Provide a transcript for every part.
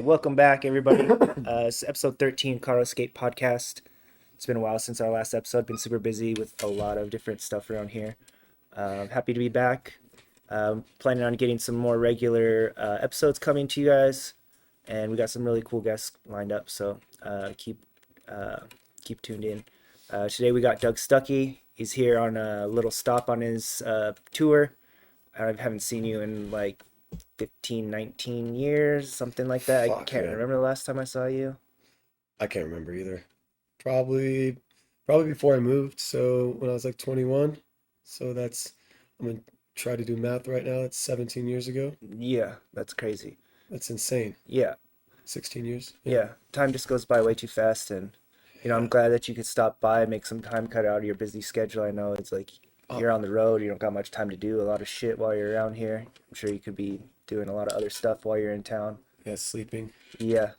Welcome back, everybody. It's episode 13, Car Escape Podcast. It's been a while since our last episode. Been super busy with a lot of different stuff around here. Happy to be back. Planning on getting some more regular episodes coming to you guys, and we got some really cool guests lined up. So keep tuned in. Today we got Doug Stuckey. He's here on a little stop on his tour. I haven't seen you in like 15, 19 years, something like that. I can't remember the last time I saw you. I can't remember either. Probably before I moved. So when I was like 21. So I'm gonna try to do math right now. That's 17 years ago. Yeah, that's crazy. That's insane. Yeah, 16 years. yeah. Time just goes by way too fast, and I'm glad that you could stop by, make some time, cut out of your busy schedule. I know it's like you're on the road, you don't got much time to do a lot of shit while you're around here. I'm sure you could be doing a lot of other stuff while you're in town. Yeah, sleeping. Yeah.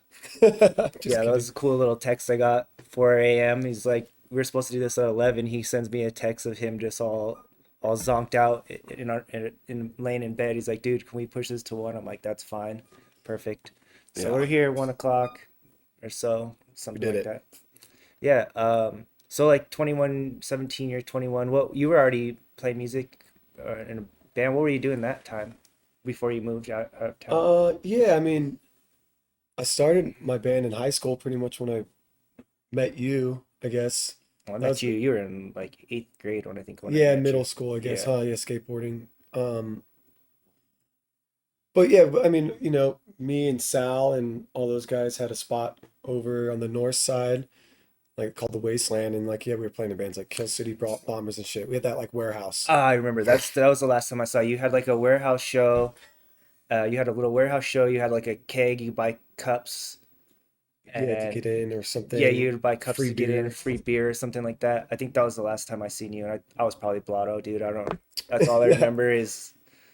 Just Yeah, that was a cool little text I got. 4 a.m. He's like, we were supposed to do this at 11. He sends me a text of him just all zonked out in laying in bed. He's like, dude, can we push this to 1? I'm like, that's fine. Perfect. So Yeah. we're here 1 o'clock or so, something did like it. that. Yeah. So like 21, 17, you're 21. What, you were already playing music in a band. What were you doing that time before you moved out of town? Yeah, I mean, I started my band in high school pretty much when I met you, I guess. Well, I That met was, you. You were in like 8th grade when I yeah, met you. middle school, I guess, Yeah. huh? Yeah, skateboarding. But yeah, I mean, me and Sal and all those guys had a spot over on the north side, like called the Wasteland, and like yeah, we were playing in bands like Kill City Bombers and shit. We had that like warehouse. Ah, I remember. That was the last time I saw you. You had like a warehouse show. You had a little warehouse show. You had like a keg. You buy cups, Yeah, to and get in or yeah, something. you'd buy cups Free to get in, beer. free beer or something like that. I think that was the last time I seen you, and I was probably blotto, dude. I don't. That's all I Yeah, remember is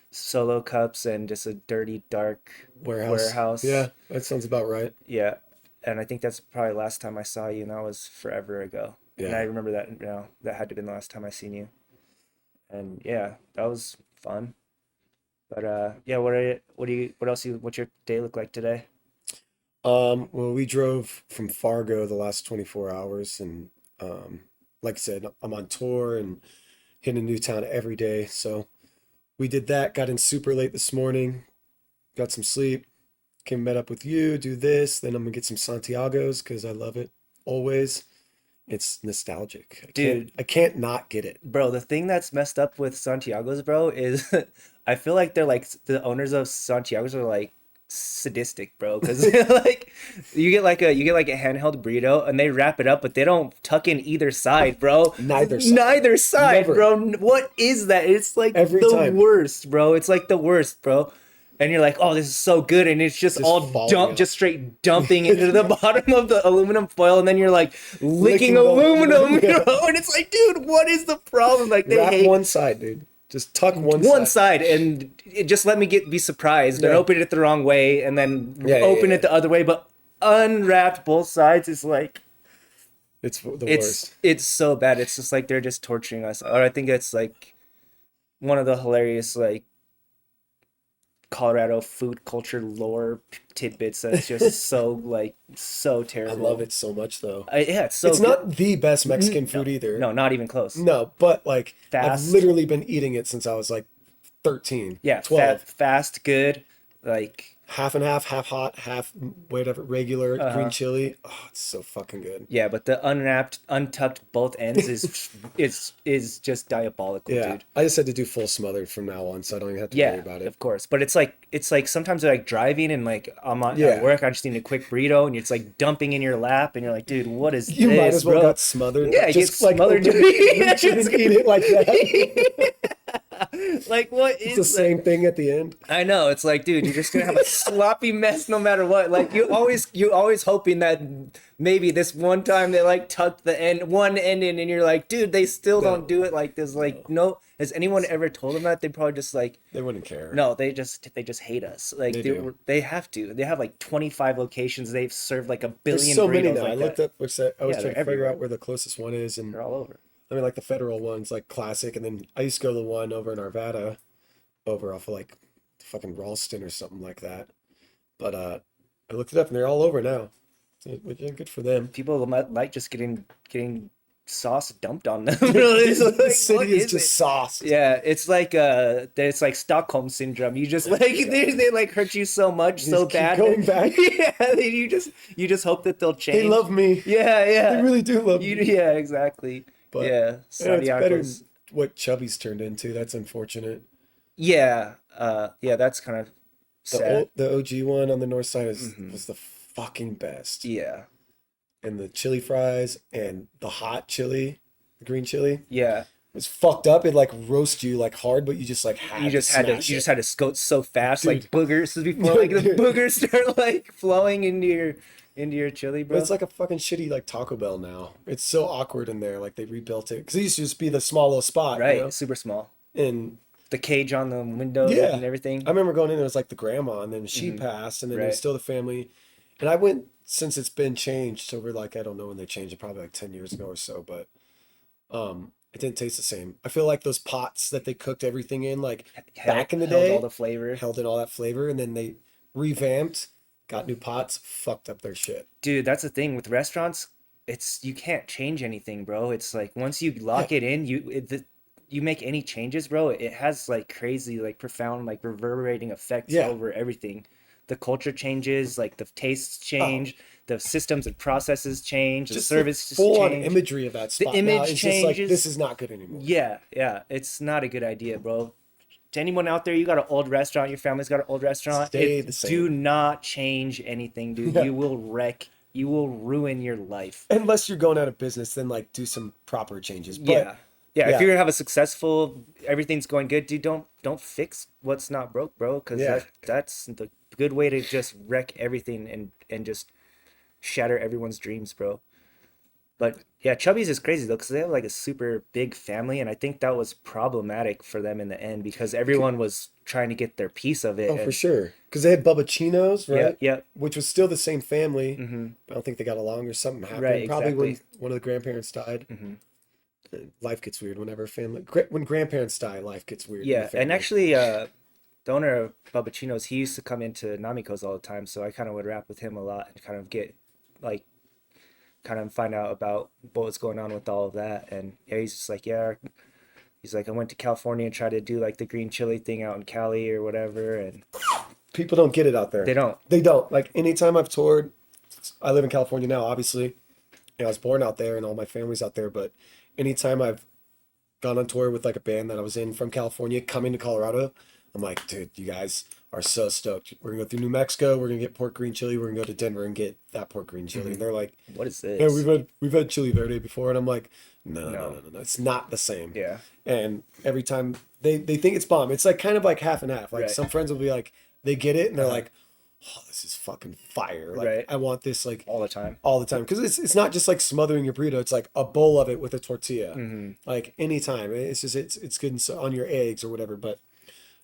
solo cups and just a dirty, dark warehouse. warehouse. Yeah, that sounds about right. Yeah, and I think that's probably the last time I saw you, and that was forever ago. And I Yeah. remember that now. That had to have been the last time I seen you. And yeah, that was fun. But yeah, what's your day look like today? Well, we drove from Fargo the last 24 hours, and like I said, I'm on tour and hitting a new town every day. So we did that, got in super late this morning, got some sleep, came met up with you, do this, then I'm gonna get some Santiago's because I love it always. It's nostalgic. I can't Dude, I can't not get it. bro, the thing that's messed up with Santiago's, bro, is I feel like they're like the owners of Santiago's are like sadistic, bro, because like you get like a handheld burrito and they wrap it up, but they don't tuck in either side, bro. Neither side. Neither side, Never. bro. What is that? It's like Every the time. worst, bro. It's like the worst, bro. And you're like, oh, this is so good, and it's just Just all falling just out. straight dumping into the bottom of the aluminum foil, and then you're like licking Licking the aluminum, aluminum. you Yeah. know? And it's like, dude, what is the problem? Like they Wrap hate one side, dude. Just tuck one one side. side and just let me be surprised and Yeah. open it the wrong way and then Yeah, yeah, open yeah. it the other way, but unwrapped both sides is like It's the it's worst. it's so bad. It's just like they're just torturing us. Or I think it's like one of the hilarious like Colorado food culture lore tidbits that's just so I love terrible. it so much though. Yeah, it's so It's good. not the best Mexican No, food either. no, not even close. No, but like I've Fast. literally been eating it since I was like 13, Yeah, 12. fast, good. Like Half and half hot, half whatever, regular green uh-huh. chili. Oh, it's so fucking good. Yeah, but the unwrapped, untucked both ends is just diabolical, Yeah, dude. I just had to do full smothered from now on, so I don't even have to worry Yeah, about it. of course. But it's like sometimes like driving and like at Yeah, work, I just need a quick burrito and it's like dumping in your lap and you're like, dude, what is you might this, as well bro? got smothered. Yeah, it gets Just like smothered. open it, reach in and eat it like that. Like what It's the is that? same thing at the end. I know. It's like, dude, you're just gonna have a sloppy mess no matter what. Like you always hoping that maybe this one time they like tuck one end in, and you're like, dude, they still don't No, do it like this. Like, no, no, has anyone ever told them that? They probably just like, they wouldn't care. no, they just hate us. Like They do. they have to. They have like 25 locations. They've served like a There's billion so many burritos now. I like looked that. up, I was Yeah, trying they're to figure everywhere. out where the closest one is, and They're all over. I mean, like the federal one's like classic, and then I used to go to the one over in Arvada, over off of like fucking Ralston or something like that. But I looked it up and they're all over now. So, which is good for them. People might like just getting sauce dumped on them. Really, it's The like, what city is is it? just sauced. Yeah, it's like Stockholm syndrome. You just like they like hurt you so much, They so just keep bad. going back. Yeah, you just hope that they'll They change. love me. Yeah, They yeah. really do love You me. yeah, exactly. But Yeah, yeah, it's better Santiago's. than what Chubby's turned into. That's unfortunate. Yeah, yeah, that's kind of sad. The OG one on the north side Hmm. was the fucking best. Yeah, And the chili fries and the hot chili, the green chili, yeah. was fucked up. It like roast you like hard, but you just like had to You smash just it. had to scoot so fast, Dude. like boogers before like the Dude. boogers start like flowing into your chili, But bro. it's like a fucking shitty like Taco Bell now. It's so awkward in there. Like they rebuilt it because it used to just be the small little spot, you Right, know. super small. And The cage on the windows yeah, and I everything. remember going in. There was like the grandma, and then she Hmm. passed, and then there was Right. still the family. And I went since it's been changed over like I don't know when they changed it, probably like 10 years ago or so. But it didn't taste the same. I feel like those pots that they cooked everything in, like back in the Held all day, the flavor. held in all that flavor, and then they revamped, got new pots, fucked up their shit. Dude, that's the thing with restaurants. It's you can't change anything, bro. It's like once you Yeah. lock it in, you make any changes, bro, it has like crazy, like profound, like reverberating effects Yeah. over everything. The culture changes, like the tastes Oh, change, the systems and processes change, the just the services full on change, imagery of that the spot now image is just like this changes. is not good anymore. Yeah, yeah, it's not a good idea, bro. To anyone out there, you got an old restaurant, your family's got an old restaurant, Stay the do same. not change anything, dude. Yeah. You will ruin your life. Unless you're going out of business, then like do some proper changes. But Yeah. Yeah, if yeah, you're gonna have a successful, everything's going good, dude, don't fix what's not broke, bro, because yeah. that's the good way to just wreck everything and just shatter everyone's dreams, bro. But yeah, Chubby's is crazy though, because they have like a super big family, and I think that was problematic for them in the end because Because, everyone was trying to get their piece of it, oh, for and sure. Because they had Bubbacinos, yeah, right? yeah, Which was still the same family. mm-hmm, I don't think they got along or something right, happened. Probably when exactly, one of the grandparents died. mm-hmm. Life gets weird whenever when grandparents die, life gets weird in the Yeah, and family. actually, the owner of Bubbacinos, he used to come into Namiko's all the time, so I kind of would rap with him a lot and kind of get like kind of find out about what was going on with all of that. And yeah, he's just like, yeah, he's like, I went to California and tried to do like the green chili thing out in Cali or whatever, and People don't get it out they there. don't. They don't. Like anytime I've toured, I live in California now, obviously. And I was born out there and all my family's out there, but anytime I've gone on tour with like a band that I was in from California coming to Colorado, I'm like, dude, you guys are so stoked. We're gonna go through New Mexico, we're gonna get pork green chili, we're gonna go to Denver and get that pork green chili. Mhm. And they're like, What is yeah, this? we've had chili verde before, and I'm like, no, no, No. no, no, no, it's not the same. Yeah. And every time they think it's bomb, it's like kind of like half and half. Like Right. some friends will be like, they get it, and they're Uh-huh. like, oh, this is fucking fire. Like Right. I want this like All the time. all the time because it's not just like smothering your burrito. It's like a bowl of it with a tortilla, Hmm. like anytime. It's just it's good on your eggs or whatever. But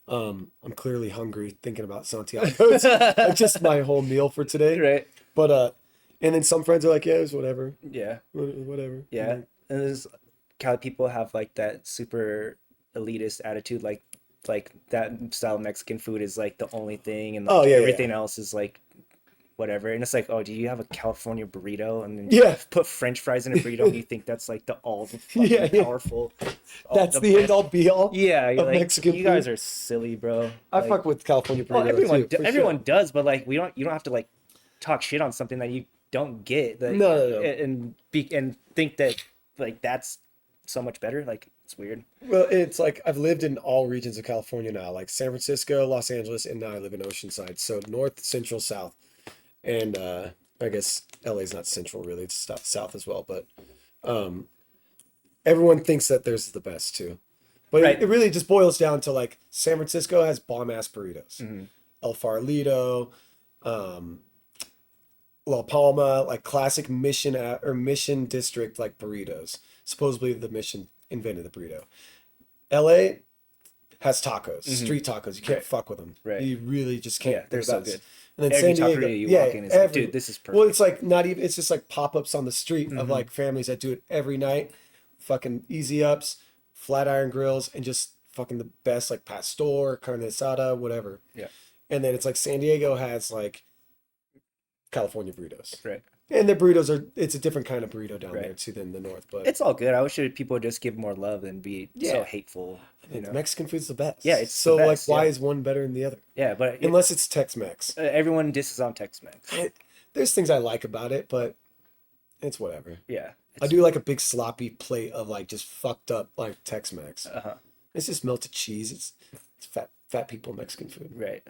I'm clearly hungry thinking about Santiago. It's just my whole meal for today. Right. But and then some friends are like, yeah, it's whatever, Yeah. whatever. I'm Yeah. like, And there's Cali people have like that super elitist attitude, like that style Mexican food is like the only thing, and oh like yeah, everything yeah, else is like whatever. And it's like, oh, do you have a California burrito? And then you yeah, put French fries in a burrito, and you think that's like the all the yeah, fucking yeah. powerful, all That's the the end best. all be all Yeah, you're of like Mexican you guys food. are silly, bro. I Like, fuck with California well, burrito too, for sure. everyone does, but like you don't have to like talk shit on something that you don't get, like, No, no, no. and think that like that's so much better. Like it's weird. Well, it's like I've lived in all regions of California now, like San Francisco, Los Angeles, and now I live in Oceanside. So north, central, south. And I guess LA's not central really, it's south as well, but um everyone thinks that theirs is the best too. But Right. it really just boils down to like San Francisco has bomb ass burritos. Hmm. El Farolito, um, La Palma, like classic or Mission District like burritos. Supposedly the Mission invented the burrito. LA has tacos, Hmm. street tacos. You can't fuck with them. Right. You really just Yeah, can't. they're They're so the best. good. And then Every San Diego, taqueria you yeah, walk in is like, every dude, this is well, it's perfect. like not even. It's just like pop-ups on the street of Hmm. like families that do it every night. Fucking easy ups, flat iron grills, and just fucking the best like pastor, carne asada, whatever. Yeah. And then it's like San Diego has like California burritos. Right. And the burritos it's a different kind of burrito down there Right. too than the north, but It's all good. I wish people would just give more love and be so yeah, hateful, I mean, Mexican food's the Yeah, best. it's the So like, best. why Yeah. is one better than the other? Yeah, but Unless it's Tex-Mex. everyone disses on Tex-Mex. There's things I like about it, but it's whatever. Yeah. I It's do like a big sloppy plate of like just fucked up like Tex-Mex. uh-huh. It's just melted cheese. It's fat people Mexican food. Right.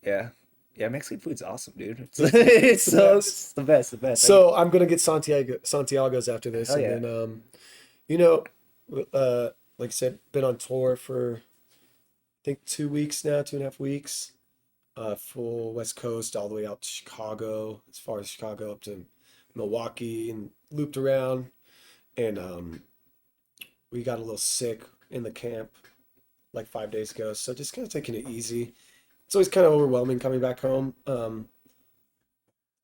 Yeah. Yeah, Mexican food's awesome, dude. It's, It's it's the so best. it's the best, the best. So I'm gonna get Santiago's after this, Hell and yeah. then you know, like I said, been on tour for I think 2 weeks now, 2.5 weeks. Full West Coast all the way out to Chicago, as far as Chicago up to Milwaukee, and looped around. And we got a little sick in the camp like 5 days ago, so just kind of taking it easy. It's always kind of overwhelming coming back home.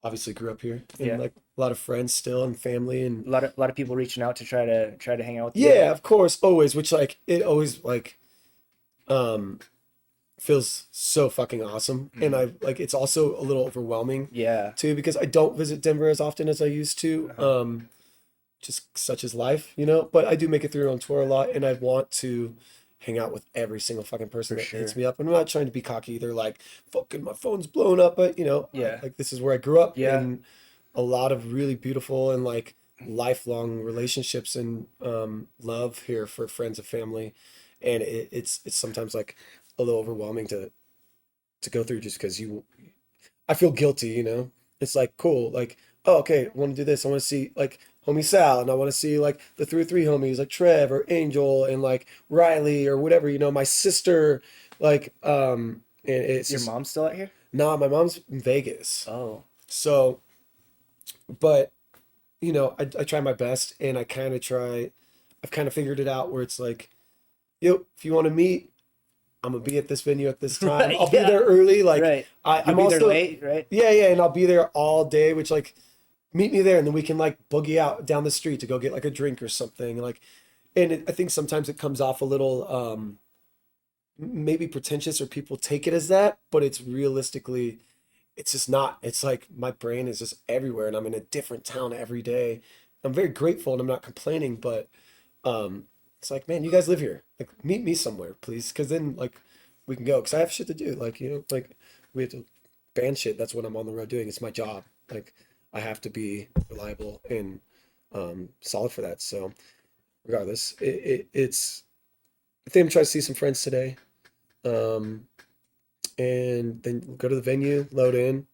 Obviously grew up here, and Yeah. like a lot of friends still and family, and A lot of people reaching out to try to hang out with you. yeah, of course, always, which like it always like um feels so fucking awesome. And I like it's also a little overwhelming Yeah. too because I don't visit Denver as often as I used to. Uh-huh. Just such is life, you know. But I do make it through on tour a lot, and I want to hang out with every single fucking person For that hits sure. me up. And I'm not trying to be cocky either, like fucking my phone's blown up, but you know, Yeah. like this is where I grew up, Yeah. and a lot of really beautiful and like lifelong relationships and love here for friends and family. And it's sometimes like a little overwhelming to go through just because I feel guilty, you know. It's like cool, like oh okay, I want to do this. I want to see like homie Sal, and I want to see like the 303 homies like Trev or Angel and like Riley or whatever, you know, my sister, like and it's Your just mom's still out here? nah, my mom's in Vegas, Oh. so but you know, I try my best, and I've kind of figured it out where it's like, yo, if you want to meet, I'm gonna be at this venue at this time. Right, I'll be yeah. there early. Like Right. You'll I'm be there also late, right? yeah, yeah, and I'll be there all day, which like meet me there, and then we can like boogie out down the street to go get like a drink or something. Like, and I think sometimes it comes off a little maybe pretentious, or people take it as that, but it's realistically, it's just not. It's like my brain is just everywhere, and I'm in a different town every day. I'm very grateful, and I'm not complaining, but it's like, man, you guys live here. Like, meet me somewhere, please, because then like we can go. Because I have shit to do. Like, you know, like we have to band shit. That's what I'm on the road doing. It's my job. Like, I have to be reliable and solid for that. So, regardless, it's. I think I'm trying to see some friends today, um, and then go to the venue, load in.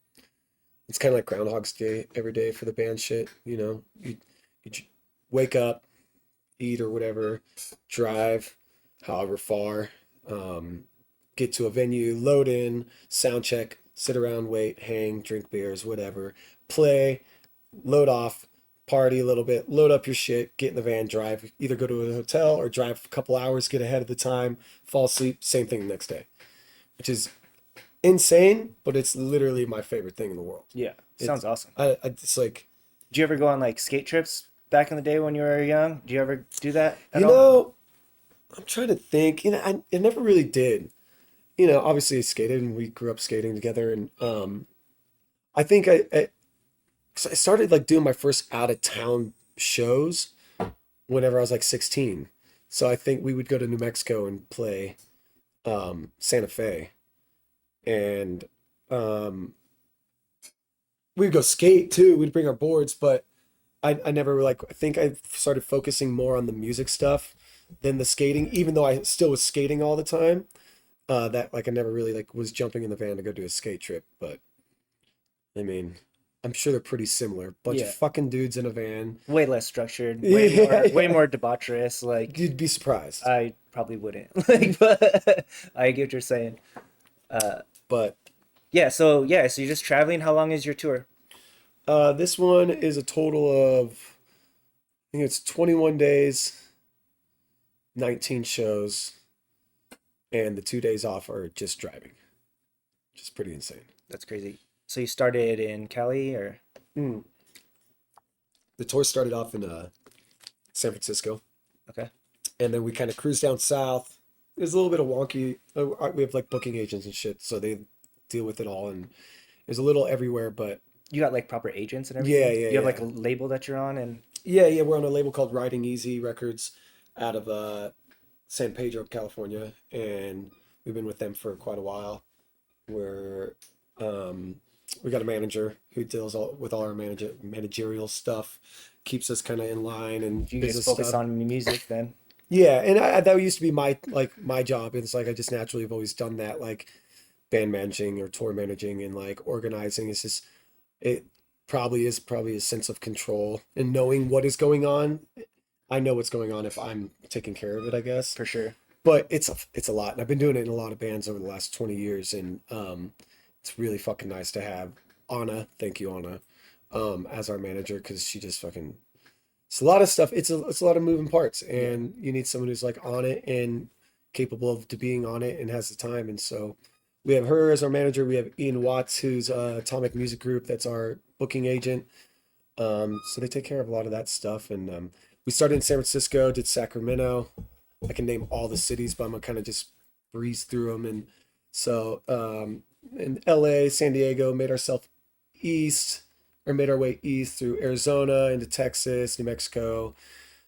It's kind of like Groundhog's Day every day for the band shit. You know, wake up, eat or whatever, drive, however far, get to a venue, load in, sound check, sit around, wait, hang, drink beers, whatever, play, load off, party a little bit, load up your shit, get in the van, drive, either go to a hotel or drive a couple hours, get ahead of the time, fall asleep, same thing the next day, which is insane, but it's literally my favorite thing in the world. Yeah. It, Sounds awesome. I it's like, Did you ever go on like skate trips back in the day when you were young? Do you ever do that at you all? know, I'm trying to think, you know, I never really did. You know, obviously I skated and we grew up skating together, and I think 'cause I started like doing my first out of town shows whenever I was like 16. So I think we would go to New Mexico and play Santa Fe, and um we'd go skate too. We'd bring our boards, but I never like, I think I started focusing more on the music stuff than the skating, even though I still was skating all the time. That like I never really like was jumping in the van to go do a skate trip, but I mean, I'm sure they're pretty similar. Bunch of Yeah. fucking dudes in a van. Way less structured, Yeah, way yeah. more debaucherous. Like You'd be surprised. I probably wouldn't. Like, but I get what you're saying. But So you're just traveling. How long is your tour? this one is a total of, I think it's 21 days, 19 shows, and the 2 days off are just driving, which is pretty insane. That's crazy. So you started in Cali or Mm. The tour started off in San Francisco, okay? and then we kind of cruised down south. There's a little bit of wonky. We have like booking agents and shit, so they deal with it all, and there's a little everywhere. But You got like proper agents and Yeah, everything? yeah, You have like yeah. a label that you're on and Yeah, yeah, we're on a label called Riding Easy Records out of San Pedro, California, and we've been with them for quite a while. We're um, we got a manager who deals with all our managerial stuff, keeps us kind of in line and you just business focus stuff. on music then? Yeah, and that used to be my job. It's like I just naturally have always done that, like band managing or tour managing and like organizing. It's just it probably a sense of control and knowing what is going on. I know what's going on if I'm taking care of it, I guess. For sure. But it's a lot, and I've been doing it in a lot of bands over the last 20 years, and it's really fucking nice to have Anna, thank you Anna, as our manager because she just fucking it's a lot of stuff. It's a lot of moving parts, Yeah. and you need someone who's like on it and capable of to being on it and has the time. And so we have her as our manager. We have Ian Watts, who's Atomic Music Group, that's our booking agent. So they take care of a lot of that stuff. And we started in San Francisco, did Sacramento. I can name all the cities, but I'm gonna kind of just breeze through them. And so in LA, San Diego, made ourselves east or made our way east through Arizona into Texas, New Mexico.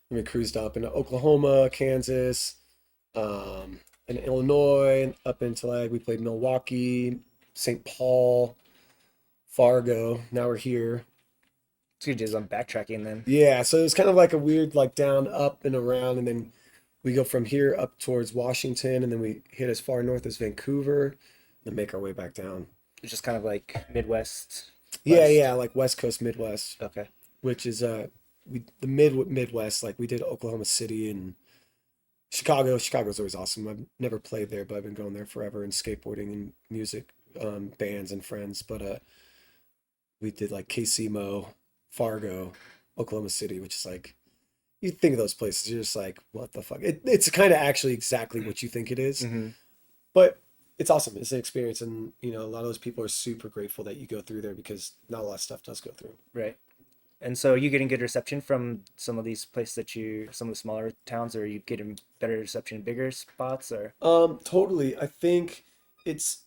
And we cruised up into Oklahoma, Kansas, and Illinois, and up into like we played Milwaukee, St. Paul, Fargo. Now we're here. So you just on backtracking then. Yeah, so it was kind of like a weird like down, up, and around, and then we go from here up towards Washington, and then we hit as far north as Vancouver, and make our way back down. It's just kind of like Midwest, Yeah, West. yeah, like West Coast, Midwest, Okay. which is the Midwest. Like we did Oklahoma City and Chicago. Chicago's always awesome. I've never played there, but I've been going there forever and skateboarding and music, bands and friends. But we did like KC Fargo, Oklahoma City, which is like you think of those places, you're just like, what the fuck? It's kind of actually exactly what you think it is, Hmm. but it's awesome. It's an experience, and you know, a lot of those people are super grateful that you go through there because not a lot of stuff does go through. Right. And so are you getting good reception from some of these places some of the smaller towns, or are you getting better reception in bigger spots, or? Totally. I think it's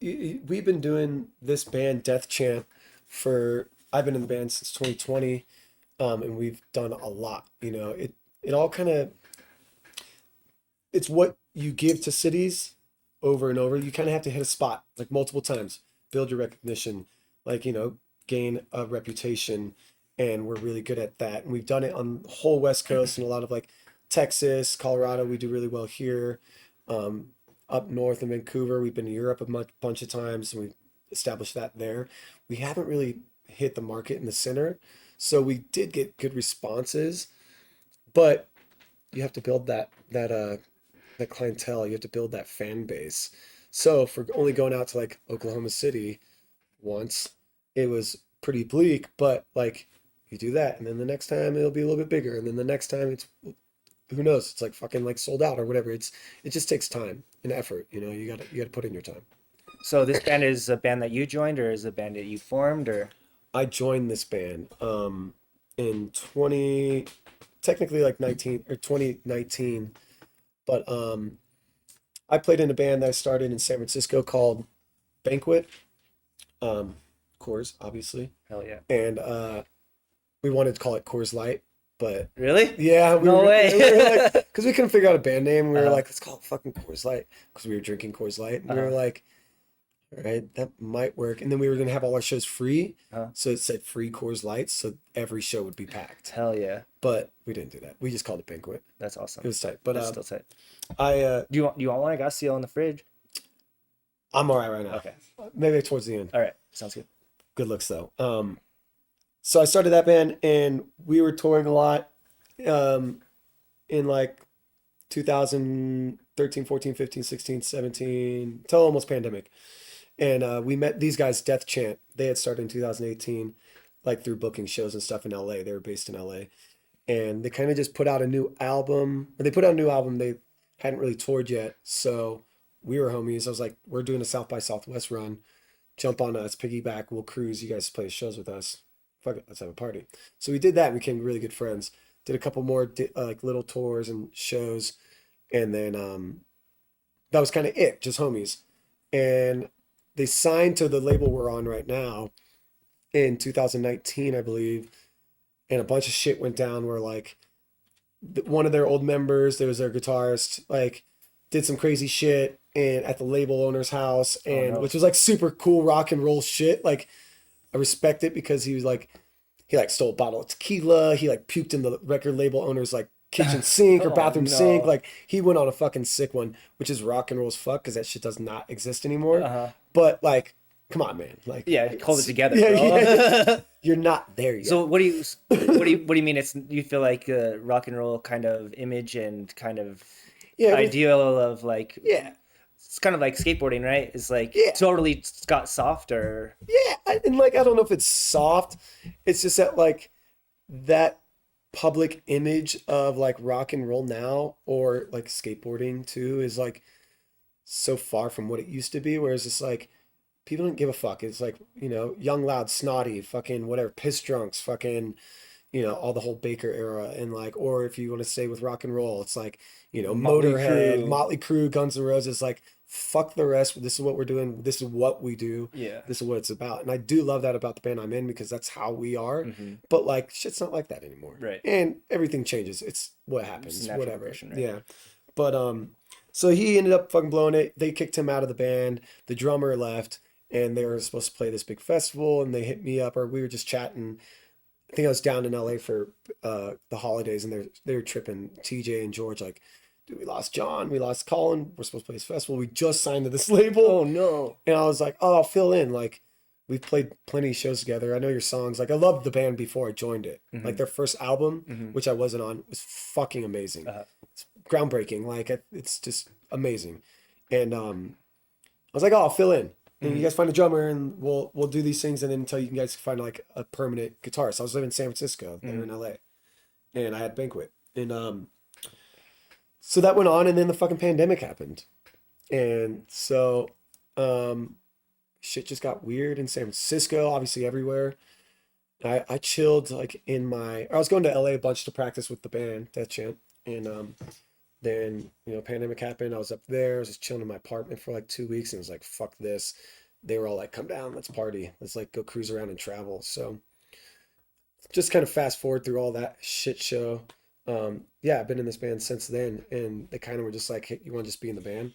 we've been doing this band Death Chant for I've been in the band since 2020, and we've done a lot. You know, it all kind of it's what you give to cities over and over. You kind of have to hit a spot like multiple times, build your recognition, like, you know, gain a reputation. And we're really good at that. And we've done it on the whole West Coast and a lot of like Texas, Colorado. We do really well here. Um, Up north in Vancouver, we've been to Europe bunch of times and we've established that there. We haven't really hit the market in the center. So we did get good responses, but you have to build that clientele. You have to build that fan base. So for only going out to like Oklahoma City once, it was pretty bleak, but like you do that, and then the next time it'll be a little bit bigger, and then the next time it's who knows? It's like fucking like sold out or whatever. It just takes time and effort. You know, you gotta put in your time. So this band is a band that you joined, or is a band that you formed, or? I joined this band in 20 technically like 19 or 2019, but I played in a band that I started in San Francisco called Banquet, Coors, obviously. Hell yeah. And we wanted to call it Coors Light, but Really? yeah, No we were like, way. because we couldn't figure out a band name. We were Uh, like, let's call it fucking Coors Light because we were drinking Coors Light, and we were uh, like, all right, that might work. And then we were gonna have all our shows free, uh, so it said free Coors Lights, so every show would be packed. hell yeah. But we didn't do that. We just called it Banquet. That's It awesome. was tight. But That's still tight. I Do you want one? I got seal in the fridge. I'm all right now. Okay. Maybe towards the end. All right. Sounds good. Good looks though. So I started that band, and we were touring a lot. Um, in like 2013, 14, 15, 16, 17, till almost pandemic. And we met these guys, Death Chant. They had started in 2018, like through booking shows and stuff in LA. They were based in LA. And they kind of just put out a new album, or they put out a new album. They hadn't really toured yet. So we were homies. I was like, we're doing a South by Southwest run. Jump on us, piggyback, we'll cruise. You guys play shows with us. Fuck it, let's have a party. So we did that and became really good friends. Did a couple more like little tours and shows, and then that was kind of it, just homies. And they signed to the label we're on right now, in 2019, I believe, and a bunch of shit went down where like one of their old members, there was their guitarist, like did some crazy shit and at the label owner's house, Oh and no. which was like super cool rock and roll shit. Like I respect it because he was like he like stole a bottle of tequila. He like puked in the record label owner's like kitchen sink or Oh bathroom sink. no. Like he went on a fucking sick one, which is rock and roll as fuck because that shit does not exist anymore. Uh-huh. But like, come on, man. Like, Yeah, hold it together, yeah, yeah. bro. You're not there yet. So what do you mean it's you feel like rock and roll kind of image and kind of Yeah, it was, ideal of like yeah, it's kind of like skateboarding, right? It's like yeah, totally got soft or yeah. And like, I don't know if it's soft. It's just that like that public image of like rock and roll now or like skateboarding too is like so far from what it used to be. Whereas it's like people don't give a fuck. It's like, young, loud, snotty, fucking whatever, piss drunks, fucking, all the whole Baker era. And like, or if you want to stay with rock and roll, it's like, Motley Motorhead, Crue. Motley Crue, Guns N' Roses, like, fuck the rest. This is what we're doing. This is what we do. Yeah. This is what it's about. And I do love that about the band I'm in because that's how we are. Hmm. But like, shit's not like that anymore. Right. And everything changes. It's what It's a happens, natural whatever. progression, right? Yeah. But, so he ended up fucking blowing it. They kicked him out of the band. The drummer left and they were supposed to play this big festival and they hit me up or we were just chatting. I think I was down in LA for the holidays and they were tripping TJ and George like, dude, we lost John, we lost Colin, we're supposed to play this festival. We just signed to this label. Oh no. And I was like, oh, I'll fill in. Like we've played plenty of shows together. I know your songs. Like I loved the band before I joined it. Hmm. Like their first album, Hmm. which I wasn't on, was fucking amazing. Uh, It's groundbreaking. Like it's just amazing. And I was like, oh, I'll fill in. And you hmm. guys find a drummer and we'll do these things and then until you guys find like a permanent guitarist. I was living in San Francisco, they were in Hmm. LA. And I had Banquet. And so that went on and then the fucking pandemic happened. And so shit just got weird in San Francisco, obviously everywhere. I chilled like I was going to LA a bunch to practice with the band, Death Chant. And then, pandemic happened. I was up there. I was just chilling in my apartment for like 2 weeks and was like, fuck this. They were all like, come down, let's party. Let's like go cruise around and travel. So just kind of fast forward through all that shit show. Yeah, I've been in this band since then. And they kind of were just like, hey, you want to just be in the band?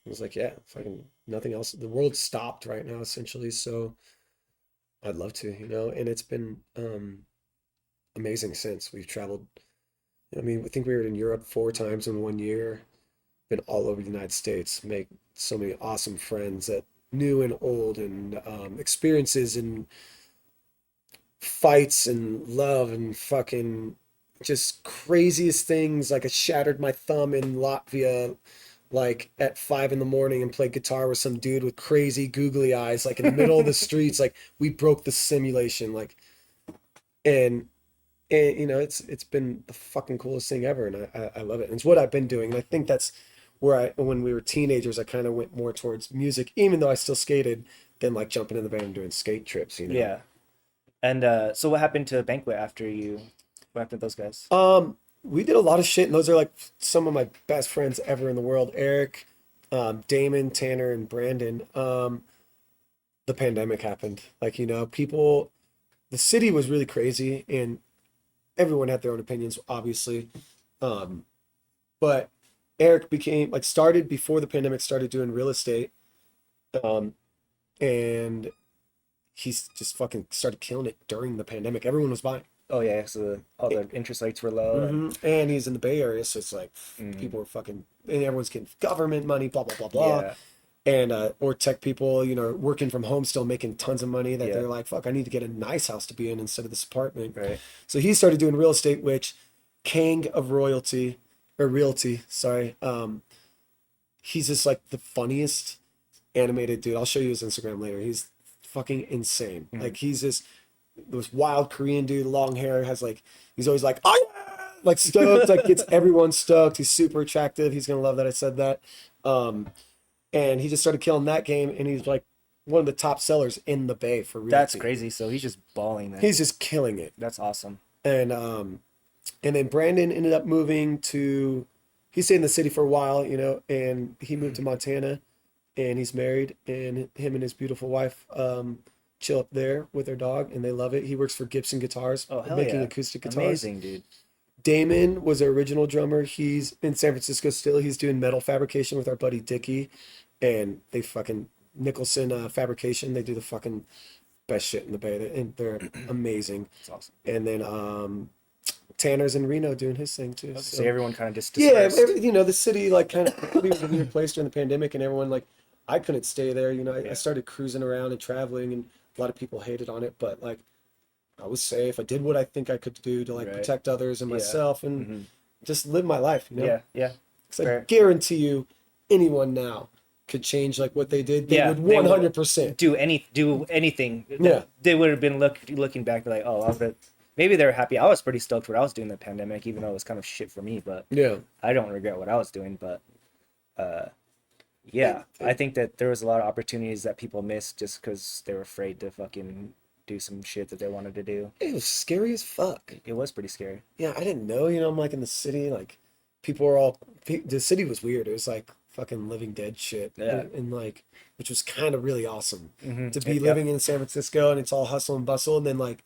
I was like, yeah, fucking nothing else. The world stopped right now, essentially. So I'd love to, and it's been amazing since we've traveled. I mean, I think we were in Europe 4 times in 1 year, been all over the United States, make so many awesome friends that new and old, and experiences and fights and love and fucking just craziest things. Like I shattered my thumb in Latvia, like at 5 in the morning and played guitar with some dude with crazy googly eyes, like in the middle of the streets. Like we broke the simulation, like, and it's been the fucking coolest thing ever, and I love it. And it's what I've been doing, and I think that's where when we were teenagers, I kind of went more towards music, even though I still skated, than like jumping in the band and doing skate trips. Yeah. And so what happened to Banquet what happened to those guys? We did a lot of shit, and those are like some of my best friends ever in the world. Eric, Damon, Tanner, and Brandon. The pandemic happened. Like, people, the city was really crazy, and everyone had their own opinions, obviously. Um, but Eric started before the pandemic, started doing real estate. Um, and he's just fucking started killing it during the pandemic. Everyone was buying. Oh yeah, so all the interest rates were low and And he's in the Bay Area, so it's like mm, people were fucking, and everyone's getting government money, blah, blah, blah, blah. yeah, And, or tech people, working from home, still making tons of money that yeah, they're like, fuck, I need to get a nice house to be in instead of this apartment. right. So he started doing real estate, which king of royalty or realty, sorry. He's just like the funniest animated dude. I'll show you his Instagram later. He's fucking insane. Mhm. Like he's this wild Korean dude, long hair, has like, he's always like, oh yeah, like stoked, like gets everyone stoked. He's super attractive. He's gonna love that I said that. And he just started killing that game, and he's like one of the top sellers in the Bay for That's realty. crazy. So he's just balling then. He's just killing it. That's awesome. And then Brandon ended up moving to, he stayed in the city for a while, and he moved to Montana, and he's married, and him and his beautiful wife, chill up there with their dog, and they love it. He works for Gibson Guitars, Oh, hell making yeah. acoustic guitars. Amazing, dude. Damon was our original drummer. He's in San Francisco still. He's doing metal fabrication with our buddy Dickie, and they fucking Nicholson Fabrication. They do the fucking best shit in the Bay, and they're amazing. It's awesome. And then Tanner's in Reno doing his thing too. Okay, so So everyone kind of just yeah, dispersed. the city like kind of the city was a weird place during the pandemic, and everyone like I couldn't stay there. I Yeah. started cruising around and traveling, and a lot of people hated on it, but like I was safe. I did what I think I could do to like Right. protect others and Yeah. myself, and Hmm. just live my life. Yeah. Yeah. Because I Fair. guarantee you, anyone now could change like what they did. They Yeah. would They would 100%. do anything. Yeah. They would have been looking back like, oh, maybe they're happy. I was pretty stoked what I was doing in the pandemic, even though it was kind of shit for me. But Yeah. I don't regret what I was doing. But yeah, I think that there was a lot of opportunities that people missed just because they were afraid to fucking do some shit that they wanted to do. It was scary as fuck. It was pretty scary. Yeah, I didn't know. I'm like in the city, like people were all. The city was weird. It was like fucking Living Dead shit, Yeah. and like, which was kind of really awesome Hmm. to be Yep. living in San Francisco, and it's all hustle and bustle, and then like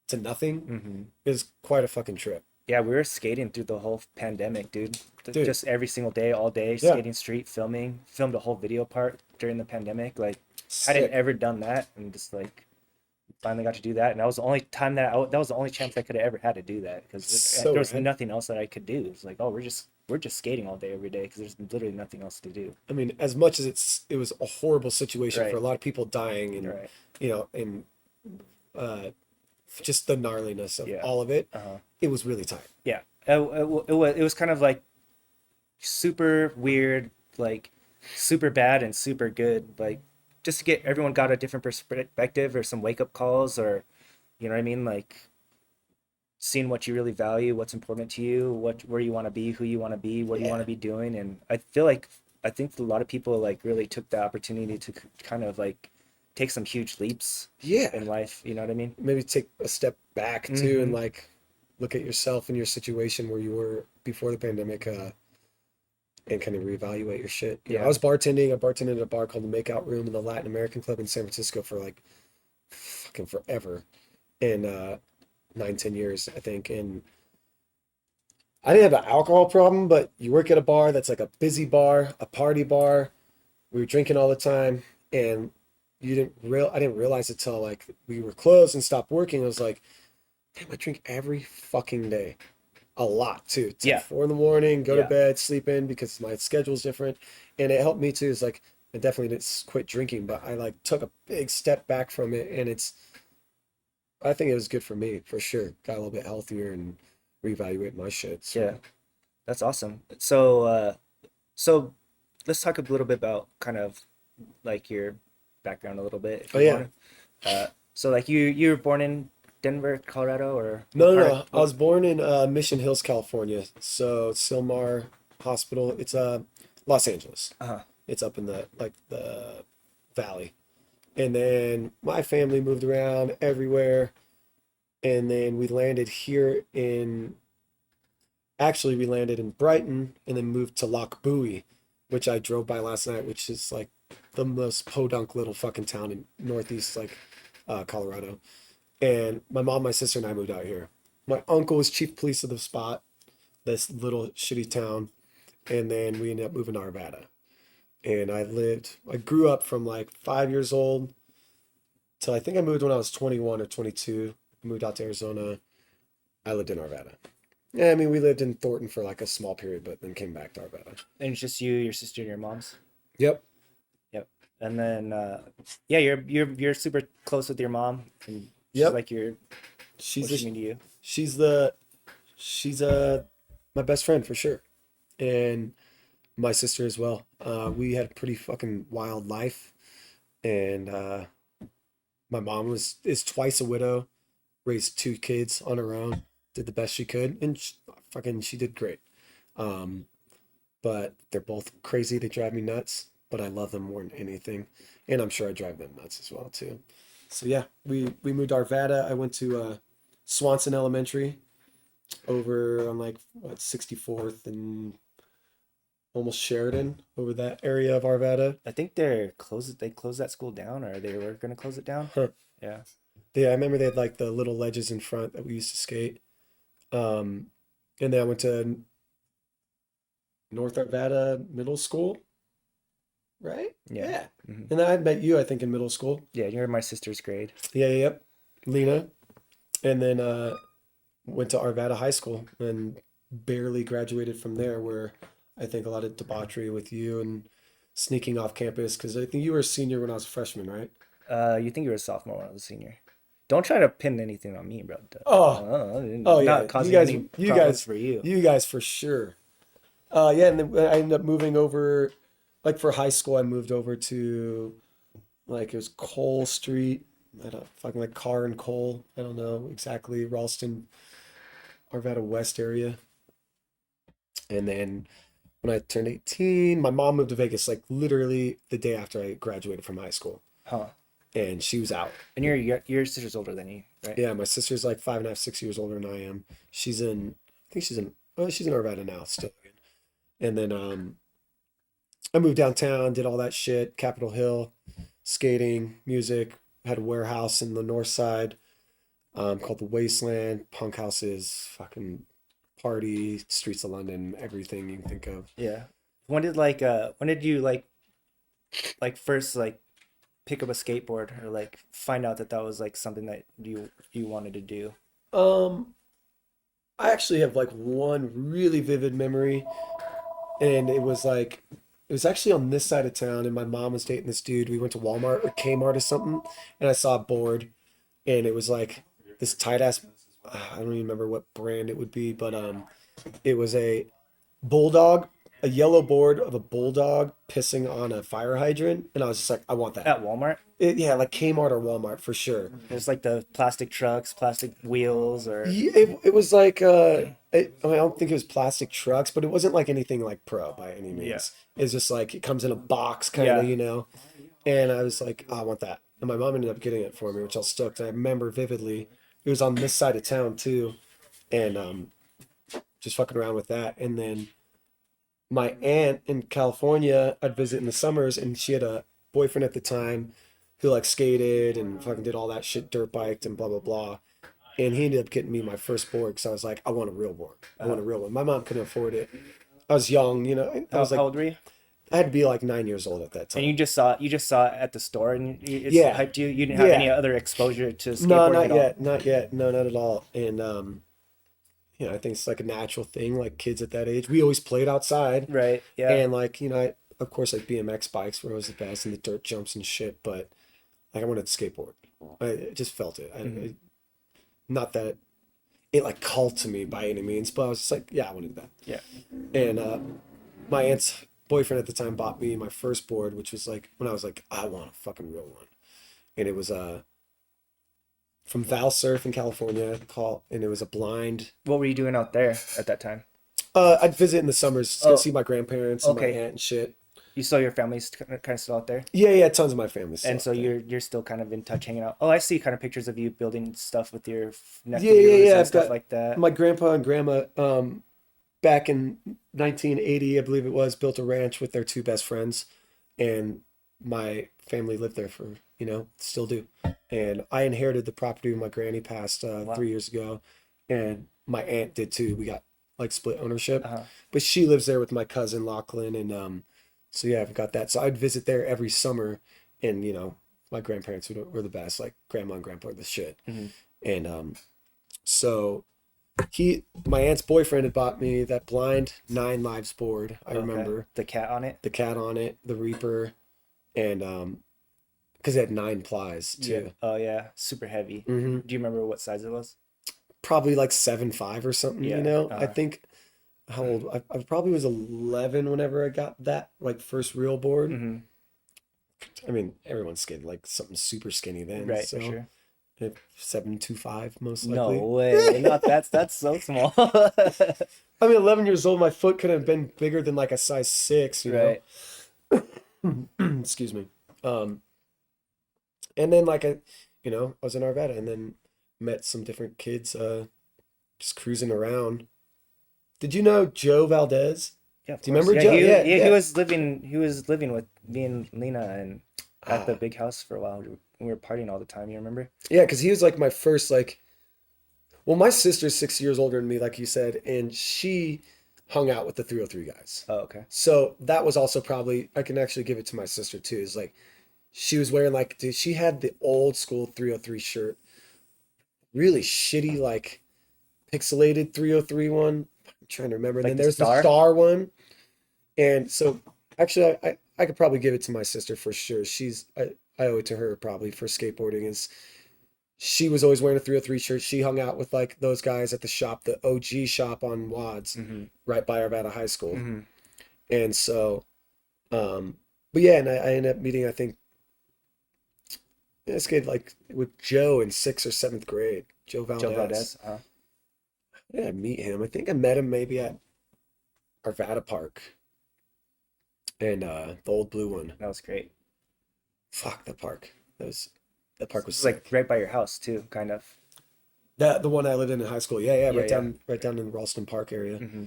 to nothing Hmm. is quite a fucking trip. Yeah, we were skating through the whole pandemic, dude. Dude. Just every single day, all day, Yeah. skating street, filmed a whole video part during the pandemic. Like, Sick. hadn't ever done that, and just like finally got to do that. And that was the only time that was the only chance I could have ever had to do that because So there was rad. nothing else that I could do. It's like, oh, we're just skating all day every day because there's literally nothing else to do. I mean, as much as it was a horrible situation Right. for a lot of people dying, and Right. and uh, just the gnarliness of Yeah. all of it, Uh-huh. it was really tight. Yeah. It was kind of like super weird, like super bad and super good, like just to get everyone got a different perspective or some wake up calls or you know what I mean, like seeing what you really value, what's important to you, where you want to be, who you want to be, what you want to be doing, and I think a lot of people like really took the opportunity to kind of like take some huge leaps Yeah. in life. You know what I mean? Maybe take a step back too, and Mhm. like look at yourself and your situation where you were before the pandemic, and kind of reevaluate your shit. Yeah. I was bartending. I bartended at a bar called the Makeout Room in the Latin American Club in San Francisco for like fucking forever, and 9, 10 years I think. And I didn't have an alcohol problem, but you work at a bar that's like a busy bar, a party bar. We were drinking all the time, and I didn't realize it till like we were closed and stopped working. I was like, damn, I drink every fucking day. A lot too. It's Yeah. like 4 in the morning, go Yeah. to bed, sleep in because my schedule's different. And it helped me too. It's like I definitely didn't quit drinking, but I like took a big step back from it, and I think it was good for me for sure. Got a little bit healthier and reevaluate my shit. So Yeah. That's awesome. So let's talk a little bit about kind of like your background a little bit, if Oh, you yeah. want. So like you were born in Denver, Colorado, or no, what no, part no. I was born in Mission Hills, California. So Silmar Hospital. It's Los Angeles. Uh-huh. It's up in the valley. And then my family moved around everywhere. And then we landed in Brighton and then moved to Loch Bowie, which I drove by last night, which is like the most podunk little fucking town in northeast Colorado. And my mom, my sister, and I moved out here. My uncle was chief police of the spot, this little shitty town. And then we ended up moving to Arvada. And I grew up from like 5 years old till I think I moved when I was 21 or 22. I moved out to Arizona. I lived in Arvada. Yeah, I mean, we lived in Thornton for like a small period, but then came back to Arvada. And it's just you, your sister, and your mom's. Yep. Yep. And then yeah, you're super close with your mom. And she's Yep. like your She's what's she mean to you? she's my best friend for sure. And my sister as well. We had a pretty fucking wild life. And my mom is twice a widow, raised 2 kids on her own, did the best she could, and she did great. Um, but they're both crazy. They drive me nuts, but I love them more than anything, and I'm sure I drive them nuts as well too. So yeah, we moved to Arvada. I went to Swanson Elementary over on like what 64th and almost Sheridan, over that area of Arvada. I think they closed that school down, or they were gonna close it down. Huh. Yeah. Yeah, I remember they had like the little ledges in front that we used to skate. Um, and then I went to North Arvada Middle School, right? Yeah. Yeah. Hmm. And then I met you, I think, in middle school. Yeah, you're my sister's grade. Yeah, yeah, yep. Lena. And then went to Arvada High School and barely graduated from there, where I think a lot of debauchery with you and sneaking off campus because I think you were a senior when I was a freshman, right? You think you were a sophomore when I was a senior. Don't try to pin anything on me, bro. Oh, oh yeah, Not causing any you problems guys, for you. you guys for sure. Yeah, and then I ended up moving over, like for high school, I moved over to like it was Cole Street. I don't fucking like Carr and Cole. I don't know exactly Ralston, Arvada West area. And then when I turned 18, my mom moved to Vegas like literally the day after I graduated from high school, Huh. and she was out. And your sister's older than you, right? Yeah, my sister's like 5.5, 6 years older than I am. She's in, I think she's in Arvada now still. And then I moved downtown, did all that shit, Capitol Hill, skating, music, had a warehouse in the north side called the Wasteland, punk houses, fucking party, streets of London, everything you can think of. Yeah. When did you like first like pick up a skateboard or like find out that that was like something that you wanted to do? Um, I actually have like one really vivid memory, and it was actually on this side of town, and my mom was dating this dude. We went to Walmart or Kmart or something, and I saw a board, and it was like this tight ass. I don't even remember what brand it would be, but it was a bulldog, a yellow board of a bulldog pissing on a fire hydrant, and I was just like, I want that. At Walmart? Yeah, like Kmart or Walmart for sure. There's like the plastic trucks, plastic wheels, or Yeah, it was like I mean, I don't think it was plastic trucks, but it wasn't like anything like pro by any yeah, means. It's just like it comes in a box kind yeah. of, you know. And I was like, oh, I want that. And my mom ended up getting it for me, which I was stoked. And I remember vividly. It was on this side of town too, and just fucking around with that. And then my aunt in California, I'd visit in the summers, and she had a boyfriend at the time who like skated and fucking did all that shit, dirt biked and blah blah blah. And he ended up getting me my first board because I was like, I want a real board. I want a real one. My mom couldn't afford it. I was young, you know. I was like, How old were you? I had to be like 9 years old at that And time. you just saw it at the store, and it's Yeah, hyped you. You didn't have any yeah. other exposure to No, skateboarding not at all. yet, not yet. No, not at all. And you know, I think it's like a natural thing. Like kids at that age, we always played outside, Right. Yeah. and like you know, of course, like BMX bikes were always the best, and the dirt jumps and shit. But like I wanted to skateboard. I just felt it. Hmm. Not that it like called to me by any means, but I was just like, yeah, I wanted that. Yeah. And my aunt's boyfriend at the time bought me my first board, which was like when I was like, I want a fucking real one. And it was from Val Surf in California, and it was a blind. What were you doing out there at that time? I'd visit in the summers to go Oh, see my grandparents and my okay. aunt and shit. You saw your family's kind of still out there, Yeah, yeah, tons of my family still and so out there. you're still kind of in touch, hanging out. Oh, I see kind of pictures of you building stuff with your Yeah, yeah, nephews yeah. and I've stuff got like that. my grandpa and grandma back in 1980, I believe it was, built a ranch with their two best friends, and my family lived there for, you know, still do. And I inherited the property when my granny passed Wow. 3 years ago, and my aunt did too. We got like split ownership, Uh-huh. but she lives there with my cousin Lachlan, and so yeah, I've got that. So I'd visit there every summer, and you know, my grandparents were the best. Like grandma and grandpa are the shit, Hmm. and so my aunt's boyfriend had bought me that blind Nine Lives board. I Okay. remember The cat on it. the cat on it, the Reaper, and because it had 9 plies Yeah. too. Oh yeah. Super heavy. Hmm. Do you remember what size it was? Probably like 7.5 or something. You Yeah. know, I Uh-huh. think how old I probably was 11 whenever I got that like first real board. Hmm. I mean, everyone's skated like something super skinny then, Right, for so sure. 7.25 most No likely. way. Not that's so small. I mean, 11 years old, my foot could have been bigger than like a size 6, you know. Right. Excuse me. Um, and then like you know, I was in Arvada and then met some different kids just cruising around. Did you know Joe Valdez? Yeah, of Do you course. remember Joe? Yeah, Yeah, yeah. he was living with me and Lena and at the Ah, big house for a while. when we were partying all the time. You remember? Yeah, because he was like my first like. Well, my sister's 6 years older than me, like you said, and she hung out with the 303 guys. Oh, okay. So that was also probably I can actually give it to my sister too. Is like she was wearing like dude, she had the old school 303 shirt, really shitty like pixelated 303 one. I'm trying to remember. And Like then the there's the star. star one. And so actually I could probably give it to my sister for sure. I owe it to her probably for skateboarding is she was always wearing a 303 shirt. She hung out with like those guys at the shop, the OG shop on Wads, Mm-hmm. right by Arvada High School. Mm-hmm. And so but yeah, and I ended up meeting I think I skated like with Joe in 6th or 7th grade. Joe Joe Valdez. Valdez. Yeah, I meet him. I think I met him maybe at Arvada Park and the old blue one. That was great. Fuck the park. That park was This is like sick. right by your house too, kind of. That the one I lived in high school. Yeah, yeah, Yeah, yeah. right down in the Ralston Park area. Mm-hmm.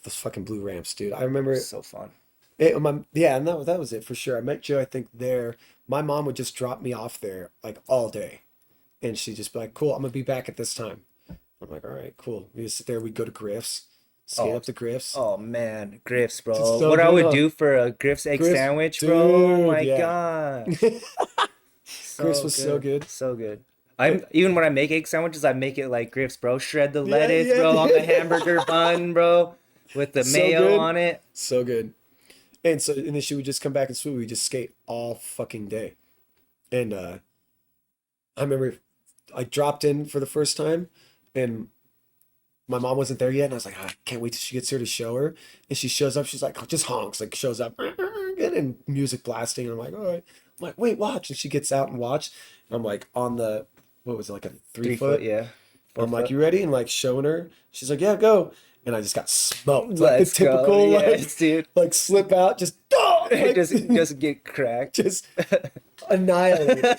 Those fucking blue ramps, dude. I remember So fun. yeah, and that was it for sure. I met Joe, I think there. My mom would just drop me off there like all day. And she'd just be like, cool, I'm gonna be back at this time. I'm like, all right, cool. We just sit there, we'd go to Griff's, skate Oh, up to Griff's. oh man, Griff's, It's bro. so What I good, would huh? do for a Griff's egg Griff's, sandwich, bro. Oh dude, my yeah. gosh. Griff's So was so good. good. So good. I'm even when I make egg sandwiches, I make it like Griff's, bro. Shred the Yeah, lettuce, yeah, bro, on the yeah. hamburger bun, bro, with the So mayo good. on it. So good. And then she would just come back and swoop. We just skate all fucking day. And I remember I dropped in for the first time and my mom wasn't there yet. And I was like, I can't wait till she gets here to show her. And she shows up, she's like, oh, just honks, like shows up and music blasting. And I'm like, all right. I'm like, wait, watch. And she gets out and watch. And I'm like on the what was it, like a 3 foot? Yeah. I'm like, 4 foot. you ready? And like showing her. She's like, yeah, go. And I just got smoked. Like the Let's go. typical Yes, dude. like slip out, just like, just get cracked. just annihilated.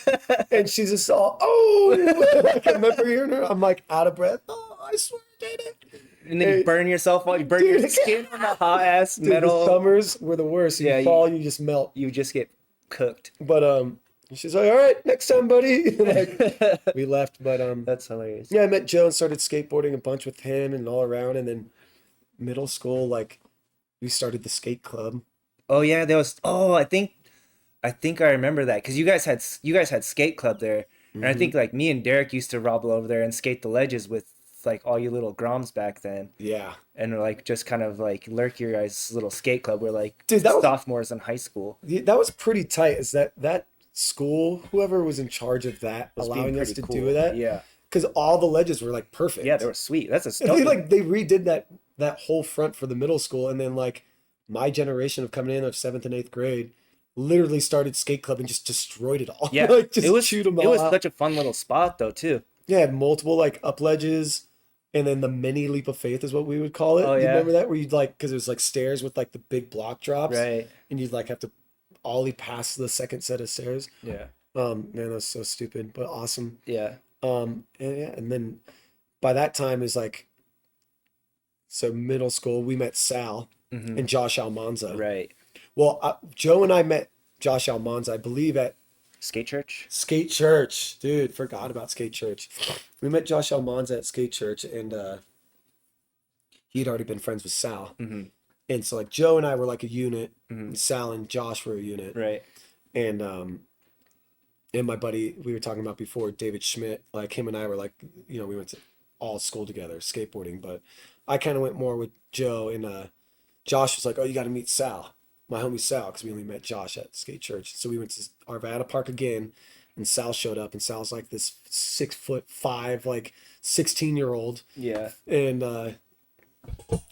And she's just all, oh, like I remember hearing her. I'm like out of breath. Oh, I swear I did it. And then you burn yourself on. You burn your Dude. skin on the hot ass Dude, metal. the summers were the worst. You Yeah, fall, you just melt. You just get cooked. But she's like, all right, next time, buddy. Like we left. But That's hilarious. yeah, I met Joe and started skateboarding a bunch with him and all around. And then middle school, like we started the skate club. Oh yeah, there was. Oh, I think I remember that because you guys had skate club there, and I think like me and Derek used to robble over there and skate the ledges with like all you little groms back then, Yeah. and like just kind of like lurk your guys' little skate club. We're like Dude, that was sophomores in high school. that was pretty tight. Is that school, whoever was in charge of that, It was being allowing us pretty to cool. do that? Yeah, Because all the ledges were like perfect. yeah, they were sweet. That's a And they redid that whole front for the middle school, and then like my generation of coming in of 7th and 8th grade literally started skate club and just destroyed it all. Yeah, Like just it was chewed them it all was out. such a fun little spot though too. Yeah, had multiple like up ledges, and then the mini leap of faith is what we would call it. Oh You yeah, remember that where you'd like because it was like stairs with like the big block drops, right. and you'd like have to ollie past the second set of stairs. Yeah, Man, that was so stupid, but awesome. yeah. And yeah, and then by that time is like so middle school. We met Sal Hmm. and Josh Almanza. Right. Well, Joe and I met Josh Almanza, I believe, at Skate church. Skate Church. Dude, forgot about Skate Church. We met Josh Almanza at Skate Church, and he'd already been friends with Sal. Hmm. And so like Joe and I were like a unit, Hmm. and Sal and Josh were a unit. Right. And my buddy we were talking about before, David Schmidt, like him and I were like, we went to all school together, skateboarding, but I kind of went more with Joe and Josh was like, oh, you got to meet Sal, my homie Sal, because we only met Josh at Skate Church. So we went to Arvada Park again, and Sal showed up, and Sal's like this 6'5", like 16-year-old, Yeah. and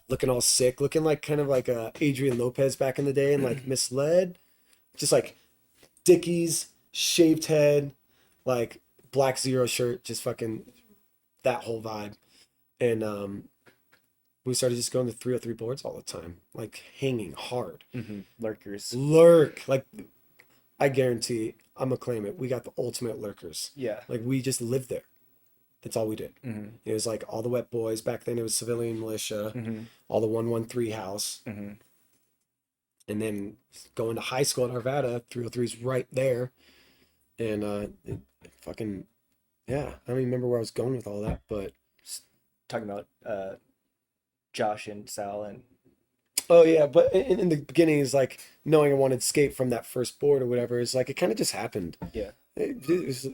looking all sick, looking like kind of like Adrian Lopez back in the day, and like misled, just like Dickies, shaved head, like black zero shirt, just fucking that whole vibe. And we started just going to 303 boards all the time, like hanging hard. Hmm. Lurkers. Lurk, like I guarantee I'm gonna claim it. We got the ultimate lurkers. Yeah. Like we just lived there. That's all we did. Hmm. It was like all the wet boys. Back then it was civilian militia, Hmm. all the 113 house. Hmm. And then going to high school at Arvada, 303's right there. And fucking yeah, I don't even remember where I was going with all that, but Talking about Josh and Sal and oh yeah, but in the beginning is like knowing I wanted to skate from that first board or whatever is like it kind of just happened. yeah. It was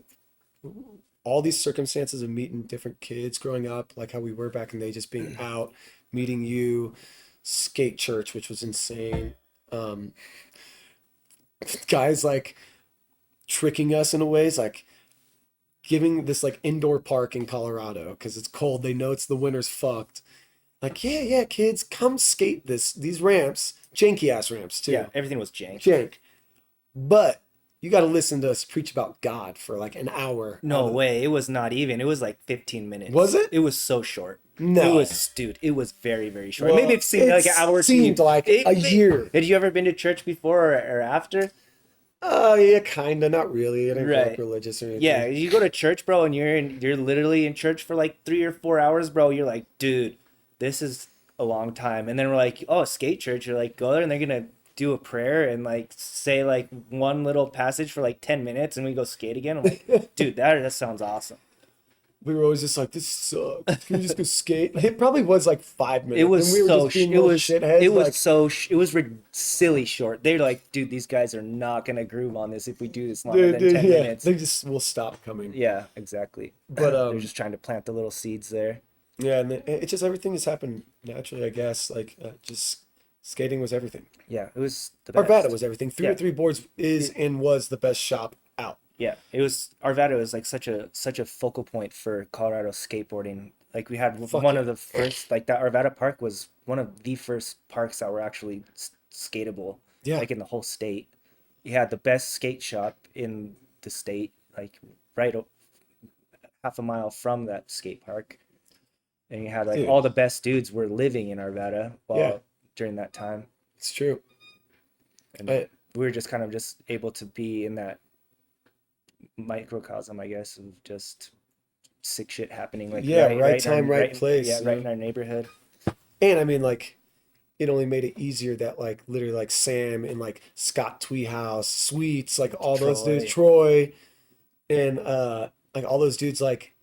all these circumstances of meeting different kids growing up, like how we were back in the day, just being out, meeting you, skate church, which was insane. Um, guys like tricking us in a ways, like giving this like indoor park in Colorado because it's cold. They know it's the winter's fucked. Like, yeah, yeah, kids, come skate these ramps, janky ass ramps Yeah, too, everything was jank. jank. But you got to listen to us preach about God for like an hour. No way. It was not even. It was like 15 minutes. Was it? It was so short. It No. was, dude, it was very, very short. Maybe Well, it seemed it like an hour to you. seemed like a year. Had you ever been to church before or after? Oh yeah, kinda, not really. I didn't grow up Right. religious or Yeah, anything. you go to church, bro, and you're literally in church for like 3 or 4 hours, bro. You're like, dude, this is a long time. And then we're like, oh, skate church. You're like, go there and they're gonna do a prayer and like say like one little passage for like 10 minutes, and we go skate again. I'm like, dude, that sounds awesome. We were always just like, this sucks. Can we just go skate? It probably was like 5 minutes. It was and we were so just being it little was shitheads. it was Like, so it was silly short. They're like, dude, these guys are not gonna groove on this if we do this longer than 10 yeah, minutes. they just will stop coming. Yeah, exactly. But They're just trying to plant the little seeds there. yeah, and it's just everything has happened naturally, I guess. Like, just skating was everything. Yeah, it was the Arvada best. was everything. Yeah. 303 Boards is and was the best shop out. Yeah, it was Arvada was like such a focal point for Colorado skateboarding. Like we had Fuck one yeah. of the first, like that Arvada Park was one of the first parks that were actually skatable, Yeah. like in the whole state. You had the best skate shop in the state, like right half a mile from that skate park, and you had like Dude, all the best dudes were living in Arvada yeah, while during that time, it's true. and I, we were just kind of just able to be in that microcosm, I guess, of just sick shit happening like yeah, right in our, time, right right place. yeah, You right know? in our neighborhood. And I mean, like, it only made it easier that, like, literally, like, Sam and, like, Scott Tweehouse, Sweets, like, all those dudes, Troy. Troy, and, like, all those dudes, like,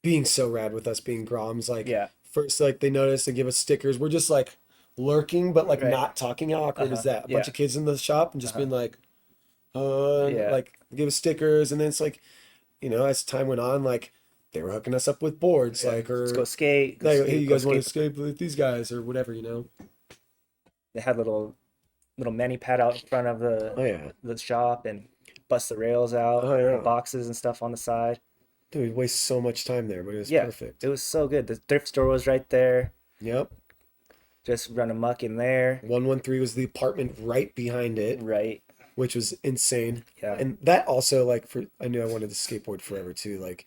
being so rad with us being Groms. Like, Yeah, first, like, they notice and give us stickers. We're just, like, lurking, but, like, right. not talking. How awkward is that? A Yeah. bunch of kids in the shop and just being like, Yeah. like, give us stickers. And then it's like, as time went on, like, they were hooking us up with boards, Yeah. like, Let's or go skate. Go like, skate. hey, you Go guys want to skate. escape with these guys or whatever, They had little mani pad out in front of Oh yeah. the shop and bust the rails out, Oh yeah. boxes and stuff on the side. Dude, we waste so much time there, but it was Yeah, perfect. it was so good. The thrift store was right there. Yep. Just run amok in there. 113 was the apartment right behind it, Right. which was insane. Yeah. And that also, like, I knew I wanted to skateboard forever too. Like,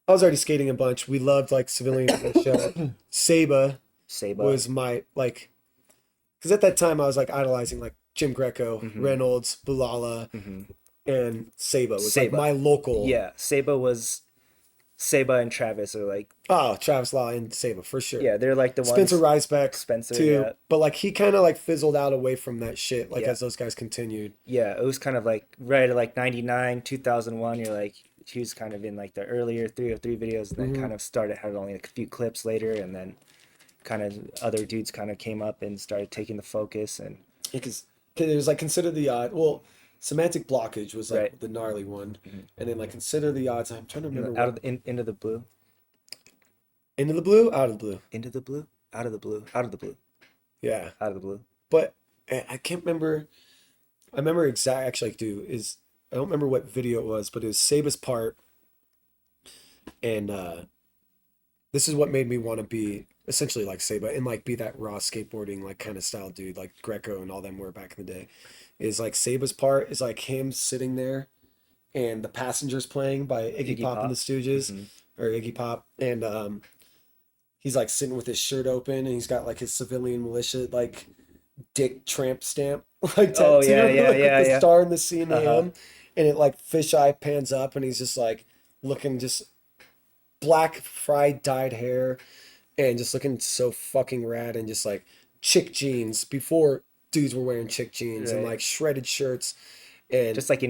I was already skating a bunch. We loved, like, Civilian show. Saba Saba. was my, like, because at that time I was, like, idolizing, like, Jim Greco, Reynolds, Bulala, and Saba was, like, Saba. my local. Yeah, Saba and Travis are like, Oh, Travis Law and Saba, for sure. yeah, they're like the ones. Spencer Risebeck Spencer, too, yeah. but like he kind of like fizzled out away from that shit. Like Yeah. as those guys continued. Yeah, it was kind of like right at like 99, 2001. You're like, he was kind of in like the earlier 303 videos, and then kind of started had only like a few clips later, and then kind of other dudes kind of came up and started taking the focus. And Because it was like consider the odd. Well, semantic blockage was like Right. the gnarly one, and then like consider the odds. I'm trying to remember. out of into the blue, Into the blue, out of the blue. into the blue, out of the blue, out of the blue, Yeah, out of the blue. but I can't remember. I remember exact. Actually, like, dude, is I don't remember what video it was, but it was Saba's part, and this is what made me want to be essentially like Saba and like be that raw skateboarding like kind of style dude like Greco and all them were back in the day. Is like Saba's part is like him sitting there and the Passengers playing by Iggy Iggy Pop and Pop. the Stooges or Iggy Pop and he's like sitting with his shirt open and he's got like his civilian militia like dick tramp stamp like tattoo Oh, yeah, yeah, like, yeah, with the yeah. star in the C and the Uh-huh. M and it like fisheye pans up and he's just like looking just black fried dyed hair and just looking so fucking rad and just like chick jeans before dudes were wearing chick jeans and Right. like shredded shirts and Just like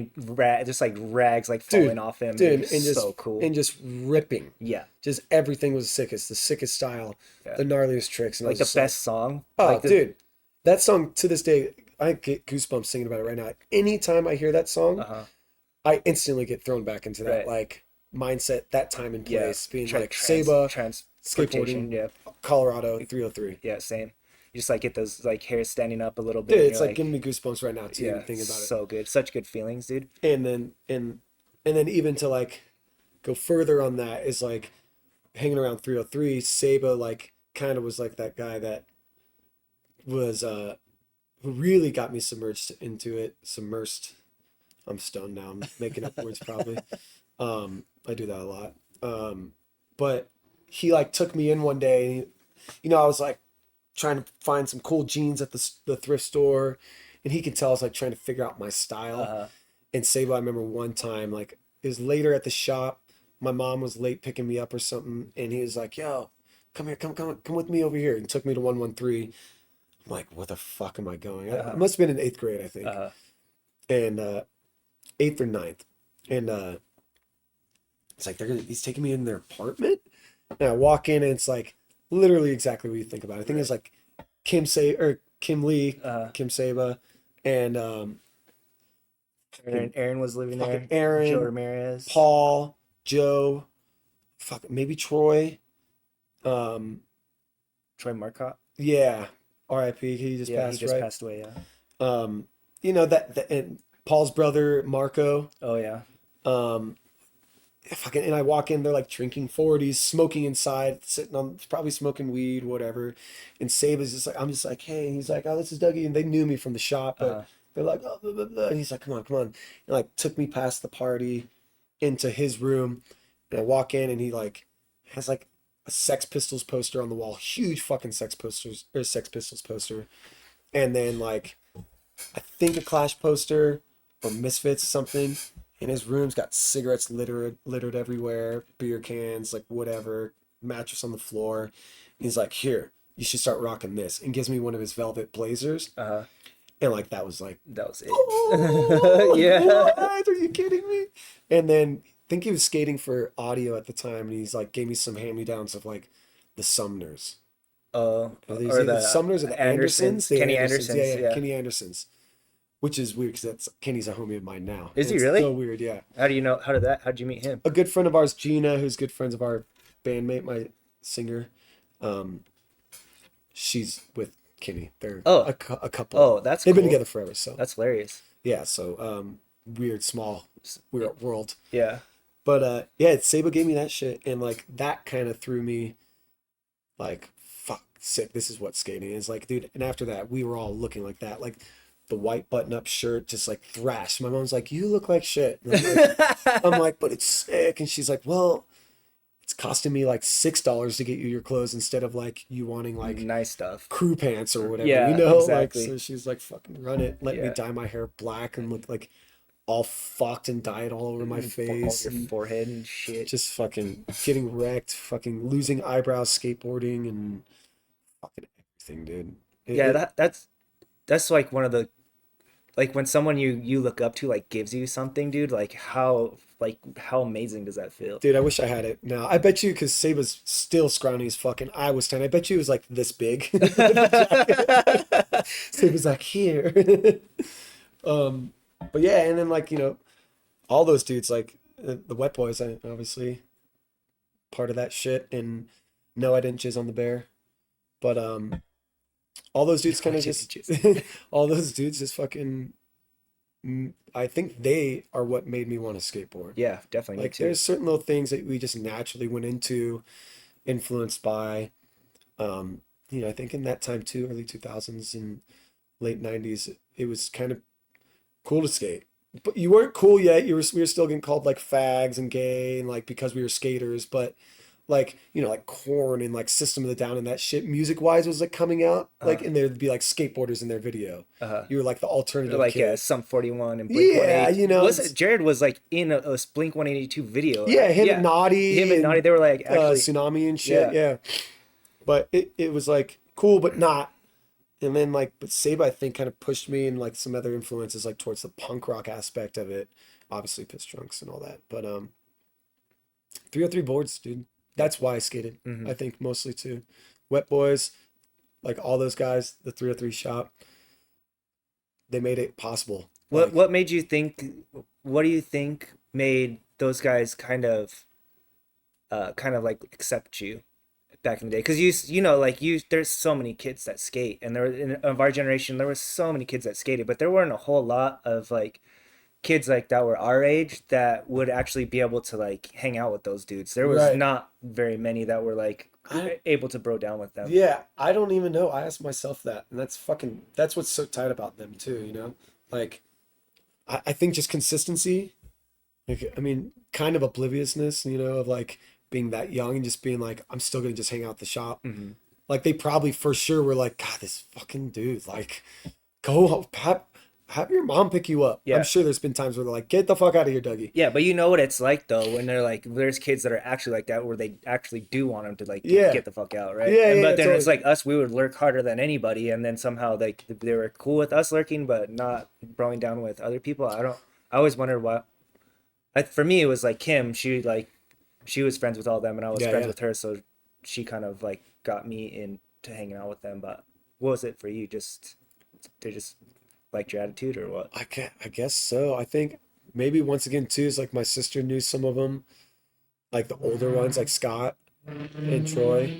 just like rags like falling dude, off him. It dude, was so cool. and just ripping. Yeah, Just everything was the sickest style, yeah. the gnarliest tricks, and I Like was the just like, best song. oh, Like the dude, that song to this day, I get goosebumps singing about it right now. Anytime I hear that song, uh-huh. I instantly get thrown back into that Right. like mindset, that time and Yeah. place, being Tra- like trans Saba, skateboarding, transportation. Yeah. Colorado 303. Yeah. Same. You just like get those like hairs standing up a little Dude, bit, and you're it's like giving like, me goosebumps right now too, yeah, even thinking about it. so good. Such good feelings, dude. And then even to like go further on that is like hanging around 303, Saba like kind of was like that guy that was who really got me submerged into it. Submersed. I'm stoned now. I'm making up words probably. I do that a lot. But he like took me in one day and I was like trying to find some cool jeans at the thrift store, and he could tell I was like trying to figure out my style. Uh-huh. And Saba, I remember one time, like it was later at the shop. My mom was late picking me up or something, and he was like, "Yo, come here, come with me over here." And took me to 113. I'm like, "What the fuck am I going?" I Uh-huh. must have been in eighth grade, I think, Uh-huh. and eighth or ninth, and it's like he's taking me in their apartment, and I walk in, and it's like literally exactly what you think about. I think it's like Kim Lee, Uh-huh. Kim Saba, and Aaron was living fucking there. Joe Aaron, Ramirez. Paul, Joe, fuck maybe Troy. Um, Troy Marcotte. yeah, R.I.P. He just Yeah, he passed, just right? passed away. Yeah. That and Paul's brother Marco. Oh yeah. Um, fucking, and I walk in, they're like drinking 40s, smoking inside, sitting on probably smoking weed, whatever. And Saba's just like, I'm just like, hey, and he's like, oh, this is Dougie, and they knew me from the shop, Uh-huh. but they're like, oh, blah, blah, blah. And he's like, come on, and like took me past the party into his room, and I walk in, and he like has like a Sex Pistols poster on the wall, huge fucking Sex Pistols poster, and then like I think a Clash poster or Misfits something. And his room's got cigarettes littered everywhere, beer cans, like whatever, mattress on the floor. And he's like, "Here, you should start rocking this," and gives me one of his velvet blazers. Uh-huh. And like that was like, That was it. oh, Yeah. what? Are you kidding me? And then I think he was skating for audio at the time, and he's like gave me some hand-me-downs of like the Sumners. Are these Or the the Sumners or the Andersons. Andersons? The Kenny Andersons, Andersons. yeah, Yeah. Kenny Andersons. Which is weird because that's Kenny's a homie of mine now. Is he It's really? so weird, yeah. How do you know? How'd you meet him? A good friend of ours, Gina, who's good friends of our bandmate, my singer. Um, she's with Kenny. They're Oh. a couple. Oh, that's They've been cool. together forever, so That's hilarious. yeah. So weird, small, weird world. Yeah. But yeah, Saba gave me that shit, and like that kind of threw me, like, fuck, sick. This is what skating is like, dude. And after that, we were all looking like that, like the white button-up shirt, just like thrashed. My mom's like, "You look like shit." And I'm like, "But it's sick," and she's like, "Well, it's costing me like $6 to get you your clothes instead of like you wanting like Nice stuff. crew pants or whatever, Yeah, Like, exactly. so she's like, "Fucking run it. Let me Yeah. dye my hair black and look like all fucked and dyed all over my All face your and forehead and shit. just fucking getting wrecked, fucking losing eyebrows skateboarding and fucking everything, dude." Yeah, that's like one of the like when someone you look up to like gives you something, dude, like how amazing does that feel? Dude, I wish I had it now. I bet you, because Saba's still scrawny as fucking. I was 10. I bet you it was like this big. Saba's like, here. But yeah, and then like, all those dudes, like the Wet Boys, obviously part of that shit. And no, I didn't jizz on the bear. But all those dudes kind of just, all those dudes just fucking, I think they are what made me want to skateboard. Yeah, definitely. Me Like too. there's certain little things that we just naturally went into, influenced by, I think in that time too, early 2000s and late 90s, it was kind of cool to skate. But you weren't cool yet. We were still getting called like fags and gay and like because we were skaters, but like, like Corn and like System of the Down and that shit music wise was like coming out. Like, and there'd be like skateboarders in their video. You were like the alternative Like kid. Sum 41 and Blink Yeah, 182. Jared was like in a Blink 182 video. Yeah, him and Naughty. Him and Naughty, they were like actually Tsunami and shit. Yeah. But it was like cool, but not And then like, but Saba, I think, kind of pushed me and like some other influences like towards the punk rock aspect of it. Obviously, Piss Drunks and all that. But 303 boards, dude. Yeah. That's why I skated. Hmm. I think mostly too. Wet Boys, like all those guys, the 303 shop, they made it possible. Like, What made you think? What do you think made those guys kind of like accept you back in the day? Because you know like there's so many kids that skate, and of our generation there was so many kids that skated, but there weren't a whole lot of like kids like that were our age that would actually be able to like hang out with those dudes. There was right. not very many that were like I, able to bro down with them. yeah, I don't even know. I asked myself that, and that's what's so tight about them too, you know? Like, I think just consistency, like, I mean, kind of obliviousness, you know, of like being that young and just being like, I'm still gonna just hang out at the shop. Hmm. Like, they probably for sure were like, God, this fucking dude, like, go have your mom pick you up. I'm Yeah. sure there's been times where they're like, get the fuck out of here, Dougie. Yeah, but you know what it's like though when they're like there's kids that are actually like that where they actually do want them to like Yeah, get the fuck out, right? yeah, And yeah, but yeah, then it's totally. like us, we would lurk harder than anybody, and then somehow like they were cool with us lurking, but not throwing down with other people. I don't. I always wondered why. For me, it was like Kim. She was friends with all them, and I was Yeah, friends yeah. with her, so she kind of like got me into hanging out with them. But what was it for you? Just they just liked your attitude or what? I guess so. I think maybe once again too is like my sister knew some of them, like the older ones, like Scott and Troy,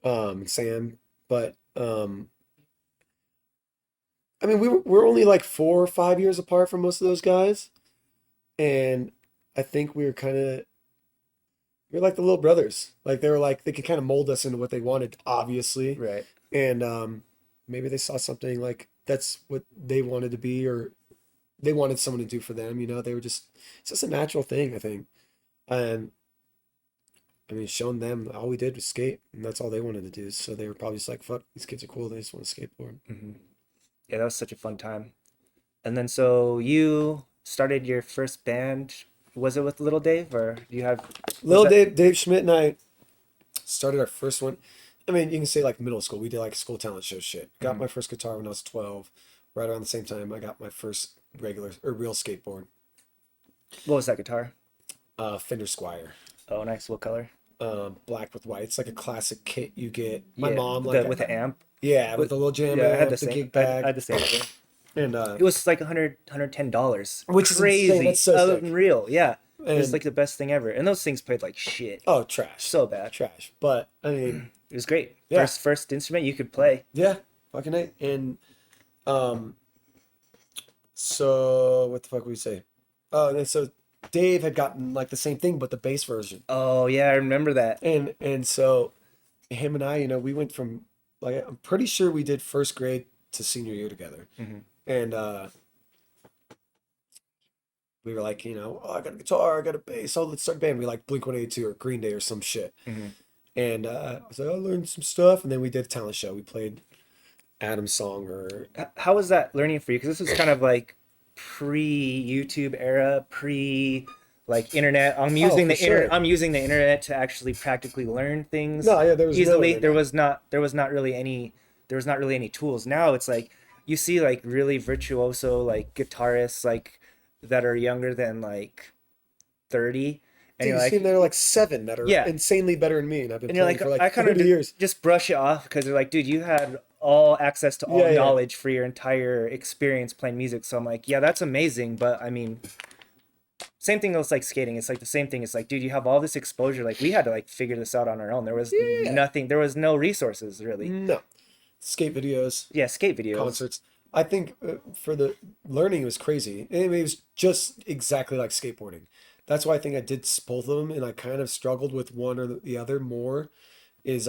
and Sam. But I mean, we're only like 4 or 5 years apart from most of those guys, and I think we were kind of we were like the little brothers. Like they were like they could kind of mold us into what they wanted, obviously, Right. and maybe they saw something like that's what they wanted to be, or they wanted someone to do for them. You know, they were just it's just a natural thing, I think. And I mean, showing them all we did was skate, and that's all they wanted to do. So they were probably just like, "Fuck, these kids are cool. They just want to skateboard." Hmm. Yeah, that was such a fun time. And then so you started your first band. Was it with Little Dave or do you have was Lil that Dave Schmidt and I started our first one. I mean, you can say like middle school. We did like school talent show shit. Got mhm. my first guitar when I was 12. Right around the same time, I got my first regular or real skateboard, What was that guitar? Fender Squire, Oh, nice. What color? black with white. It's like a classic kit you get. My Yeah, mom like, with the amp. yeah, with With the little jam yeah, I had the amp, the same. gig bag, I had the same thing. and It was like 110. which is insane. That's Crazy, so sick. unreal. Yeah, it was And like the best thing ever. And those things played like shit, oh, trash, so bad. trash. But I mean, It was great. yeah, First instrument you could play. yeah, fucking A. And um, so what the fuck would we say? Oh, and so Dave had gotten like the same thing, but the bass version. Oh yeah, I remember that. And so him and I, you know, we went from like I'm pretty sure we did first grade to senior year together. Hmm. And we were like, you know, oh, I got a guitar, I got a bass, oh, let's start a band. We like Blink-182 or Green Day or some shit. Hmm. And I was like, I learned some stuff, and then we did a talent show. We played Adam's song or How was that learning for you? Because this was kind of like pre YouTube era, pre like internet. oh, for sure. I'm using the internet to actually practically learn things No, yeah, there was no easily. internet. There was not really any tools. Now it's like you see like really virtuoso like guitarists like that are younger than like 30, and Dude, you're you see them like, that are like seven that are yeah, insanely better than me, and I've been and you're playing like for like I kind 30 of years. just brush it off because they're like, dude, you had all access to all Yeah, yeah. knowledge for your entire experience playing music. So I'm like, yeah, that's amazing, but I mean, same thing as like skating. It's like the same thing. It's like, dude, you have all this exposure. Like we had to like figure this out on our own. There was Yeah. nothing. There was no resources really. No. Skate videos, Yeah, skate videos. concerts. I think for the learning, it was crazy. And it was just exactly like skateboarding. That's why I think I did both of them, and I kind of struggled with one or the other more. Is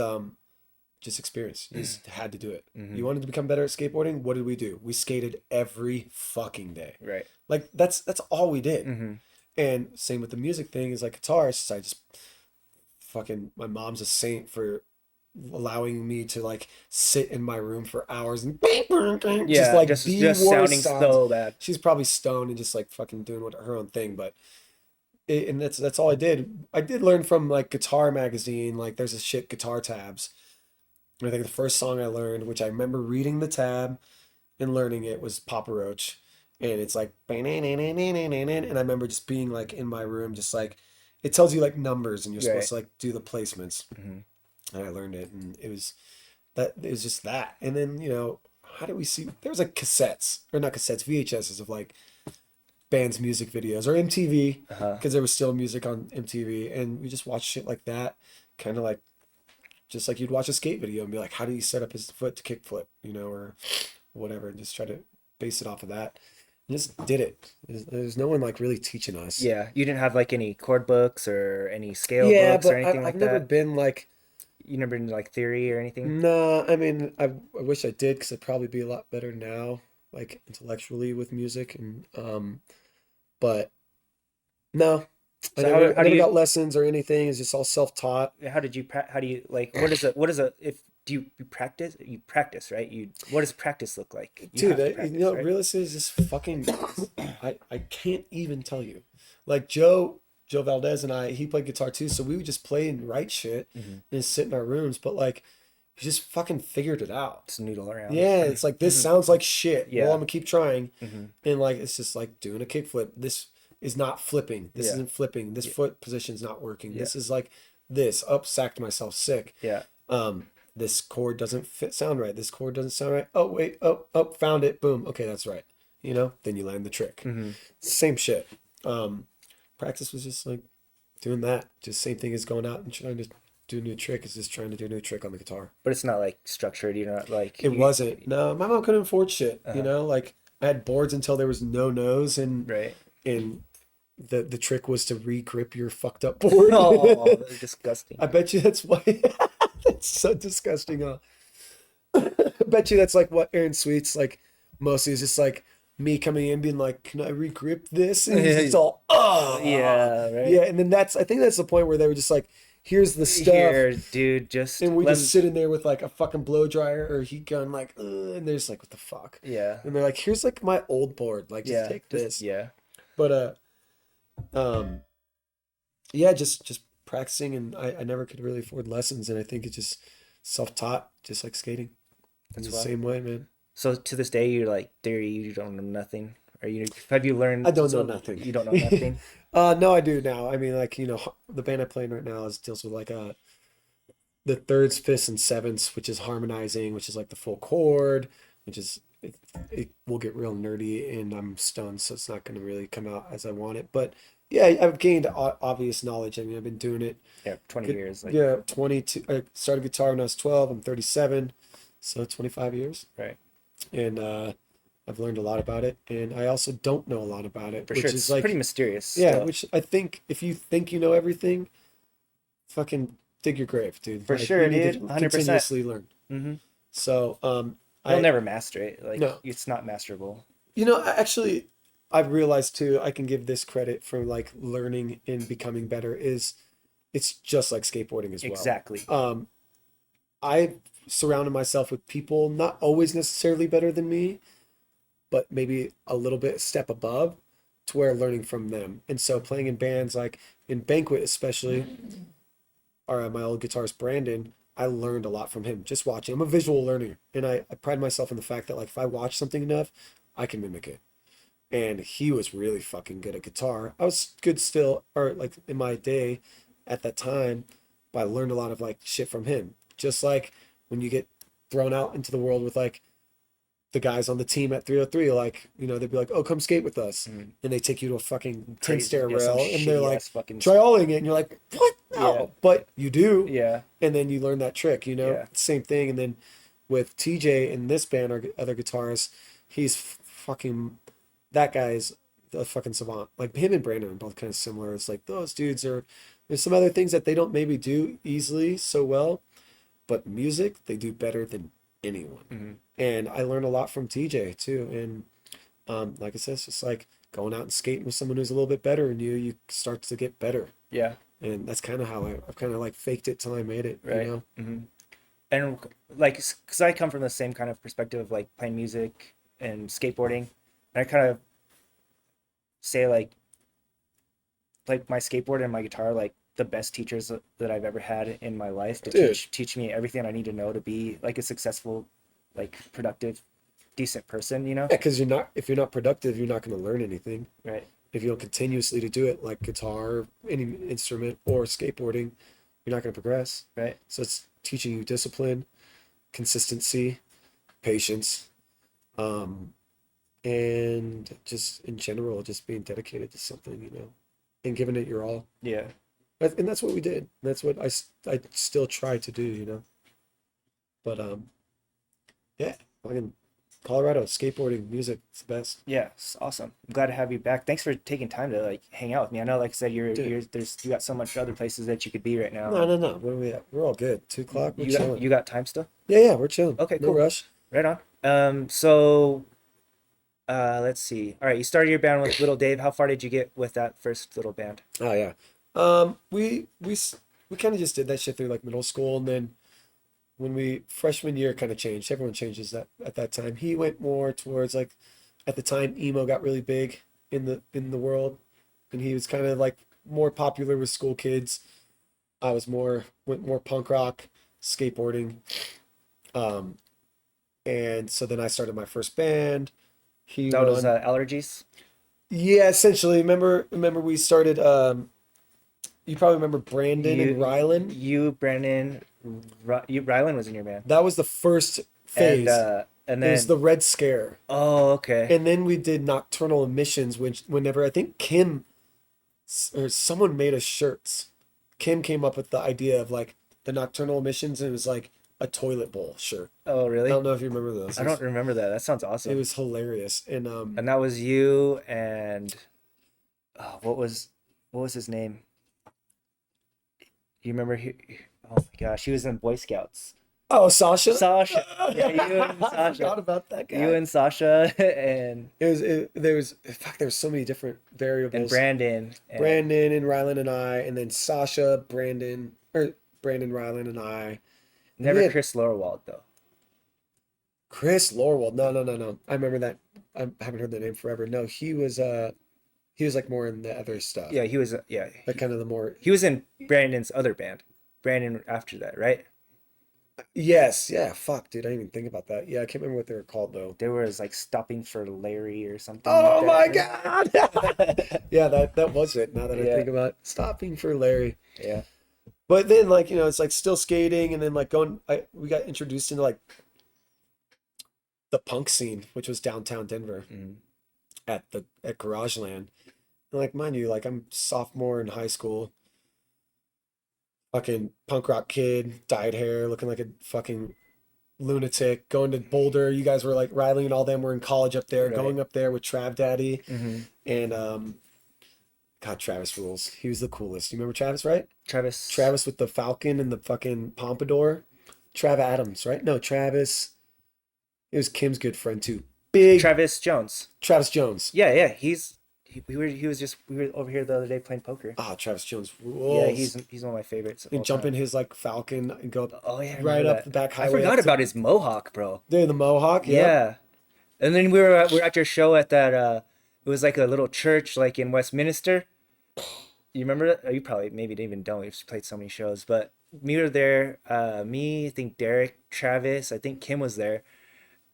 just experience. You just had to do it. Hmm. You wanted to become better at skateboarding. What did we do? We skated every fucking day. Right. Like that's all we did. Hmm. And same with the music thing is like guitarists. I just fucking my mom's a saint for allowing me to like sit in my room for hours and just Yeah, like the just worst sounding sounds. so bad. She's probably stoned and just like fucking doing what her own thing, but and that's all I did. I did learn from like Guitar Magazine. Like there's a shit guitar tabs, I think the first song I learned, which I remember reading the tab and learning it, was Papa Roach. And it's like, and I remember just being like in my room, just like, it tells you like numbers and you're supposed Right. to like do the placements. Hmm. And I learned it, and it was just that. And then, how do we see? There was like cassettes, or not cassettes, VHSs of like bands' music videos, or MTV, Uh-huh. because there was still music on MTV, and we just watched shit like that, kind of like just like you'd watch a skate video and be like, how do you set up his foot to kickflip, or whatever, and just try to base it off of that. And just did it. There's no one like really teaching us. Yeah, you didn't have like any chord books or any scale Yeah, books or but anything I've like never that. been like, You never into like theory or anything. nah, I mean, I wish I did because I'd probably be a lot better now, like intellectually with music, but no, I So never, I how do never you got lessons or anything. It's just all self-taught. how do you like what is a if do you practice, right? You What does practice look like? You Dude, have to practice, right? realistically, is just fucking. I can't even tell you. Like Joe Valdez and he played guitar too, so we would just play and write shit Hmm. and sit in our rooms. But like, we just fucking figured it out. Just noodle around. Yeah, it's like this Hmm. sounds like shit. Well, I'm Yeah. gonna keep trying, Hmm. and like it's just like doing a kickflip. This is not flipping. This Yeah. isn't flipping. This Yeah. foot position's not working. Yeah. This is like this. Up, sacked myself sick. Yeah. This chord doesn't sound right. This chord doesn't sound right. Oh wait, oh, found it. Boom. Okay, that's right. Then you land the trick. Hmm. Same shit. Um, Practice was just like doing that. Just same thing as going out and trying to do a new trick. Is just trying to do a new trick on the guitar. But it's not like structured. You're not like It wasn't. No, my mom couldn't afford shit. uh Like I had boards until there was no nose, and right. and the trick was to re-grip your fucked up board. Oh, that's I disgusting. bet you that's why. That's so disgusting. I bet you that's like what Aaron Sweet's like mostly is just like me coming in being like, can I regrip this? And he's just all, oh, Yeah, right. yeah. And then I think that's the point where they were just like, here's the stuff. Here, dude, just And we let just sit in there with like a fucking blow dryer or heat gun, like, and they're just like, what the fuck? yeah. And they're like, here's like my old board. Like, just Yeah, take just this. yeah. But, um, yeah, just practicing. And I never could really afford lessons. And I think it's just self-taught, just like skating. It's That's the why. same way, man. So to this day, you're like theory. You don't know nothing, or have you I learned? don't know So nothing. you don't know nothing. No, I do now. I mean, like, the band I play in right now deals with like the thirds, fifths, and sevenths, which is harmonizing, which is like the full chord, which is it will get real nerdy, and I'm stoned, so it's not going to really come out as I want it. But yeah, I've gained obvious knowledge. I mean, I've been doing it. Yeah, 20 Good, years, like yeah, 22. I started guitar when I was 12. I'm 37, so 25 years, right and I've learned a lot about it, and I also don't know a lot about it, for sure. which is It's pretty like, mysterious yeah, still, which I think if you think you know everything, fucking dig your grave, dude. for Like you sure, need dude. to 100%. continuously learn. Mm-hmm. So, You'll I never master it. Like no, it's not masterable. actually, I've realized too. I can give this credit for like learning and becoming better. Is it's just like skateboarding as well. Exactly. I surrounded myself with people not always necessarily better than me, but maybe a little bit step above, to where learning from them. And so playing in bands like in Banquet especially, or my old guitarist Brandon, I learned a lot from him just watching. I'm a visual learner, and I pride myself in the fact that like if I watch something enough, I can mimic it. And he was really fucking good at guitar. I was good still, or like in my day at that time, but I learned a lot of like shit from him. Just like when you get thrown out into the world with like the guys on the team at 303, like, they'd be like, oh, come skate with us. Mhm. And they take you to a fucking 10 Crazy. stair Yeah, some rail and they're shitty like, ass fucking. try alling it. And you're like, what? Yeah. No. But you do. Yeah. And then you learn that trick. Yeah. Same thing. And then with TJ in this band, our other guitarist, he's fucking, that guy's a fucking savant. Like him and Brandon are both kind of similar. It's like those dudes there's some other things that they don't maybe do easily so well, but music, they do better than anyone. Hmm. And I learned a lot from TJ too. And like I said, it's just like going out and skating with someone who's a little bit better than you start to get better. Yeah. And that's kind of how I've kind of like faked it till I made it, Right. Hmm. And like, because I come from the same kind of perspective of like playing music and skateboarding, and I kind of say like my skateboard and my guitar, like the best teachers that I've ever had in my life to Dude. teach me everything I need to know to be like a successful, like productive, decent person, you know? Yeah, because if you're not productive, you're not going to learn anything. Right. If you don't continuously to do it, like guitar, any instrument, or skateboarding, you're not going to progress. Right. So it's teaching you discipline, consistency, patience, um, and just in general, just being dedicated to something, and giving it your all. Yeah. And that's what we did. That's what I still try to do, But yeah, fucking Colorado skateboarding music, it's the best. Yeah, it's awesome. I'm glad to have you back. Thanks for taking time to like hang out with me. I know, like I said, Dude. you got so much other places that you could be right now. No, no, no. Where are we at? We're all good. 2 o'clock. We're chilling. You got time still? Yeah, yeah, we're chilling. Okay, No cool. rush. Right on. So let's see. All right, you started your band with Little Dave. How far did you get with that first little band? Oh yeah. We kind of just did that shit through like middle school, and then when we freshman year kind of changed. Everyone changes that at that time. He went more towards like at the time emo got really big in the world, and he was kind of like more popular with school kids. I went more punk rock, skateboarding. Um, and so then I started my first band. He That went was on. Allergies. Yeah, essentially. Remember we started. You probably remember Brandon and Rylan. Rylan was in your band. That was the first phase. And It was then the Red Scare. oh, okay. And then we did Nocturnal Emissions, which whenever I think Kim or someone made us shirts. Kim came up with the idea of like the Nocturnal Emissions, and it was like a toilet bowl shirt. Oh, I really? don't know if you remember those. I don't remember that. That sounds It awesome. was hilarious. And And that was you and what was his name? You remember oh my gosh, he was in Boy Scouts. oh, Sasha. Sasha. Yeah, you and I Sasha. forgot about that guy. You and Sasha and There was fuck, there was so many different variables. Brandon and Brandon and Rylan and I, and then Sasha, Brandon, Rylan and I. never had Chris Lorwald though. Chris Lorwell. No, no, no, no. I remember that. I haven't heard the name forever. No, he was like more in the other stuff. Yeah, he was yeah. Like kind of the more. He was in Brandon's other band. Brandon after that, right? Yes, yeah. Fuck, dude. I didn't even think about that. Yeah, I can't remember what they were called though. There was like Stopping for Larry or something Oh my like God. that. Yeah, that was it. Now that I Yeah. think about it. Stopping for Larry. Yeah. But then like, it's like still skating, and then like we got introduced into like the punk scene, which was downtown Denver Mm. at Garageland. And like mind you, like I'm sophomore in high school, fucking punk rock kid, dyed hair, looking like a fucking lunatic, going to Boulder. You guys were like Riley and all them were in college up there, Right. going up there with Trav Daddy. Mm-hmm. And God, Travis rules. He was the coolest. You remember Travis, right? Travis. Travis with the Falcon and the fucking pompadour. Trav Adams, right? No, Travis. It was Kim's good friend too. Big Travis Jones. Travis Jones. Yeah, yeah. We were over here the other day playing poker. Ah, Travis Jones Yeah, rules. he's one of my favorites. Of And all jump time. in his like Falcon and go up Oh yeah, I right remember up that. the back I highway. forgot up to- about his mohawk, bro. Dude, the Mohawk. Yep. Yeah. And then we were at your show at that it was like a little church like in Westminster. You remember that? Oh, you probably maybe even don't. We've played so many shows, but we were there. Me, I think Derek, Travis, I think Kim was there.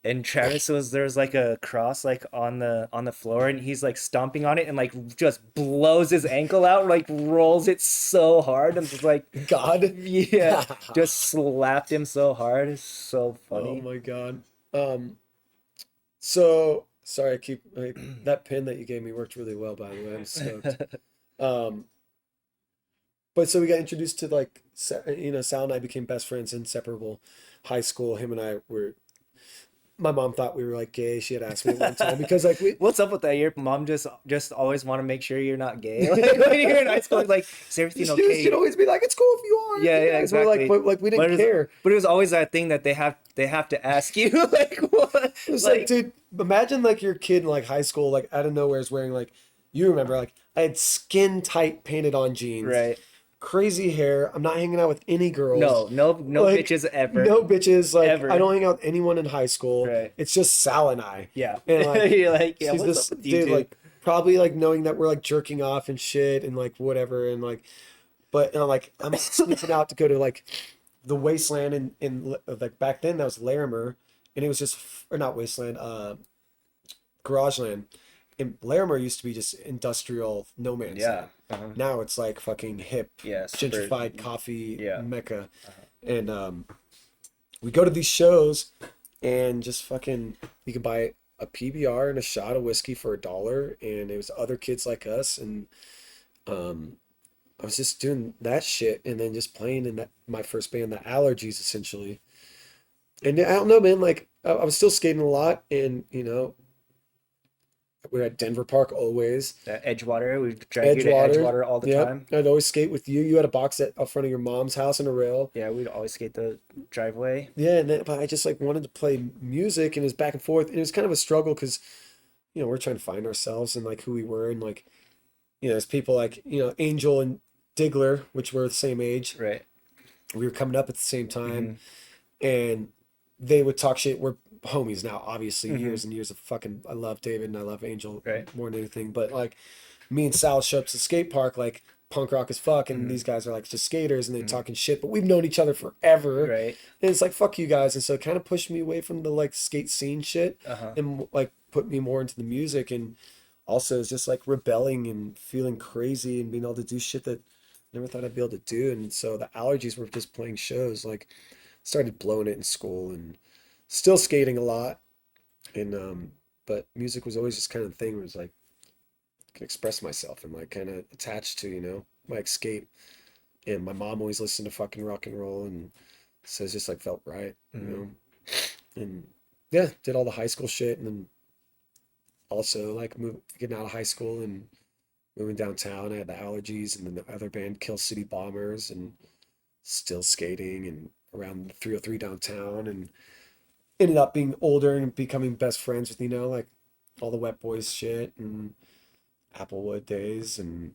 And Travis there was like a cross like on the floor, and he's like stomping on it and like just blows his ankle out, like rolls it so hard and just like God. yeah, just slapped him so hard. It's so Oh funny. my God. So sorry, I keep like that pin that you gave me worked really well, by the way. I'm stoked. But so we got introduced to like Sal and I became best friends, inseparable. High school, him and I were. My mom thought we were like gay. She had asked me one time because like we. What's up with that? Your mom just always want to make sure you're not gay. Like, when you're in high school, it's like, is everything okay? She'd always be like, "It's cool if you are." Yeah, yeah, And we're like, exactly. but like we didn't care. But it was always that thing that they have to ask you, like what? It was like, dude, imagine like your kid in like high school, like out of nowhere is wearing like, you remember, like I had skin tight painted on jeans, right? crazy hair. I'm not hanging out with any girls. No Like, bitches ever. No bitches. Like Ever. I don't hang out with anyone in high school. Right. It's just Sal and I. Yeah. And like, You're like, yeah, she's what's this up with you dude, two? like probably like knowing that we're like jerking off and shit and like whatever and like, But like I'm sneaking out to go to like the wasteland in like back then that was Larimer, and it was just or not wasteland, Garageland. And Larimer used to be just industrial no man's Yeah. land. Now it's like fucking hip, Yeah. Super. gentrified coffee Yeah. mecca. And we go to these shows and just fucking you can buy a PBR and a shot of whiskey for $1, and it was other kids like us, and um, I was just doing that shit, and then just playing in that my first band, the Allergies, essentially. And I don't know, man. Like I was still skating a lot, and we were at Denver Park always. Edgewater. We drag you to Edgewater. Edgewater all the Yep. time. I'd always skate with you. You had a box at up front of your mom's house and a rail. Yeah, we'd always skate the driveway. Yeah, and then but I just like wanted to play music, and it was back and forth, and it was kind of a struggle because we're trying to find ourselves and like who we were, and like there's people like Angel and Diggler, which were the same age. Right. We were coming up at the same time, Mm-hmm. and they would talk shit. We're homies now, obviously, Mm-hmm. years and years of fucking. I love David and I love Angel Right. more than anything, but like me and Sal show up to the skate park like punk rock as fuck, and Mm-hmm. these guys are like just skaters and they're Mm-hmm. talking shit, but we've known each other forever. Right. And it's like fuck you guys, and so it kind of pushed me away from the like skate scene shit, Uh-huh. and like put me more into the music, and also it's just like rebelling and feeling crazy and being able to do shit that I never thought I'd be able to do. And so the Allergies were just playing shows, like started blowing it in school and still skating a lot, and but music was always just kind of the thing where it was like I could express myself and like kind of attached to my escape. And my mom always listened to fucking rock and roll, and so it just like felt right, Mm-hmm. and yeah, did all the high school shit, and then also like getting out of high school and moving downtown. I had the Allergies, and then the other band Kill City Bombers, and still skating and around the 303 downtown, and ended up being older and becoming best friends with like all the Wet Boys shit and Applewood days. And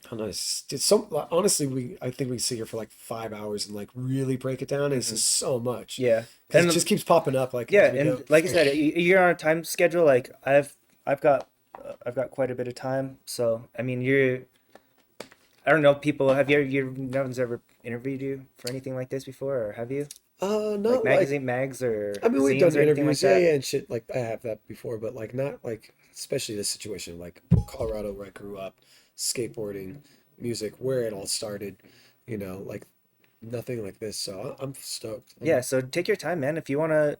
I don't know, it's so honestly I think we can sit here for like 5 hours and like really break it down, and it's just so much Yeah. 'cause And it just keeps popping up like yeah, as we and go. like I said, you're on a time schedule. Like I've got quite a bit of time. So I mean, I don't know, people. Have no one's ever interviewed you for anything like this before, or have you? No, Like like mags or I mean, we've done zines or anything like interviews, yeah, that? yeah, and shit. Like I have that before, but like not like, especially this situation, like Colorado, where I grew up, skateboarding, music, where it all started. Like nothing like this. So I'm stoked. Yeah. So take your time, man. If you wanna,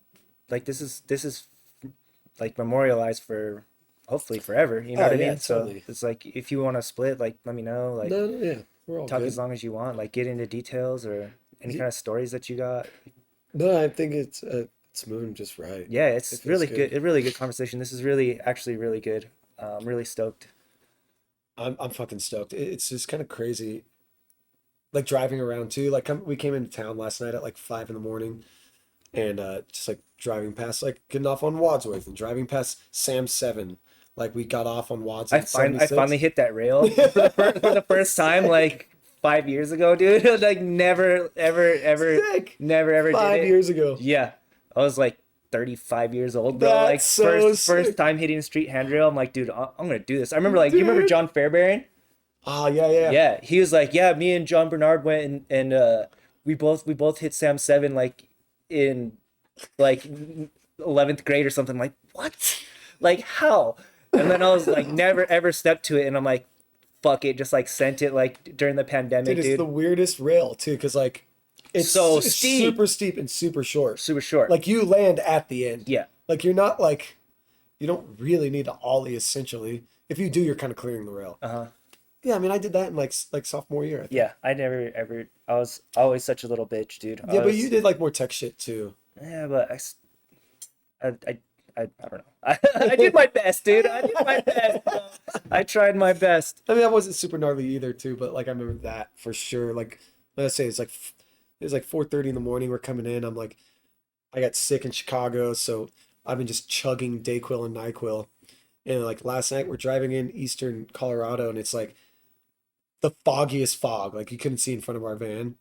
like, this is like memorialized for hopefully forever. You know Oh what I yeah, mean? So totally. it's like if you want to split, like, let me know. Like, No, no, yeah, we're all talk good. as long as you want. Like, get into details or any Ye- kind of stories that you got. No, I think it's moving just right. Yeah, It it's feels really good. good. A really good conversation. This is really actually really good. Really stoked. I'm fucking stoked. It's just kind of crazy, like driving around too. Like we came into town last night at like 5 in the morning, and just like driving past, like getting off on Wadsworth and driving past Sam 7. Like we got off on Wads at I 76. finally hit that rail for the first time like 5 years ago, dude. Like Sick. never ever did Five it. years ago. Yeah, I was like 35 years old, bro. Like That's so first sick. time time hitting street handrail. I'm like, dude, I'm gonna do this. I remember like, you remember Dude. John Fairbairn? Ah, yeah, yeah. Yeah, he was like, yeah, me and John Bernard went and we both hit Sam 7 like in like 11th grade or something. Like, what? Like, how? And then I was like, never ever stepped to it, and I'm like, fuck it, just like sent it like during the pandemic, Dude, it's dude. the weirdest rail too, because like it's Steep. super steep and super short. Super short. Like you land at the end. Yeah. Like you're not like you don't really need to ollie essentially. If you do, you're kind of clearing the rail. Uh-huh. Yeah, I mean, I did that in like sophomore year, I think. Yeah, I never ever. I was always such a little bitch, dude. Yeah, but you did like more tech shit too. Yeah, but I don't know. I did my best, dude. I did my best, bro. I tried my best. I mean, I wasn't super gnarly either too, but like I remember that for sure. Like let's say it was like 4:30 in the morning. We're coming in. I'm like, I got sick in Chicago, so I've been just chugging Dayquil and NyQuil. And like last night, we're driving in eastern Colorado, and it's like the foggiest fog. Like you couldn't see in front of our van.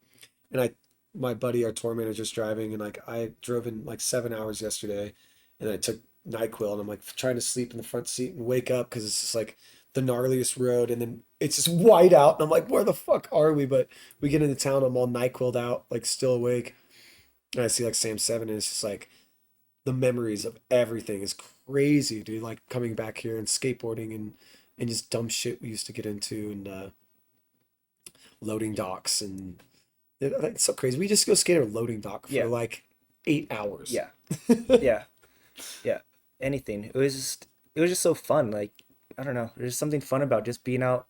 And my buddy, our tour manager's driving, and like I drove in like 7 hours yesterday, and I took NyQuil, and I'm like trying to sleep in the front seat and wake up because it's just like the gnarliest road, and then it's just white out, and I'm like, where the fuck are we? But we get into town, I'm all NyQuil'd out, like still awake, and I see like Sam 7, and it's just like the memories of everything is crazy, dude. Like coming back here and skateboarding and just dumb shit we used to get into, and loading docks, and it's so crazy. We just go skate on a loading dock for Yeah. like 8 hours. Yeah. Yeah. Yeah. Anything. It was just so fun. Like, I don't know. There's something fun about just being out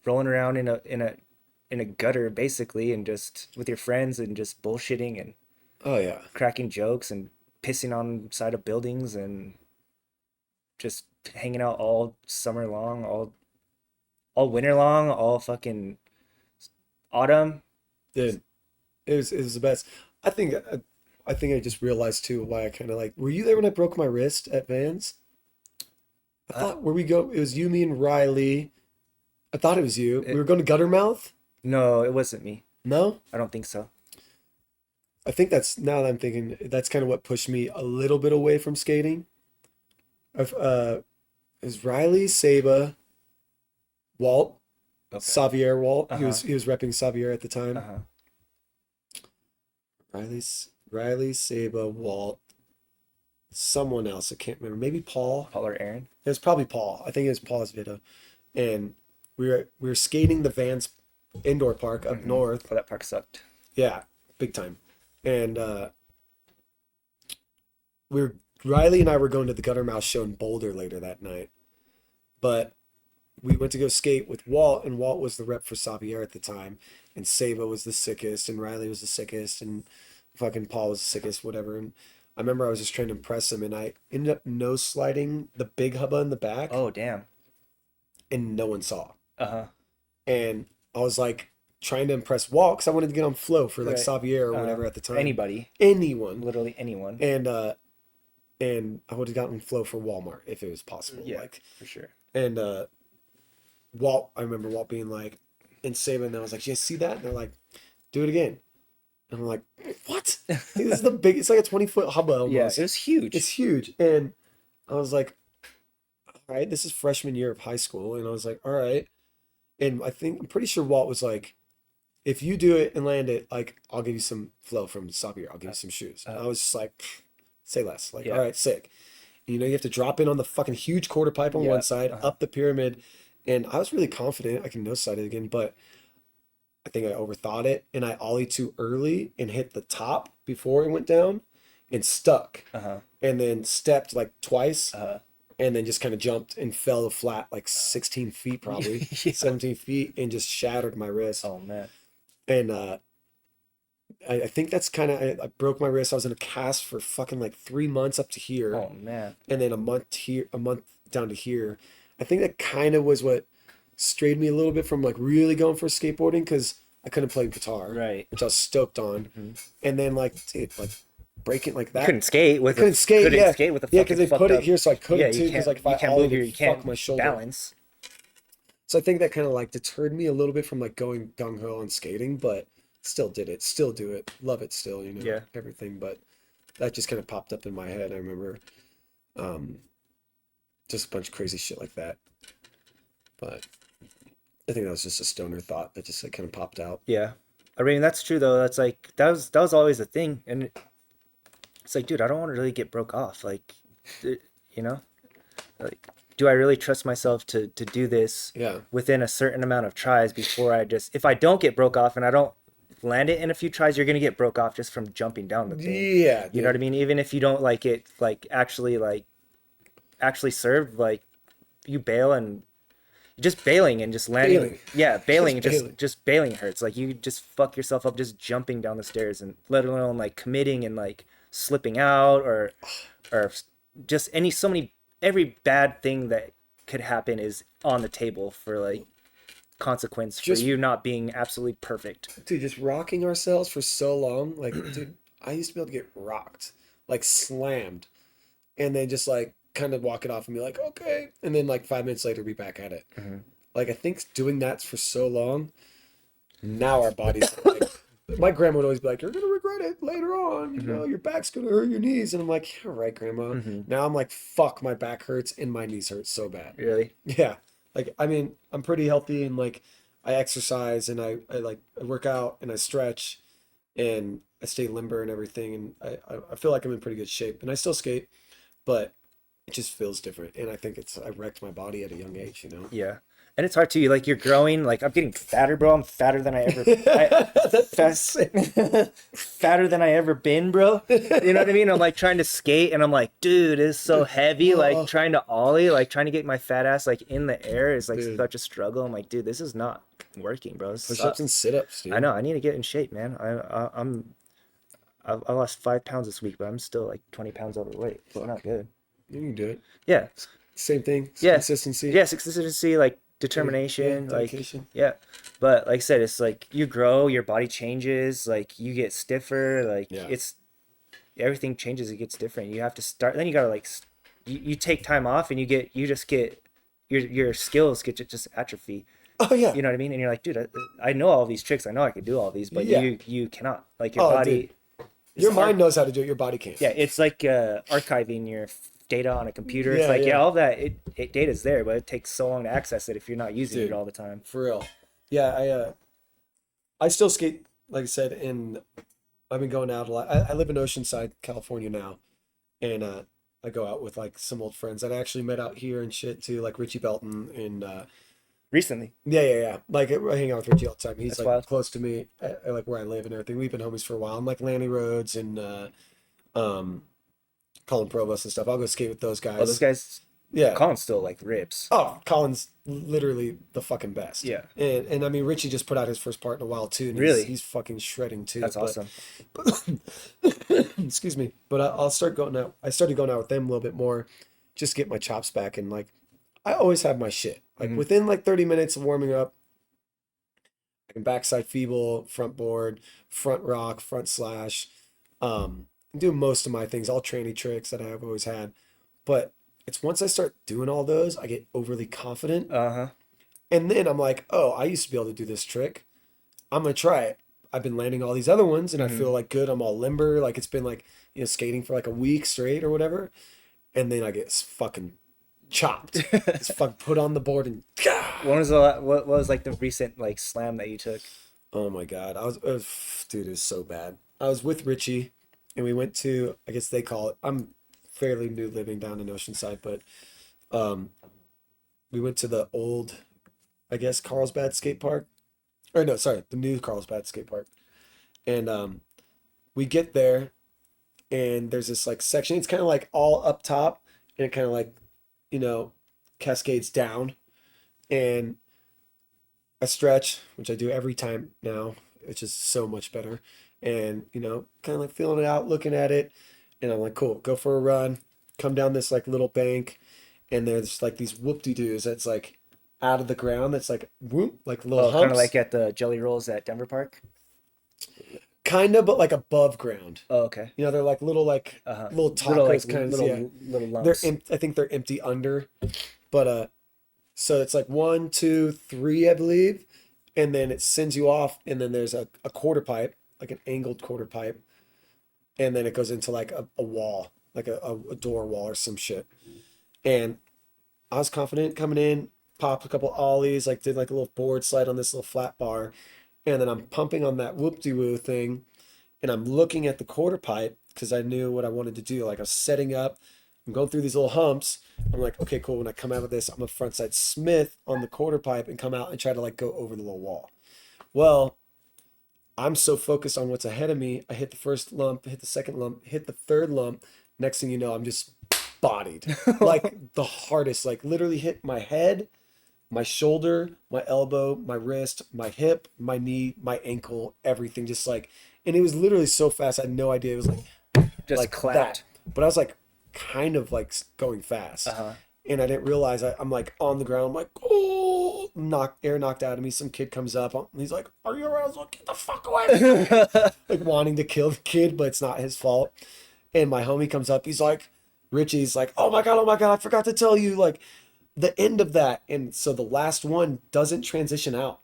rolling around in a gutter basically, and just with your friends and just bullshitting and Oh yeah. cracking jokes and pissing on side of buildings and just hanging out all summer long, all winter long, all fucking autumn. Dude, it was the best. I think I think I just realized too why I kind of like. Were you there when I broke my wrist at Vans? I Uh, thought where we go. It was you, me, and Riley. I thought it was you. We it, were going to Guttermouth. no, it wasn't me. No, I don't think so. I think that's now that I'm thinking. That's kind of what pushed me a little bit away from skating. I've it was Riley, Saba, Walt, Okay. Xavier Walt. He Uh-huh. was repping Xavier at the time. Uh-huh. Riley, Saba, Walt, someone else. I can't remember. Maybe Paul. Paul or Aaron. It was probably Paul. I think it was Paul's video. And we were skating the Vans indoor park up Mm-hmm. north. Oh, that park sucked. Yeah, big time. And we were Riley and I were going to the Guttermouth show in Boulder later that night. But we went to go skate with Walt, and Walt was the rep for Xavier at the time, and Saba was the sickest, and Riley was the sickest, and fucking Paul was the sickest, whatever. And I remember I was just trying to impress him, and I ended up nose sliding the big hubba in the back, Oh, damn. and no one saw. Uh-huh. And I was like trying to impress Walt because I wanted to get on flow for like Right. Xavier or whatever at the time. Anybody, Anyone. literally anyone. And I would have gotten flow for Walmart if it was possible. Yeah, Like, for sure. and Walt, I remember Walt being like, and Saban, and I was like, you see that? And they're like, do it again. And I'm like, what? This is the big, it's like a 20-foot hubba Yeah, almost. it was huge. It's huge. And I was like, all right, this is freshman year of high school. And I was like, all right. And I'm pretty sure Walt was like, if you do it and land it, like, I'll give you some flow from Xavier. I'll give you some shoes. And I was just like, say less. Like, Yeah. all right, sick. You know, you have to drop in on the fucking huge quarter pipe on Yeah. one side, up the pyramid. And I was really confident I can nose side it again, but I think I overthought it. And I ollied too early and hit the top before it went down and stuck. Uh-huh. And then stepped like twice Uh-huh. and then just kind of jumped and fell flat like 16 feet, probably Yeah. 17 feet, and just shattered my wrist. Oh, man. And I think that's kind of, I broke my wrist. I was in a cast for fucking like 3 months up to here, Oh, man. and then a month down to here. I think that kind of was what strayed me a little bit from like really going for skateboarding because I couldn't play guitar, Right. which I was stoked on. And then like, dude, like breaking like that. Couldn't skate with Couldn't skate, couldn't yeah. skate with a Yeah, fucking because they fucked put it up. here so I couldn't Yeah, too. you Because can't. like if You I can't ollied, move your. You it'd fuck can't my shoulder. balance. So I think that kind of like deterred me a little bit from like going gung ho on skating, but still did it, still do it, love it still, you know, Yeah. everything. But that just kind of popped up in my head. I remember just a bunch of crazy shit like that. But I think that was just a stoner thought that just like kind of popped out. Yeah. I mean, that's true though. That's like that was always a thing, and it's like, dude, I don't want to really get broke off. Like, you know, like, do I really trust myself to do this Yeah. within a certain amount of tries before I just, if I don't get broke off and I don't land it in a few tries, you're gonna get broke off just from jumping down the thing. Yeah, You know what I mean? Even if you don't like it, like actually serve, like you bail and just bailing and just landing. Bailing. Yeah, bailing Just and bailing. just bailing hurts. Like you just fuck yourself up just jumping down the stairs, and let alone like committing and like slipping out or just every bad thing that could happen is on the table for like consequence for Just- you not being absolutely perfect. Dude, just rocking ourselves for so long. Like, dude, I used to be able to get rocked, like slammed, and then just like kind of walk it off and be like, okay. And then like 5 minutes later, be back at it. Like, I think doing that for so long, now our bodies are like, my grandma would always be like, you're going to regret it later on. You know, your back's going to hurt your knees. And I'm like, you're right, grandma. Now I'm like, fuck, my back hurts and my knees hurt so bad. Really? Yeah. Like, I mean, I'm pretty healthy and like I exercise and I work out and I stretch and I stay limber and everything. And I feel like I'm in pretty good shape and I still skate, but it just feels different. And I think I wrecked my body at a young age, you know? Yeah. And it's hard too. Like you're growing. Like I'm getting fatter, bro. I'm fatter than That's fast, insane. fatter than I ever been, bro. You know what I mean? I'm like trying to skate, and I'm like, dude, it's so heavy. Like Oh, trying to ollie, like trying to get my fat ass like in the air is like dude. such a struggle. I'm like, dude, this is not working, bro. This Push-ups and sucks. sit-ups, I dude. know. I need to get in shape, man. I lost 5 pounds this week, but I'm still like 20 pounds overweight. It's not Fuck. good. You can do it. Yeah. Same thing. Yeah. Consistency. Yeah. Consistency, like Yeah, determination, like, dedication. yeah. But like I said, it's like you grow, your body changes, like you get stiffer, like Yeah. it's everything changes, it gets different. You have to start, then you gotta like, you take time off and you just get, your skills get just atrophy. Oh yeah. You know what I mean? And you're like, dude, I know all these tricks. I know I could do all these, but Yeah. you cannot. Like your Oh, dude. body is Your mind knows how to do it. Your body can't. yeah, it's like archiving your data on a computer. It's Yeah, like, yeah, yeah. all that data's there, but it takes so long to access it if you're not using it Dude, all the time. for real. Yeah, I still skate, like I said, and I've been going out a lot. I live in Oceanside, California now, and I go out with like some old friends that I actually met out here and shit too, like Richie Belton and Recently, yeah. Like I hang out with Richie all the time. He's that's like wild. close to me, like where I live and everything. We've been homies for a while. I'm like Lanny Rhodes and um Colin Provost and stuff. I'll go skate with those Oh, those guys. guys, Yeah. Colin's still like rips. Oh, Colin's literally the fucking best. Yeah, And I mean Richie just put out his first part in a while too, and he's really, he's fucking shredding too. that's awesome. But excuse me. But I'll start going out. I started going out with them a little bit more, just to get my chops back. And like, I always have my shit. Like Hmm. within like 30 minutes of warming up, I can backside feeble, front board, front rock, front slash. Do most of my things, all tranny tricks that I've always had. But it's once I start doing all those, I get overly confident. Uh-huh. And then I'm like, oh, I used to be able to do this trick. I'm gonna try it. I've been landing all these other ones and I Hmm. feel like good. I'm all limber. Like it's been like, skating for like a week straight or whatever. And then I get fucking chopped. It's fucking put on the board and When was what was like the recent like slam that you took? oh my God. Dude, it was so bad. I was with Richie and we went to, I guess they call it, I'm fairly new living down in Oceanside, but um, we went to the old, I guess, Carlsbad skate park. Or no, sorry, the new Carlsbad skate park. And we get there and there's this like section. It's kind of like all up top and it kind of like, you know, cascades down. And I stretch, which I do every time now, which is so much better. And, kind of like feeling it out, looking at it. And I'm like, cool, go for a run, come down this like little bank. And there's like these whoop-de-doos that's like out of the ground. That's like, whoop, like little Oh, kind of humps. like at the Jelly Rolls at Denver Park. Kind of, but like above ground. Oh, okay. They're like Uh-huh. little Little like tacos kind of, yeah. little They're lumps. I think they're empty under, but so it's like one, two, three, I believe, and then it sends you off, and then there's a quarter pipe, like an angled quarter pipe, and then it goes into like a wall, like a door wall or some shit. And I was confident coming in, popped a couple ollies, like did like a little board slide on this little flat bar, and then I'm pumping on that whoop-de-woo thing, and I'm looking at the quarter pipe because I knew what I wanted to do. Like I was setting up, I'm going through these little humps. I'm like, okay, cool. When I come out of this, I'm a frontside Smith on the quarter pipe and come out and try to like go over the little wall. Well, I'm so focused on what's ahead of me. I hit the first lump, hit the second lump, hit the third lump. Next thing you know, I'm just bodied. Like the hardest, like literally hit my head, my shoulder, my elbow, my wrist, my hip, my knee, my ankle, everything just like, and it was literally so fast. I had no idea. It was Just like clapped. that. But I was like kind of like going fast. Uh-huh. And I didn't realize I'm like on the ground. I'm like, oh, air knocked out of me. Some kid comes up. And he's like, are you around? I was like, get the fuck away. Like wanting to kill the kid, but it's not his fault. And my homie comes up. He's like, Richie's like, oh my God, I forgot to tell you. Like the end of that. And so the last one doesn't transition out.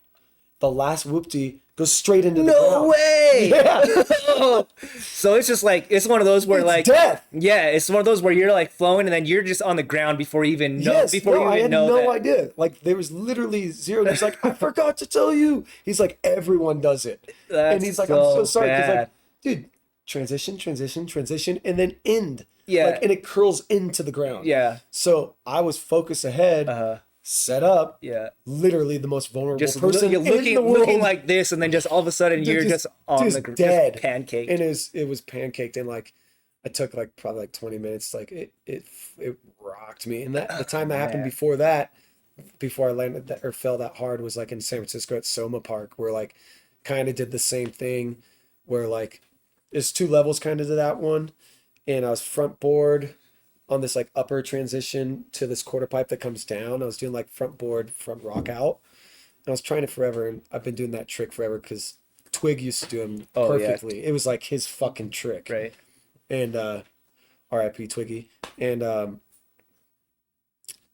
The last whoopty goes straight into the No ground. way. Yeah, So it's just like it's one of those where it's like death. yeah, it's one of those where you're like flowing and then you're just on the ground Yes, before no, you I even had know no that. idea. Like there was literally zero. And he's like, I forgot to tell you. He's like, everyone does it, and That's he's like, I'm so so sorry because like, bad. dude, transition, and then end, like, Yeah. and it curls into the ground. Yeah. So I was focused ahead, Uh set up, yeah. literally the most vulnerable Just person you're in the looking world. like this and then just all of a sudden Dude, you're just on the just just dead, pancaked. and it was pancaked, and like I took like probably like 20 minutes. Like it rocked me, and that the Oh, time that happened man. before that, before I landed that or fell that hard, was like in San Francisco at Soma Park, where like kind of did the same thing, where like there's two levels kind of to that one, and I was front board on this like upper transition to this quarter pipe that comes down. I was doing like front board, front rock out. I was trying it forever, and I've been doing that trick forever because Twig used to do him Oh yeah, perfectly. It was like his fucking trick. right. And R.I.P. Twiggy. And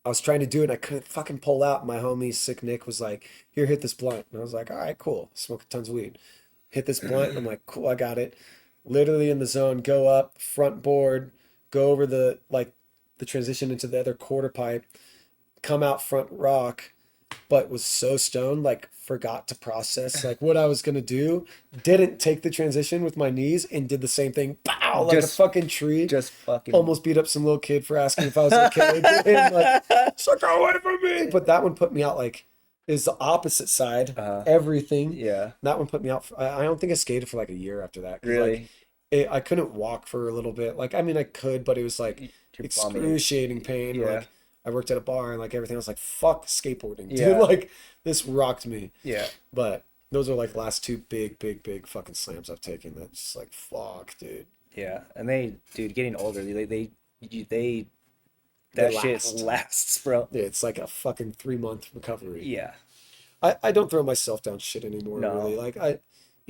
I was trying to do it, and I couldn't fucking pull out. My homie Sick Nick was like, "Here, hit this blunt," and I was like, "All right, cool." Smoking tons of weed. Hit this blunt. I'm like, "Cool, I got it." Literally in the zone. Go up front board. Go over the like the transition into the other quarter pipe. Come out front rock, but was so stoned, like forgot to process like what I was gonna do. Didn't take the transition with my knees and did the same thing. Bow, like a Just fucking tree. just fucking Almost beat up some little kid for asking if I was okay. And like, so go away from me. But that one put me out like is the opposite side. uh Everything. yeah, That one put me out. I don't think I skated for like a year after that because like really. I couldn't walk for a little bit. Like I mean I could, but it was like You're vomiting. excruciating pain. Yeah. Like I worked at a bar and like everything. I was like, fuck skateboarding, dude. Yeah. Like this rocked me. Yeah. But those are like the last two big fucking slams I've taken. That's just like fuck, dude. Yeah. And they dude getting older, they They that shit last. lasts, bro. Yeah, it's like a fucking 3 month recovery. Yeah. I don't throw myself down shit anymore, really. No. Like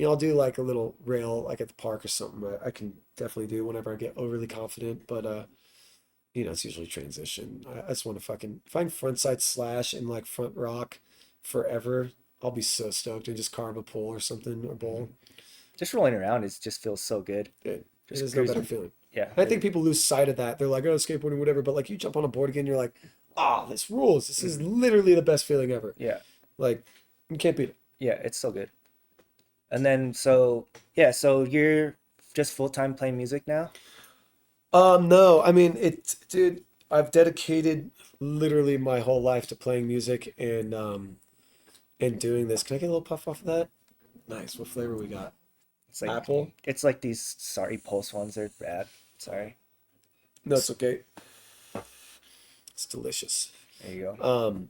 I'll do like a little rail like at the park or something. I can definitely do whenever I get overly confident. But it's usually transition. I just want to fucking find frontside slash and like front rock forever. I'll be so stoked and just carve a pole or something or bowl. Just rolling around is just feels so good. It Just is no better cruising. feeling. Yeah. I think people lose sight of that. They're like, oh, skateboarding, whatever. But like you jump on a board again, you're like, ah, this rules. This is literally the best feeling ever. Yeah. Like you can't beat it. Yeah, it's so good. And then so yeah, so you're just full-time playing music now? No, I mean dude, I've dedicated literally my whole life to playing music and doing this. Can I get a little puff off of that? Nice. What flavor we got? It's like Apple? it's like these sorry pulse ones, they're bad. Sorry. No, it's okay. It's delicious. There you go.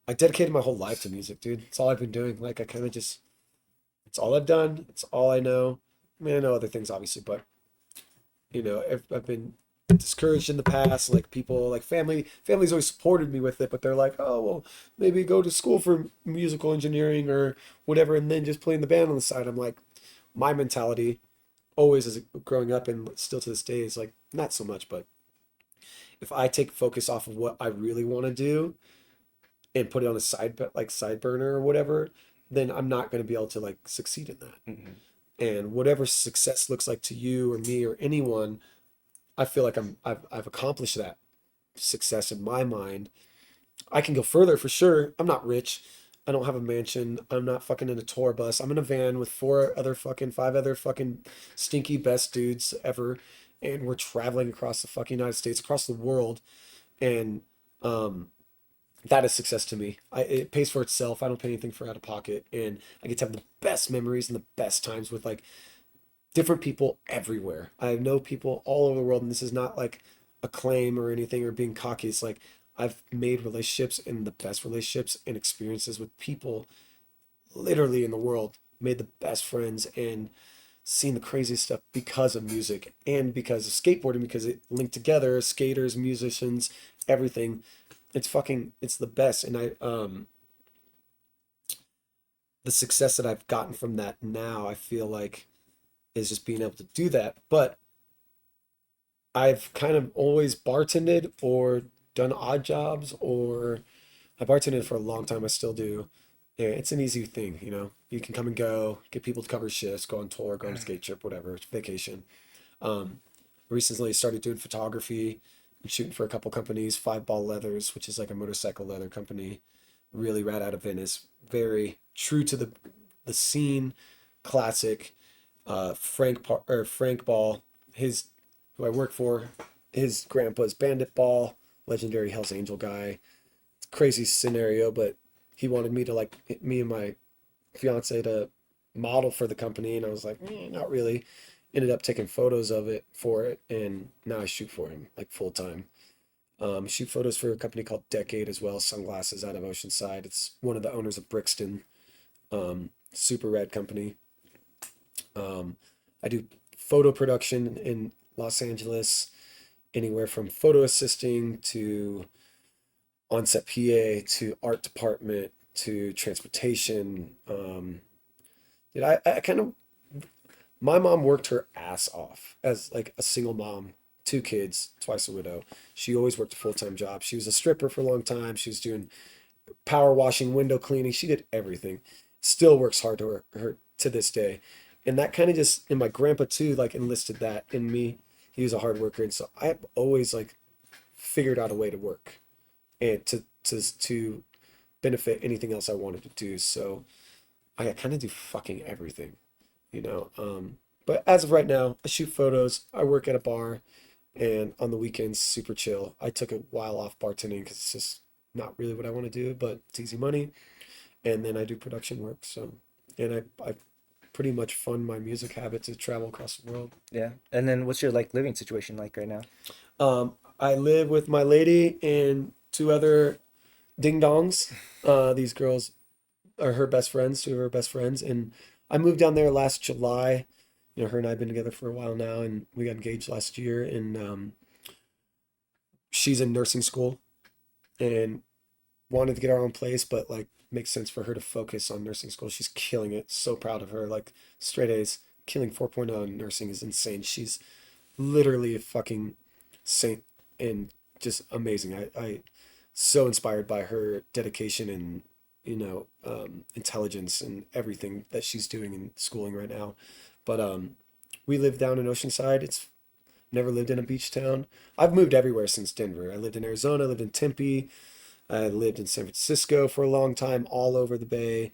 I dedicated my whole life to music, dude. It's all I've been doing. Like I kind of just it's all I've done. It's all I know. I mean, I know other things obviously, but I've been discouraged in the past. Like people, like family's always supported me with it, but they're like, oh, well, maybe go to school for musical engineering or whatever, and then just play in the band on the side. I'm like, my mentality always as growing up and still to this day is like, not so much, but if I take focus off of what I really want to do and put it on a side burner or whatever, then I'm not going to be able to like succeed in that. Hmm. And whatever success looks like to you or me or anyone, I feel like I've accomplished that success in my mind. I can go further for sure. I'm not rich. I don't have a mansion. I'm not fucking in a tour bus. I'm in a van with five other fucking stinky best dudes ever, and we're traveling across the fucking United States, across the world, and um that is success to me. It pays for itself. I don't pay anything for out of pocket, and I get to have the best memories and the best times with like different people everywhere. I know people all over the world, and this is not like a claim or anything or being cocky. It's like I've made relationships and the best relationships and experiences with people literally in the world, made the best friends and seen the craziest stuff because of music and because of skateboarding, because it linked together skaters, musicians, everything. It's the best. And the success that I've gotten from that now, I feel like is just being able to do that. But I've kind of always bartended or done odd jobs, or I bartended for a long time. I still do. Yeah, it's an easy thing, you know. You can come and go, get people to cover shifts, go on tour, go on a skate trip, whatever, vacation. Um, Recently started doing photography and shooting for a couple companies, Five Ball Leathers, which is like a motorcycle leather company, really rad out of Venice. Very true to the scene, classic. Frank Ball, his who I work for, his grandpa's Bandit Ball, legendary Hell's Angel guy. It's a crazy scenario, but he wanted me to like me and my fiance to model for the company, and I was like, not really. Ended up taking photos of it for it, and now I shoot for him like full time. Shoot photos for a company called Decade as well, sunglasses out of Oceanside. It's one of the owners of Brixton, super rad company. Um, I do photo production in Los Angeles, anywhere from photo assisting to on-set PA to art department to transportation. I kind of my mom worked her ass off as like a single mom, two kids, twice a widow. She always worked a full-time job. She was a stripper for a long time. She was doing power washing, window cleaning. She did everything. Still works hard to her to this day. And that kind of just, and my grandpa too, like enlisted that in me. He was a hard worker. And so I've always like figured out a way to work and to benefit anything else I wanted to do. So I kind of do fucking everything, you know. But as of right now, I shoot photos. I work at a bar, and on the weekends, super chill. I took a while off bartending because it's just not really what I want to do, but it's easy money. And then I do production work. So, and I pretty much fund my music habit to travel across the world. Yeah. And then what's your like living situation like right now? I live with my lady and two other ding dongs. These girls are her best friends, two of her best friends, and I moved down there last July. You know, her and I have been together for a while now, and we got engaged last year. And she's in nursing school and wanted to get our own place, but like makes sense for her to focus on nursing school. She's killing it. So proud of her. Like straight A's, killing 4.0 in nursing is insane. She's literally a fucking saint and just amazing. I so inspired by her dedication and intelligence and everything that she's doing in schooling right now. But we live down in Oceanside. It's never lived in a beach town. I've moved everywhere since Denver. I lived in Arizona, lived in Tempe, I lived in San Francisco for a long time, all over the Bay.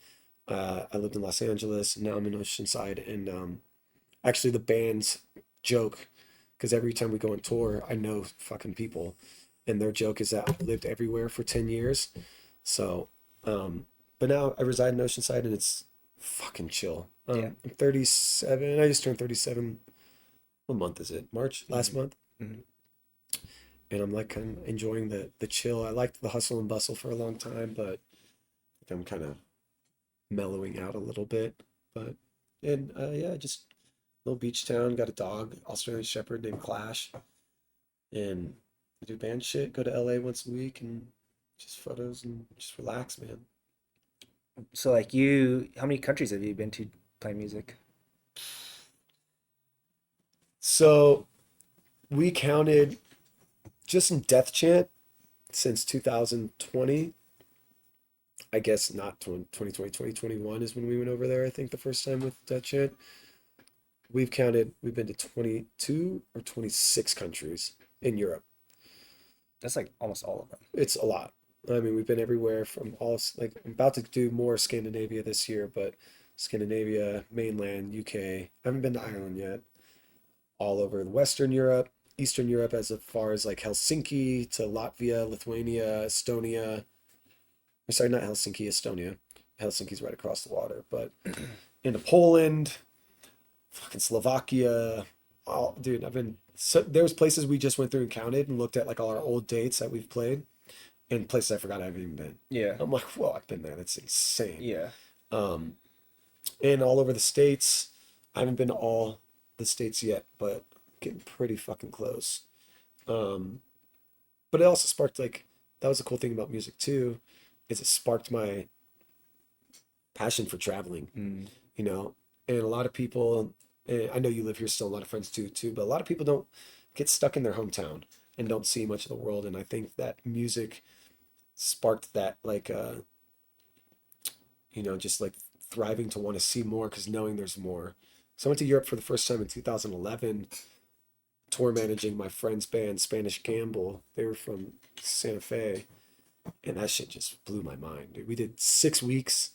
I lived in Los Angeles, and now I'm in Oceanside. And actually, the band's joke, because every time we go on tour, I know fucking people, and their joke is that I lived everywhere for 10 years. So, but now I reside in Oceanside, and it's fucking chill. Yeah. I'm 37. I just turned 37. What month is it? March? Last Hmm. month? Hmm. And I'm like kind of enjoying the chill. I liked the hustle and bustle for a long time, but I'm kind of mellowing out a little bit. But and yeah, just little beach town. Got a dog, Australian Shepherd named Clash, and I do band shit. Go to LA once a week and just photos and just relax, man. So like you, how many countries have you been to playing music? So we counted just in Death Chant since 2020. I guess not 2020, 2021 is when we went over there, I think, the first time with Death Chant. We've been to 22 or 26 countries in Europe. That's like almost all of them. It's a lot. I mean, we've been everywhere from like, I'm about to do more Scandinavia this year, but Scandinavia, mainland, UK. I haven't been to Ireland yet. All over Western Europe, Eastern Europe, as far as like Helsinki to Latvia, Lithuania, Estonia. Or sorry, not Helsinki, Estonia. Helsinki's right across the water, but into Poland, fucking Slovakia. Oh, dude, I've been so there was places we just went through and counted and looked at like all our old dates that we've played and places I forgot I've even been. Yeah. I'm like, whoa, I've been there. That's insane. Yeah. Um, and all over the states. I haven't been to all the states yet, but getting pretty fucking close. Um, but it also sparked like that was the cool thing about music too, is it sparked my passion for traveling, Mm. you know. And a lot of people, and I know you live here still, a lot of friends do too, but a lot of people don't get stuck in their hometown and don't see much of the world. And I think that music sparked that like just like thriving to want to see more because knowing there's more. So I went to Europe for the first time in 2011, tour managing my friend's band, Spanish Gamble. They were from Santa Fe, and that shit just blew my mind, dude. We did 6 weeks,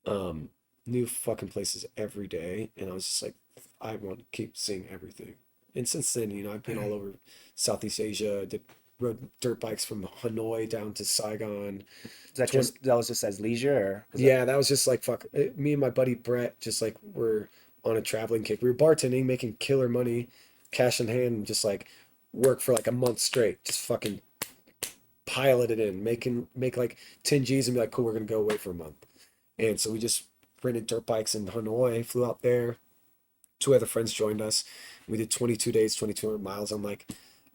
um, new fucking places every day, and I was just like, I want to keep seeing everything. And since then, I've been all over Southeast Asia. Rode dirt bikes from Hanoi down to Saigon. That was just as leisure, or was that? Yeah, that was just like fuck. Me and my buddy Brett just like were on a traveling kick. We were bartending, making killer money, cash in hand, and just like work for like a month straight. Just fucking pilot it in, make like 10 G's and be like, cool, we're gonna go away for a month. And so we just rented dirt bikes in Hanoi, flew out there. Two other friends joined us. We did 22 days, 2,200 miles on like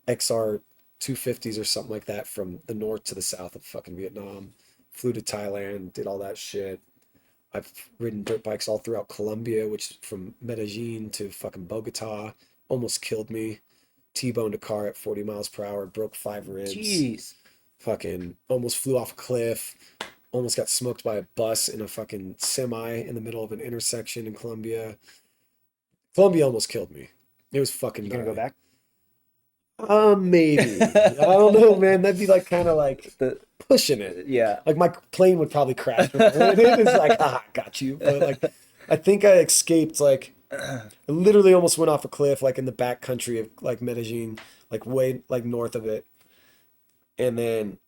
XR 250s or something like that from the north to the south of fucking Vietnam. Flew to Thailand, did all that shit. I've ridden dirt bikes all throughout Colombia, which from Medellin to fucking Bogota almost killed me. T-boned a car at 40 miles per hour, broke 5 ribs. Jeez. Fucking almost flew off a cliff. Almost got smoked by a bus in a fucking semi in the middle of an intersection in Colombia. Colombia almost killed me. It was fucking You gonna go gnarly. back? Maybe. I don't know, man. That'd be like kind of like The pushing it. yeah. Like my plane would probably crash. It's like, got you. But like, I think I escaped. Like, I literally almost went off a cliff, like in the back country of like Medellin, like way like north of it. And then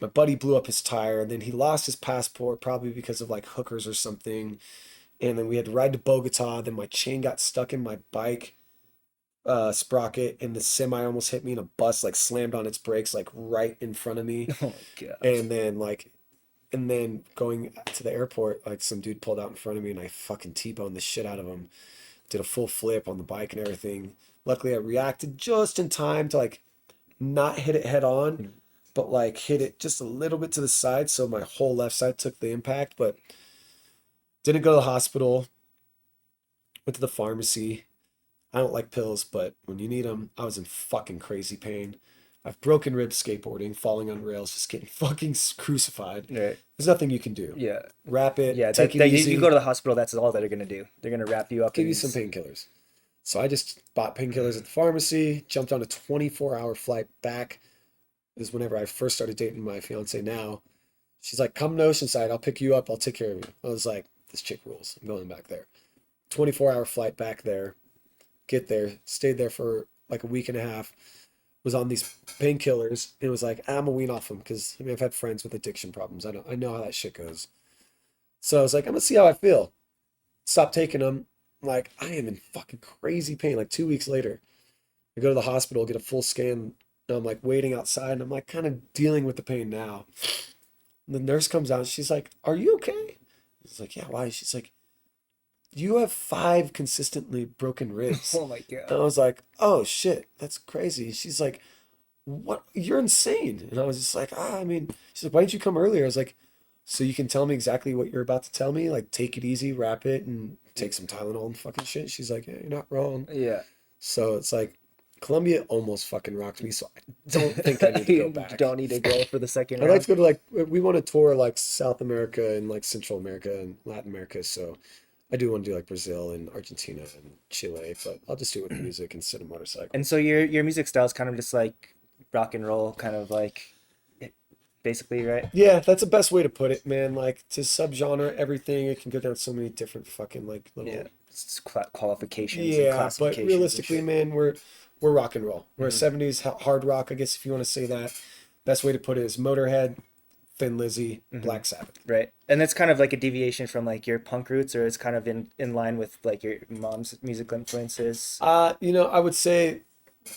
my buddy blew up his tire, and then he lost his passport probably because of like hookers or something. And then we had to ride to Bogota. Then my chain got stuck in my bike sprocket, and the semi almost hit me, and a bus like slammed on its brakes like right in front of me. Oh my gosh. And then going to the airport, like some dude pulled out in front of me, and I fucking T-boned the shit out of him. Did a full flip on the bike and everything. Luckily, I reacted just in time to like not hit it head on, but like hit it just a little bit to the side, so my whole left side took the impact. But didn't go to the hospital. Went to the pharmacy. I don't like pills, but when you need them, I was in fucking crazy pain. I've broken ribs skateboarding, falling on rails, just getting fucking crucified. Right. There's nothing you can do. Yeah. Wrap it, Yeah. take it You easy, go to the hospital. That's all they're gonna do. They're gonna wrap you up give and you some painkillers. So I just bought painkillers at the pharmacy, jumped on a 24-hour flight back. This is whenever I first started dating my fiance now. She's like, come to Oceanside, I'll pick you up, I'll take care of you. I was like, this chick rules. I'm going back there. 24-hour flight back there. Get there, stayed there for like a week and a half, was on these painkillers, and it was like, I'm a wean off them because I've had friends with addiction problems. I know how that shit goes. So I was like, I'm gonna see how I feel. Stop taking them. Like, I am in fucking crazy pain. Like 2 weeks later, I go to the hospital, get a full scan, and I'm like waiting outside, and I'm like kind of dealing with the pain now. And the nurse comes out, and she's like, "Are you okay?" I was like, "Yeah, why?" She's like, "You have 5 consistently broken ribs." Oh my And god. I was like, "Oh shit, that's crazy." She's like, "What? You're insane." And I was just like, I mean, she's like, "Why didn't you come earlier?" I was like, "So you can tell me exactly what you're about to tell me? Like, take it easy, wrap it, and take some Tylenol and fucking shit." She's like, "Yeah, you're not wrong." Yeah. So it's like, Colombia almost fucking rocked me, so I don't think I need to go You back. don't need to go for the second I'd like to round. go to like, we want to tour like South America and like Central America and Latin America. So I do want to do like Brazil and Argentina and Chile, but I'll just do it with music instead of And motorcycle. so your music style is kind of just like rock and roll, kind of like basically, right? Yeah, that's the best way to put it, man. Like to subgenre everything, it can go down so many different fucking like Yeah. little. It's qualifications and Yeah, but classifications and realistically, shit. man, we're rock and roll. We're a Hmm. 70s hard rock, I guess if you want to say that. Best way to put it is Motorhead, Thin Lizzy, Hmm. Black Sabbath. Right. And it's kind of like a deviation from like your punk roots, or it's kind of in line with like your mom's musical influences. I would say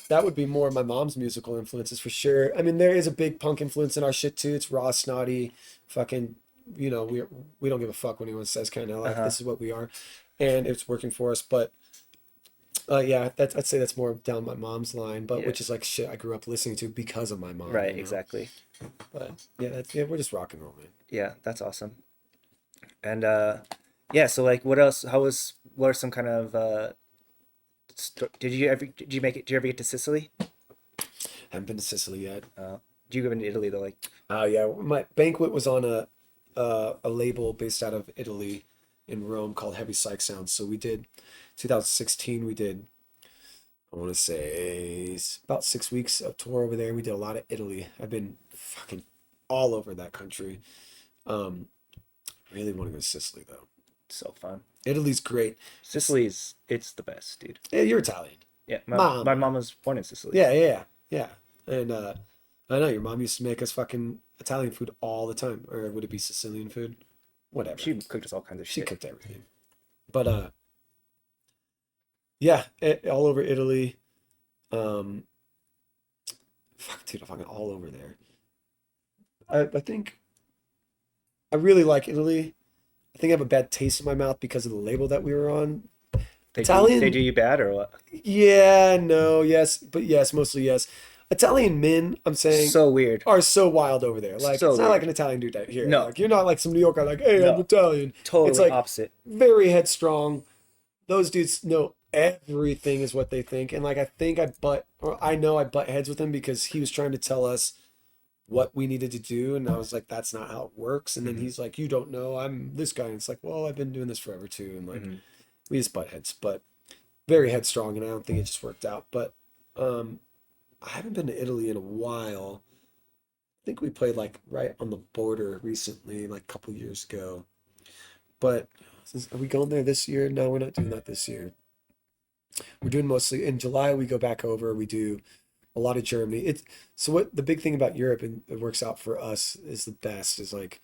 that would be more of my mom's musical influences for sure. I mean, there is a big punk influence in our shit too. It's raw, snotty, fucking. We don't give a fuck when anyone says kind of like Uh-huh. this is what we are, and it's working for us. But yeah, I'd say that's more down my mom's line, but Yeah. which is like shit I grew up listening to because of my mom, Right, exactly. But yeah, yeah, we're just rock and roll, man. Yeah, that's awesome. And yeah, so like what else what are some kind of did you make it did you ever get to Sicily? Haven't been to Sicily yet. Did you go into Italy though, like Oh yeah, my banquet was on a label based out of Italy in Rome called Heavy Psych Sounds. So we did 2016. We did, I want to say, about 6 weeks of tour over there. We did a lot of Italy. I've been fucking all over that country. Um, really want to go to Sicily though. So fun. Italy's great. Sicily's it's the best, dude. Yeah, you're Italian. Yeah, my Mom. mom was born in Sicily. Yeah, yeah, yeah. And I know your mom used to make us fucking Italian food all the time. Or would it be Sicilian food? Whatever. She cooked us all kinds of She shit. cooked everything. But yeah, all over Italy. Um, fuck, dude, I'm fucking all over there. I think I really like Italy. I think I have a bad taste in my mouth because of the label that we were on. They do Italian, you bad or what? yeah, no, yes, but yes, mostly yes. Italian men, I'm saying, So weird. are so wild over there. Like, So it's not like weird. an Italian dude out here. No, Like, you're not like some New Yorker, like, hey, I'm no. Italian. It's Totally like opposite. very headstrong. Those dudes know everything is what they think. And like, I know I butt heads with him because he was trying to tell us what we needed to do. And I was like, that's not how it works. And then Hmm. he's like, you don't know, I'm this guy. And it's like, well, I've been doing this forever too. And like, Hmm. we just butt heads, but very headstrong. And I don't think it just worked out. But um, I haven't been to Italy in a while. I think we played like right on the border recently, like a couple years ago. But are we going there this year? No, we're not doing that this year. We're doing mostly in July. We go back over. We do a lot of Germany. It's so what the big thing about Europe and it works out for us is the best is like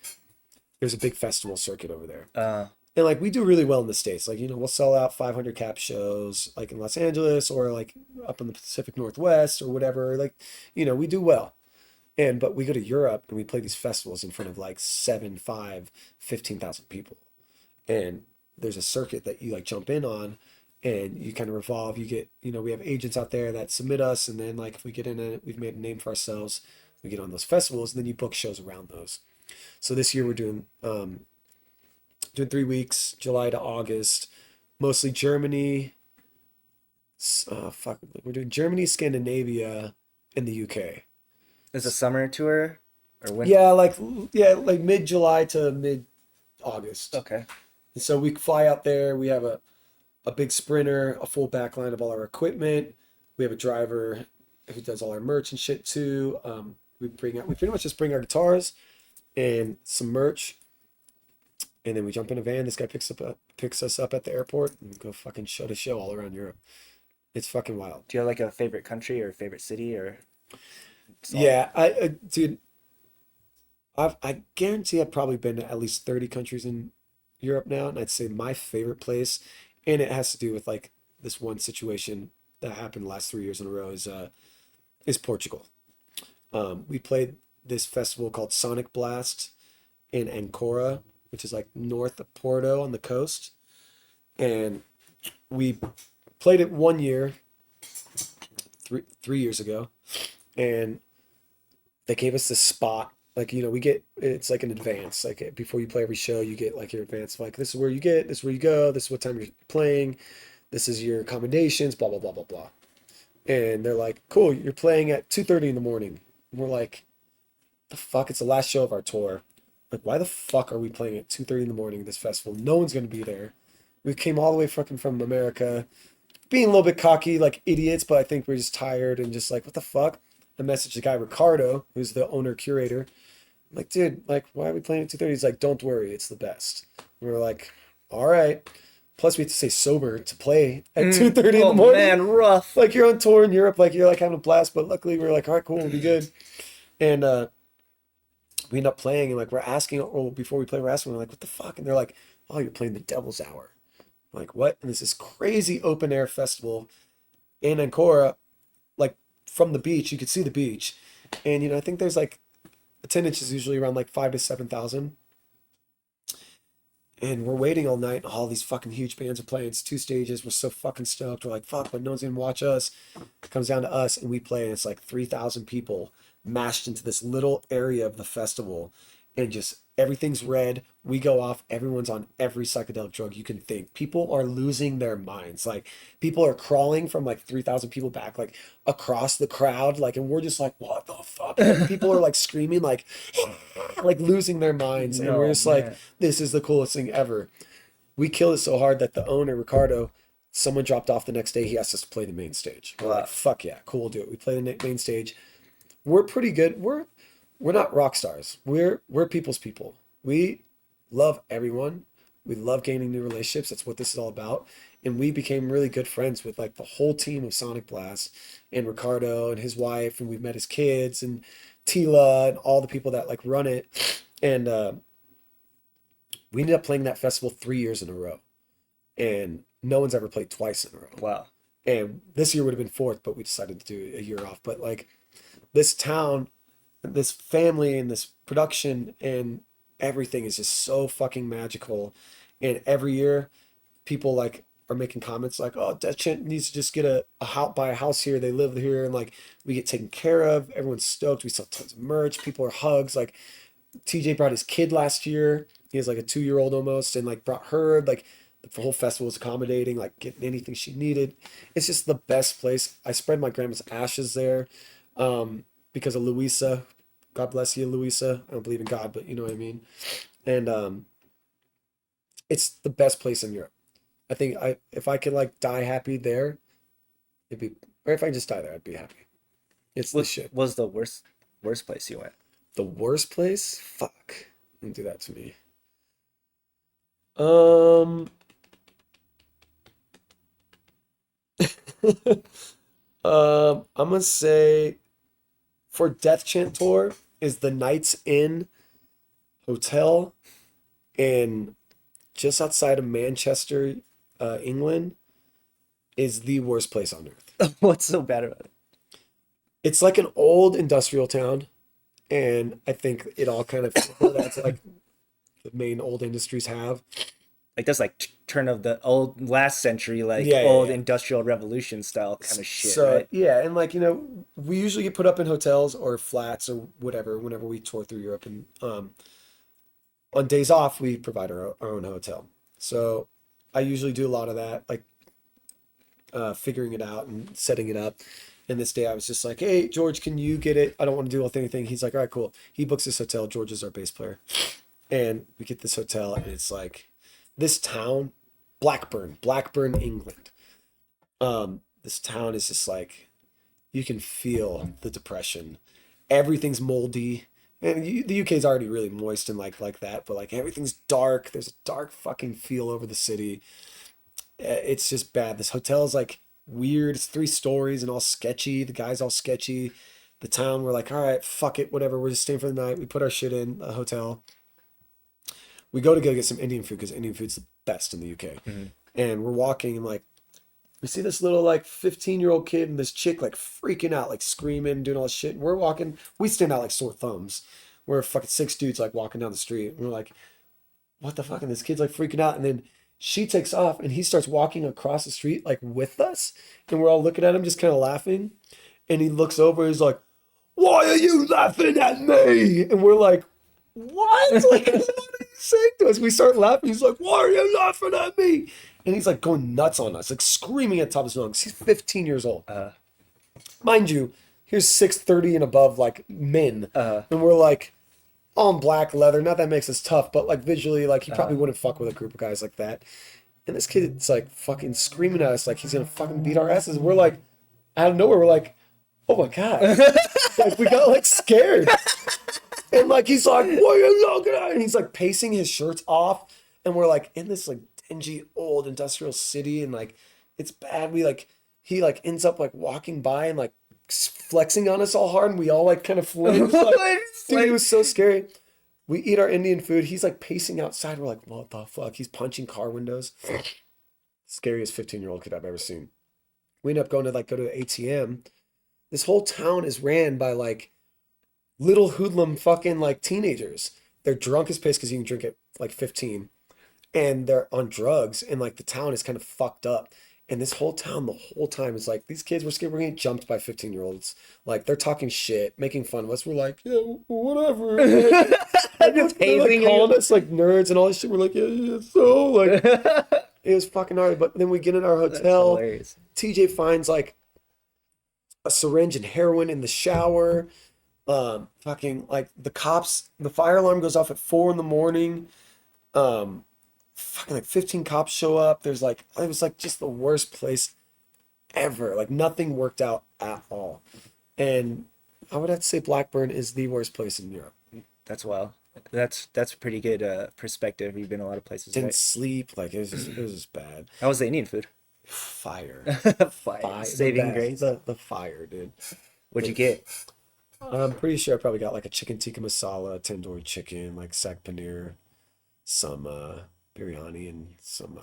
there's a big festival circuit over there. Uh, And like we do really well in the States. Like, we'll sell out 500 cap shows like in Los Angeles or like up in the Pacific Northwest or whatever. Like, we do well. But we go to Europe and we play these festivals in front of like 7, 5, 15,000 people. And there's a circuit that you like jump in on and you kind of revolve. You get, we have agents out there that submit us. And then like if we get in it, we've made a name for ourselves. We get on those festivals and then you book shows around those. So this year we're doing 3 weeks, July to August, mostly Germany. We're doing Germany, Scandinavia, and the UK. is a summer tour or when? Yeah, like mid July to mid August. Okay. And so we fly out there. We have a big sprinter, a full backline of all our equipment. We have a driver who does all our merch and shit too. We pretty much just bring our guitars and some merch, and then we jump in a van. This guy picks us up at the airport and go fucking show to show all around Europe. It's fucking wild. Do you have like a favorite country or favorite city or it's all? Yeah, dude, I guarantee I've probably been to at least 30 countries in Europe now, and I'd say my favorite place, and it has to do with like this one situation that happened the last 3 years in a row is Portugal. We played this festival called Sonic Blast in Ancora, which is like north of Porto on the coast, and we played it one year, 3 years ago, and they gave us this spot. Like, we get it's like an advance. Like before you play every show, you get like your advance. Like this is where you get, this is where you go, this is what time you're playing, this is your accommodations, blah blah blah blah blah. And they're like, cool, you're playing at 2:30 in the morning. And we're like, the fuck? It's the last show of our tour. Like, why the fuck are we playing at 2:30 in the morning at this festival? No one's gonna be there. We came all the way fucking from America, being a little bit cocky like idiots, but I think we're just tired and just like, what the fuck? I messaged the guy Ricardo, who's the owner curator. I'm like, dude, like, why are we playing at 2:30? He's like, don't worry, it's the best. We were like, all right. Plus, we have to stay sober to play at 2:30 in the Oh morning. man, rough. Like, you're on tour in Europe, like, you're like having a blast, but luckily we were like, all right, cool, we'll be good. And we end up playing, and like, we're asking, or before we play, we're asking, we're like, what the fuck? And they're like, oh, you're playing the Devil's Hour. I'm like, what? And it's this crazy open air festival in Ancora, like, from the beach. You could see the beach. And, I think there's like, attendance is usually around like 5 to 7,000. And we're waiting all night. All these fucking huge bands are playing. It's 2 stages. We're so fucking stoked. We're like, fuck, but no one's gonna watch us. It comes down to us, and we play, and it's like 3,000 people mashed into this little area of the festival. And just Everything's red. We go off. Everyone's on every psychedelic drug you can think. People are losing their minds. Like people are crawling from like 3,000 people back, like across the crowd. Like, and we're just like, what the fuck? And people are like screaming, like losing their minds. And we're No, just like, man. this is the coolest thing ever. We killed it so hard that the owner, Ricardo, someone dropped off the next day. He asked us to play the main stage. We're like, Wow. fuck yeah, cool, we'll do it. We play the main stage. We're pretty good. We're not rock stars. We're people's people. We love everyone. We love gaining new relationships. That's what this is all about. And we became really good friends with like the whole team of Sonic Blast and Ricardo and his wife, and we've met his kids and Tila and all the people that like run it. And we ended up playing that festival 3 years in a row. And no one's ever played twice in a row. Wow. And this year would have been fourth, but we decided to do a year off. But like this town, this family, and this production and everything is just so fucking magical. And every year, people like are making comments like, "Oh, Chant needs to just get a house, buy a house here. They live here, and like we get taken care of. Everyone's stoked. We sell tons of merch. People are hugs. Like TJ brought his kid last year. He has like a 2 year old almost, and like brought her. Like the whole festival was accommodating, like getting anything she needed. It's just the best place. I spread my grandma's ashes there, because of Louisa. God bless you, Louisa. I don't believe in God, but you know what I mean. And it's the best place in Europe. I think I if I could like die happy there, it'd be, or if I just die there, I'd be happy. It's the What shit. was the worst place you went? The worst place? Fuck. Don't do that to me. Um, I'm gonna say for Death Chant Tour is the Knights Inn Hotel in just outside of Manchester, England, is the worst place on earth. What's so bad about it? It's like an old industrial town, and I think it all kind of that's like the main old industries have. Like that's like turn of the old last century, like Yeah, yeah, old yeah. industrial revolution style kind of shit, So right? yeah, and like we usually get put up in hotels or flats or whatever whenever we tour through Europe, and on days off we provide our own hotel. So I usually do a lot of that, like figuring it out and setting it up. And this day I was just like, hey, George, can you get it? I don't want to do anything. He's like, all right, cool. He books this hotel. George is our bass player. And we get this hotel, and it's like this town, Blackburn, England. This town is just like, you can feel the depression. Everything's moldy. And the UK is already really moist and like that, but like everything's dark. There's a dark fucking feel over the city. It's just bad. This hotel is like weird. It's 3 stories and all sketchy. The guy's all sketchy. The town, we're like, all right, fuck it, whatever. We're just staying for the night. We put our shit in a hotel. We go get some Indian food because Indian food's the best in the UK. Hmm. And we're walking, and like we see this little like 15-year-old kid and this chick like freaking out, like screaming, doing all this shit. And we're walking, we stand out like sore thumbs. We're fucking 6 dudes like walking down the street. And we're like, what the fuck? And this kid's like freaking out. And then she takes off and he starts walking across the street like with us. And we're all looking at him, just kind of laughing. And he looks over, he's like, why are you laughing at me? And we're like, what? Like, what are you saying to us? We start laughing. He's like, why are you laughing at me? And he's like going nuts on us, like screaming at the top of his lungs. He's 15 years old. Mind you, here's 6'30" and above, like men. And we're like, all in black leather. Not that makes us tough, but like visually, like he probably wouldn't fuck with a group of guys like that. And this kid's like fucking screaming at us like he's gonna fucking beat our asses. We're like, out of nowhere, we're like, oh my God. Like we got like scared. And like he's like, what are you looking at? And he's like pacing his shirts off. And we're like in this like dingy old industrial city, and like it's bad. We like he like ends up like walking by and like flexing on us all hard, and we all like kind of flinch. Like, dude, it was so scary. We eat our Indian food. He's like pacing outside. We're like, what the fuck? He's punching car windows. Scariest 15-year-old kid I've ever seen. We end up going to like go to an ATM. This whole town is ran by like little hoodlum fucking like teenagers. They're drunk as piss because you can drink at like 15, and they're on drugs, and like the town is kind of fucked up. And this whole town, the whole time is like, these kids were getting jumped by 15-year-olds. Like they're talking shit, making fun of us. We're like, yeah, whatever. Just They're like hazing calling us like nerds and all this shit. We're like, yeah, yeah. So like, you. it was fucking hard. But then we get in our That's hotel. hilarious. TJ finds like a syringe and heroin in the shower. Fucking like the cops, the fire alarm goes off at 4 in the morning. Fucking like 15 cops show up. There's like, it was like just the worst place ever. Like nothing worked out at all. And I would have to say Blackburn is the worst place in Europe. That's wild. That's a pretty good perspective. You've been a lot of places, Didn't right? sleep. Like it was just bad. How was the Indian food? Fire. Fire. The Saving best. grace. The fire, dude. What'd you get? I'm pretty sure I probably got like a chicken tikka masala, tandoori chicken, like saag paneer, some biryani, and some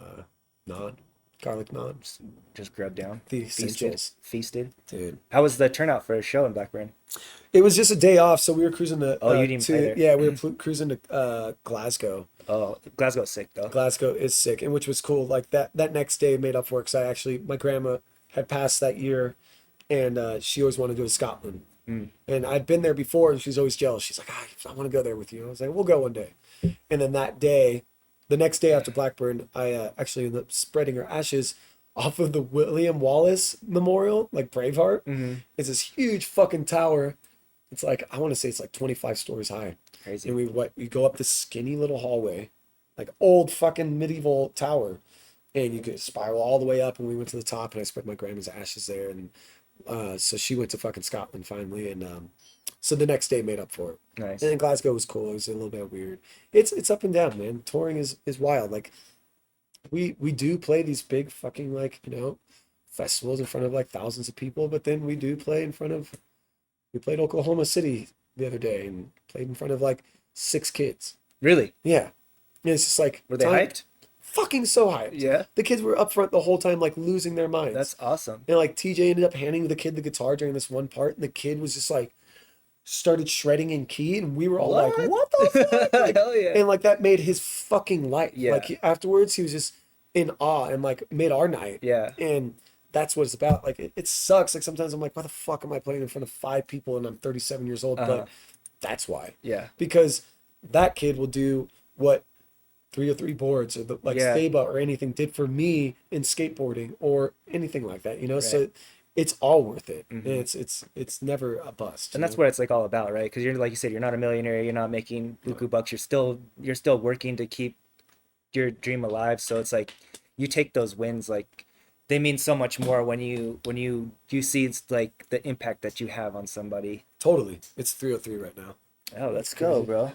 naan, garlic naan. Just grubbed down. The Feasted. essentials, Feasted. dude. How was the turnout for a show in Blackburn? It was just a day off, so we were cruising to Oh, you didn't play there. yeah, we were cruising to Glasgow. Oh, Glasgow's sick though. Glasgow is sick, and which was cool. Like that next day made up for it because I actually my grandma had passed that year, and she always wanted to go to Scotland. And I'd been there before, and she's always jealous. She's like, I want to go there with you. I was like, we'll go one day. And then that day, the next day after Blackburn, I actually ended up spreading her ashes off of the William Wallace Memorial, like Braveheart. It's this huge fucking tower. It's like, I want to say it's like 25 stories high. Crazy. And we go up this skinny little hallway, like old fucking medieval tower. And you could spiral all the way up, and we went to the top, and I spread my grandma's ashes there. And so she went to fucking Scotland finally, and so the next day made up for it. Nice. And then Glasgow was cool. It was a little bit weird. It's up and down, man. Touring is wild. Like we do play these big fucking like festivals in front of like thousands of people, but then we do play in front of. We played Oklahoma City the other day and played in front of like 6 kids. Really? Yeah, and it's just like Were they hyped? fucking so hyped. Yeah. The kids were up front the whole time, like losing their minds. That's awesome. And like TJ ended up handing the kid the guitar during this one part, and the kid was just like started shredding in key, and we were all like, "What the fuck?" Like, Hell yeah. and like that made his fucking life. Yeah. Like afterwards, he was just in awe and like made our night. Yeah. And that's what it's about. Like it sucks. Like sometimes I'm like, "Why the fuck am I playing in front of 5 people and I'm 37 years old?" But that's why. Yeah. Because that kid will do what 303 boards or like Yeah. Staba or anything did for me in skateboarding or anything like that, So Right. it's all worth it. And it's never a bust. And that's what it's like all about, right? Because you're like you said, you're not a millionaire, you're not making buku bucks, you're still working to keep your dream alive. So it's like you take those wins, like they mean so much more when you see it's like the impact that you have on somebody. Totally. It's 303 right now. Oh, let's go, bro.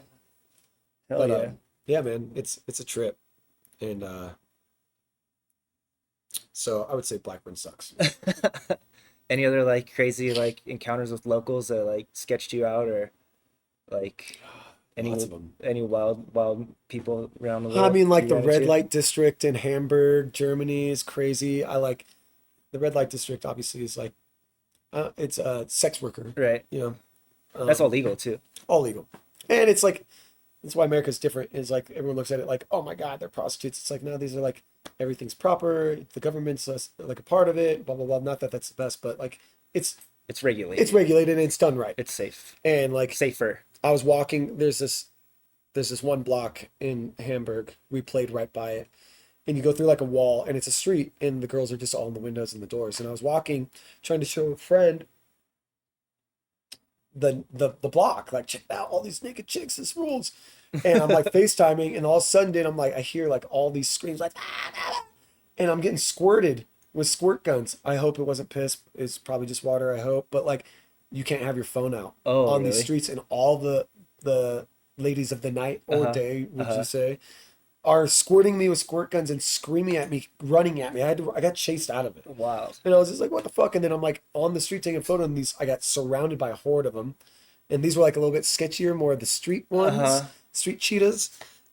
Hell But yeah. yeah, man, it's a trip. And so I would say Blackburn sucks. Any other like crazy like encounters with locals that like sketched you out or like Lots of them. any wild people around the world? I mean, like you the ran red into? light district in Hamburg, Germany is crazy. I like the red light district. Obviously, is like it's a sex worker. Right. That's all Um, legal too. all legal, and it's like that's why America's different. Is like everyone looks at it like, oh my God, they're prostitutes. It's like no, these are like everything's proper. The government's like a part of it. Blah blah blah. Not that that's the best, but like it's It's regulated. it's regulated and it's done right. It's safe. And like Safer. I was walking. There's this one block in Hamburg. We played right by it, and you go through like a wall, and it's a street, and the girls are just all in the windows and the doors. And I was walking, trying to show a friend the block, like check out all these naked chicks. This rules. And I'm like FaceTiming, and all of a sudden, dude, I'm like I hear like all these screams, like "Ah, ah, ah," and I'm getting squirted with squirt guns. I hope it wasn't piss. It's probably just water. I hope, but like you can't have your phone out Oh, on these really? streets, and all the ladies of the night or Uh-huh. day, would Uh-huh. you say, are squirting me with squirt guns and screaming at me, running at me. I got chased out of it. Wild. And I was just like, what the fuck? And then I'm like on the street taking a photo, and I got surrounded by a horde of them. And these were like a little bit sketchier, more of the street ones, Uh-huh. street cheetahs.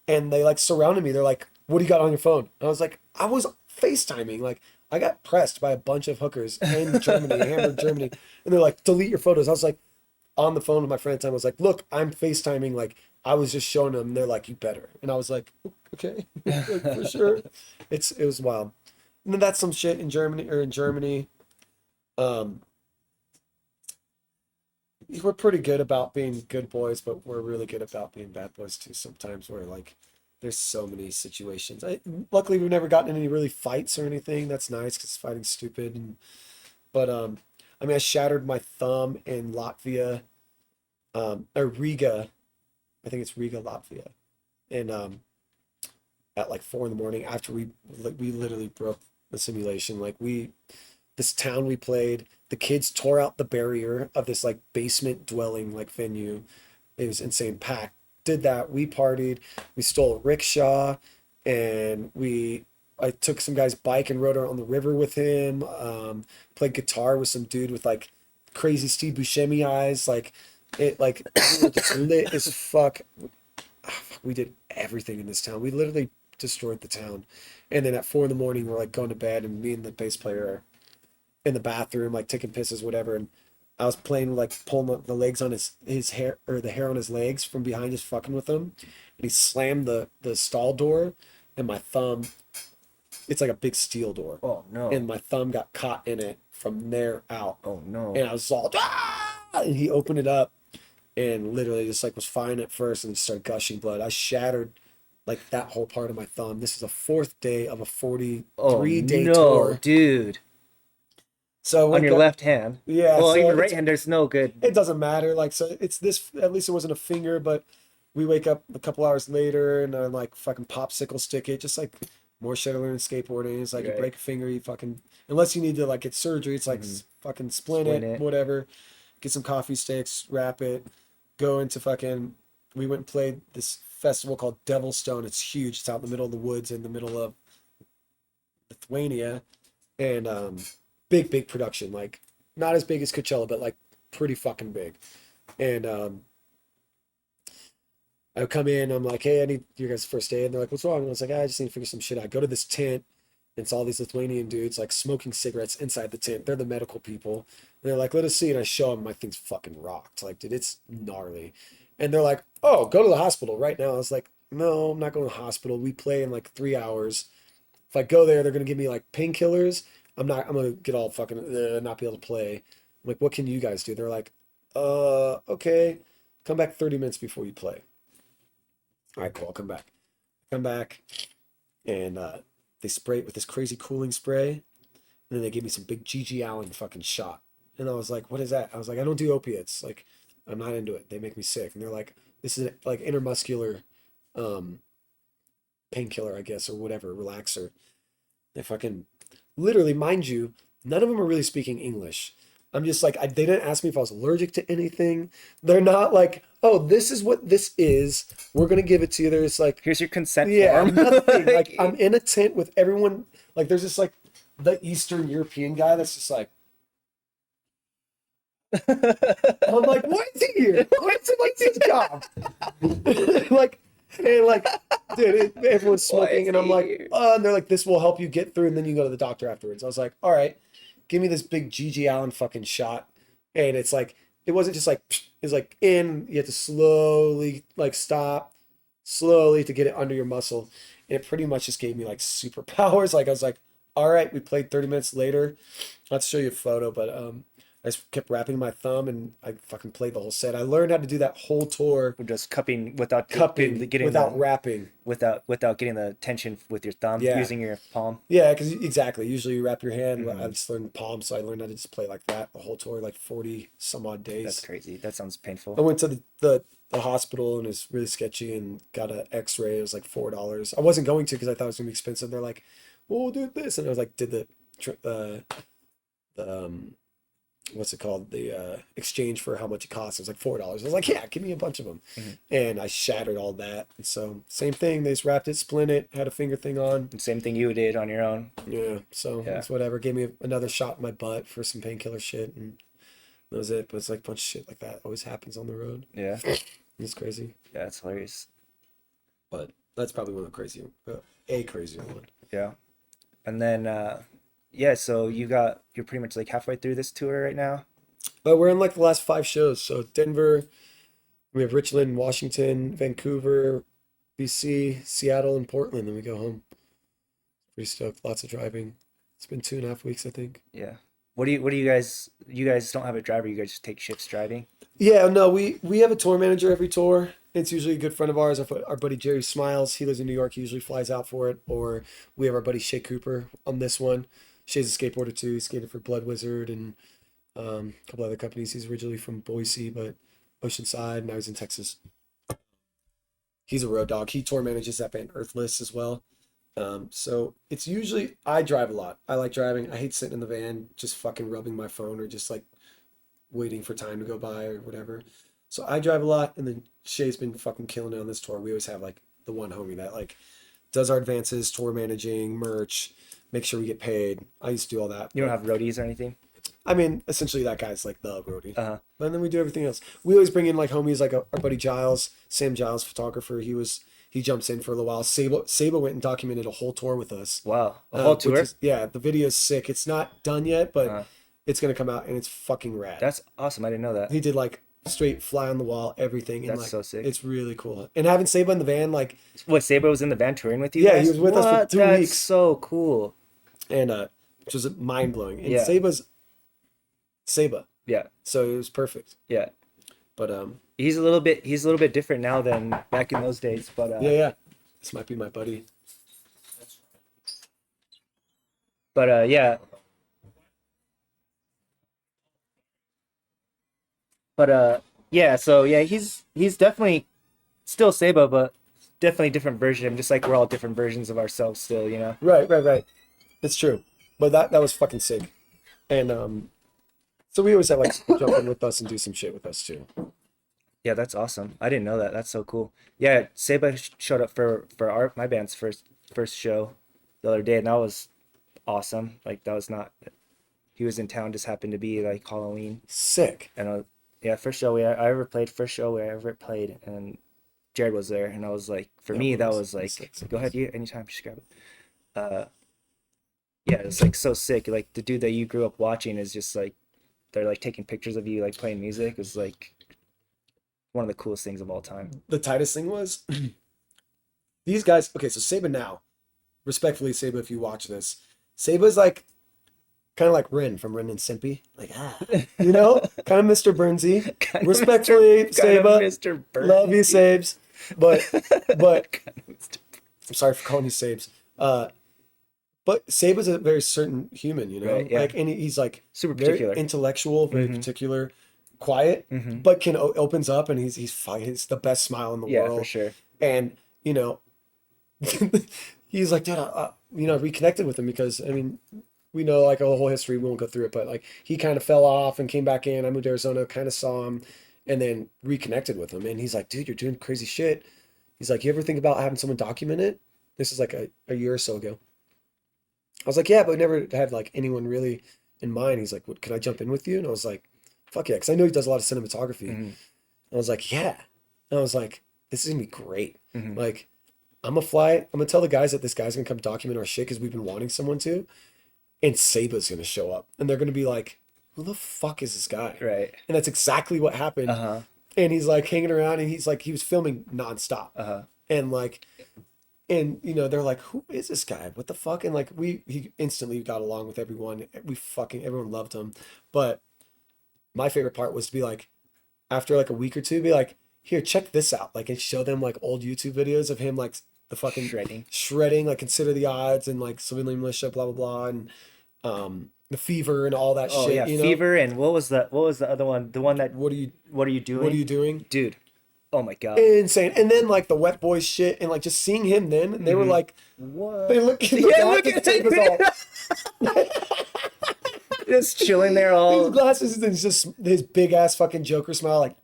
And they like surrounded me. They're like, what do you got on your phone? And I was like, I was FaceTiming. Like, I got pressed by a bunch of hookers in Germany, Hamburg, Germany. And they're like, delete your photos. I was like, on the phone with my friend at the time, I was like, look, I'm FaceTiming. Like, I was just showing them. They're like, you better. And I was like, okay, like, for sure. It was wild. And then that's some shit in Germany or in Germany. Um, we're pretty good about being good boys, but we're really good about being bad boys too. Sometimes we're like, there's so many situations. Luckily, we've never gotten any really fights or anything. That's nice because fighting's stupid. But I mean, I shattered my thumb in Latvia, or Riga. I think it's Riga, Latvia, and at like 4 in the morning after we literally broke the simulation. Like this town we played, the kids tore out the barrier of this like basement dwelling like venue. It was insane packed. Did that. We partied. We stole a rickshaw, and I took some guy's bike and rode it on the river with him. Played guitar with some dude with like crazy Steve Buscemi eyes. Like we were just lit as fuck. We did everything in this town. We literally destroyed the town. And then at 4 in the morning, we're like going to bed, and me and the bass player are in the bathroom, like taking pisses, whatever. And I was playing, like pulling the legs on his hair, or the hair on his legs from behind, just fucking with him. And he slammed the stall door, and my thumb, it's like a big steel door. Oh no. And my thumb got caught in it from there out. Oh no. And I was all, ah! And he opened it up and literally just like was fine at first and started gushing blood. I shattered like that whole part of my thumb. This is the fourth day of a Oh 43-day no, tour. dude. So On wake your up, left hand. yeah. Well, So even right hand, there's no good. it doesn't matter. Like, so it's this. At least it wasn't a finger, but we wake up a couple hours later and I like fucking popsicle stick it, just like more shit I learned in skateboarding. It's like you Right. break a finger, you fucking, unless you need to like get surgery, it's like fucking splint Splint it, it. whatever. Get some coffee sticks, wrap it, go into fucking. We went and played this festival called Devilstone. It's huge. It's out in the middle of the woods in the middle of Lithuania, and big production. Like not as big as Coachella, but like pretty fucking big. And I come in, I'm like, hey, I need your guys' first aid. And they're like, what's wrong? And I was like, I just need to figure some shit out. I go to this tent, and it's all these Lithuanian dudes like smoking cigarettes inside the tent. They're the medical people. And they're like, let us see. And I show them, my thing's fucking rocked. Like, dude, it's gnarly. And they're like, oh, go to the hospital right now. I was like, no, I'm not going to the hospital. We play in like 3 hours. If I go there, they're gonna give me like painkillers. I'm gonna get all fucking not be able to play. I'm like, what can you guys do? They're like, okay, come back 30 minutes before you play. All right, cool. I'll come back. Come back, and they spray it with this crazy cooling spray, and then they gave me some big G.G. Allen fucking shot. And I was like, what is that? I was like, I don't do opiates. Like, I'm not into it. They make me sick. And they're like, this is like intermuscular um painkiller, I guess, or whatever, relaxer. They fucking literally, mind you, none of them are really speaking English. I'm just like, they didn't ask me if I was allergic to anything. They're not like, oh, this is what this is. We're gonna give it to you. There's like, Here's your consent yeah, form. nothing. Like, I'm in a tent with everyone. Like, there's just like the Eastern European guy that's just like, I'm like, why is he here? What's his job? Like, and like, dude, everyone's smoking, and I'm like, and they're like, this will help you get through, and then you go to the doctor afterwards. I was like, all right, give me this big G.G. Allen fucking shot, and it's like, it wasn't just like, it's like in, you have to slowly like stop, slowly to get it under your muscle, and it pretty much just gave me like superpowers. Like I was like, all right, we played 30 minutes later. I'll show you a photo, but I just kept wrapping my thumb and I fucking played the whole set. I learned how to do that whole tour Just cupping without cupping getting without the wrapping. without getting the tension with your thumb, Yeah. using your palm. Yeah, because exactly. Usually you wrap your hand. I Mhm. just learned the palm, so I learned how to just play like that the whole tour, like 40 some odd days. That's crazy. That sounds I painful. went to the hospital and it was really sketchy and got an X-ray. It was like $4. I wasn't going to because I thought it was gonna be expensive. They're like, "Well, we'll do this," and I was like, did the what's it called, the exchange for how much it costs. It was like $4. I was like, yeah, give me a bunch of them. Mhm. And I shattered all that. And so same thing, they just wrapped it, splint it, had a finger thing on. And same thing you did on your own. Yeah, so Yeah. it's whatever. Gave me another shot in my butt for some painkiller shit, and that was it. But it's like a bunch of shit like that always happens on the road. Yeah. It's crazy. Yeah, it's hilarious. But that's probably one of the crazy, a crazier one. Yeah. And then yeah, so you're pretty much like halfway through this tour right now. But we're in like the last 5 shows. So Denver, we have Richland, Washington, Vancouver, BC, Seattle, and Portland. Then we go home. Pretty stoked. Lots of driving. It's been 2.5 weeks, I think. Yeah. What do you guys, you guys don't have a driver, you guys just take shifts driving? Yeah, no, we have a tour manager every tour. It's usually a good friend of ours. Our buddy Jerry Smiles, he lives in New York. He usually flies out for it. Or we have our buddy Shay Cooper on this one. Shay's a skateboarder too. He skated for Blood Wizard and a couple other companies. He's originally from Boise, but Oceanside. Now he's in Texas. He's a road dog. He tour manages that band Earthless as well. So it's usually I drive a lot. I like driving. I hate sitting in the van just fucking rubbing my phone or just like waiting for time to go by or whatever. So I drive a lot, and then Shay's been fucking killing it on this tour. We always have like the one homie that like does our advances, tour managing, merch, make sure we get paid. I used to do all that. You don't have roadies or anything? I mean, essentially that guy's like the roadie. Uh-huh. And then we do everything else. We always bring in like homies like our buddy Giles, Sam Giles, photographer. He jumps in for a little while. Saba went and documented a whole tour with us. Wow. A whole tour? Yeah, the video's sick. It's not done yet, but Uh, it's gonna come out and it's fucking rad. that's awesome. I didn't know that. He did like straight fly on the wall, everything, and That's like so sick. it's really cool. And having Saba in the van, like What, Saber was in the van touring with you Yeah, guys? he was with us for What? 2 That's weeks. so cool. and which was mind blowing. And Yeah. Saba's Saba, Yeah. so it was perfect. Yeah. But He's a little bit different now than back in those days, but yeah, this might be my buddy. yeah. Yeah, so yeah, he's definitely still Saba, but definitely different version, just like we're all different versions of ourselves still, you know. Right. It's true. But that was fucking sick. And so we always have like jump in with us and do some shit with us too. Yeah, that's awesome. I didn't know that. That's so cool. Yeah, Saba showed up for my band's first show the other day, and that was awesome. Like that was not he was in town, just happened to be like Halloween, Sick. and yeah, first show we ever played, and Jared was there, and I was like, for Yeah, me, it that was- was it was like, sick, sick, go ahead, sick. you anytime, just grab it. Yeah, it's like so sick. Like the dude that you grew up watching is just like they're like taking pictures of you like playing music is like one of the coolest things of all time. The tightest thing was these guys. Okay, so Saba now, respectfully, Saba, if you watch this, Saba's like kind of like Rin from Rin and Stimpy, like you know, kind of Mr. Burnsy. Kind of Respectfully, Saba, Mr. Burns. love you, Sabes, but Kind of Mr. I'm sorry for calling you Sabes. But Saba's a very certain human, you know, Right, yeah. like, and he's like Super very particular. intellectual, very Mhm. particular, quiet, Mhm. but opens up, and he's fine. He's the best smile in the Yeah, world. for sure. And you know, he's like, dude, I reconnected with him because I mean, we know like a whole history. We won't go through it, but like he kind of fell off and came back in. I moved to Arizona, kind of saw him, and then reconnected with him. And he's like, dude, you're doing crazy shit. He's like, you ever think about having someone document it? This is like a year or so ago. I was like, yeah, but I never had like anyone really in mind. He's like, what, can I jump in with you? And I was like, fuck yeah, because I know he does a lot of cinematography. Mhm. I was like, yeah. And I was like, this is gonna be great. Mhm. Like, I'm gonna tell the guys that this guy's gonna come document our shit because we've been wanting someone to, and Saba's gonna show up, and they're gonna be like, who the fuck is this guy? Right. And that's exactly what happened. Uh-huh. And he's like hanging around, and he's like, he was filming nonstop, Uh-huh. and like, and you know, they're like, who is this guy? What the fuck? And like, he instantly got along with everyone. Everyone loved him. But my favorite part was to be like, after like a week or two, be like, here, check this out. Like, and show them like old YouTube videos of him like the fucking shredding, like Consider the Odds and like Civilian Militia, blah blah blah, and the Fever and all that Oh shit. yeah, You know, Fever, and what was the other one? The one that what are you doing? what are you doing? Dude. Oh my God. Insane. And then like the Wet Boys shit, and like just seeing him, then they were like, What? they look at Yeah, look at just chilling there his all. glasses and just his big ass fucking Joker smile, like,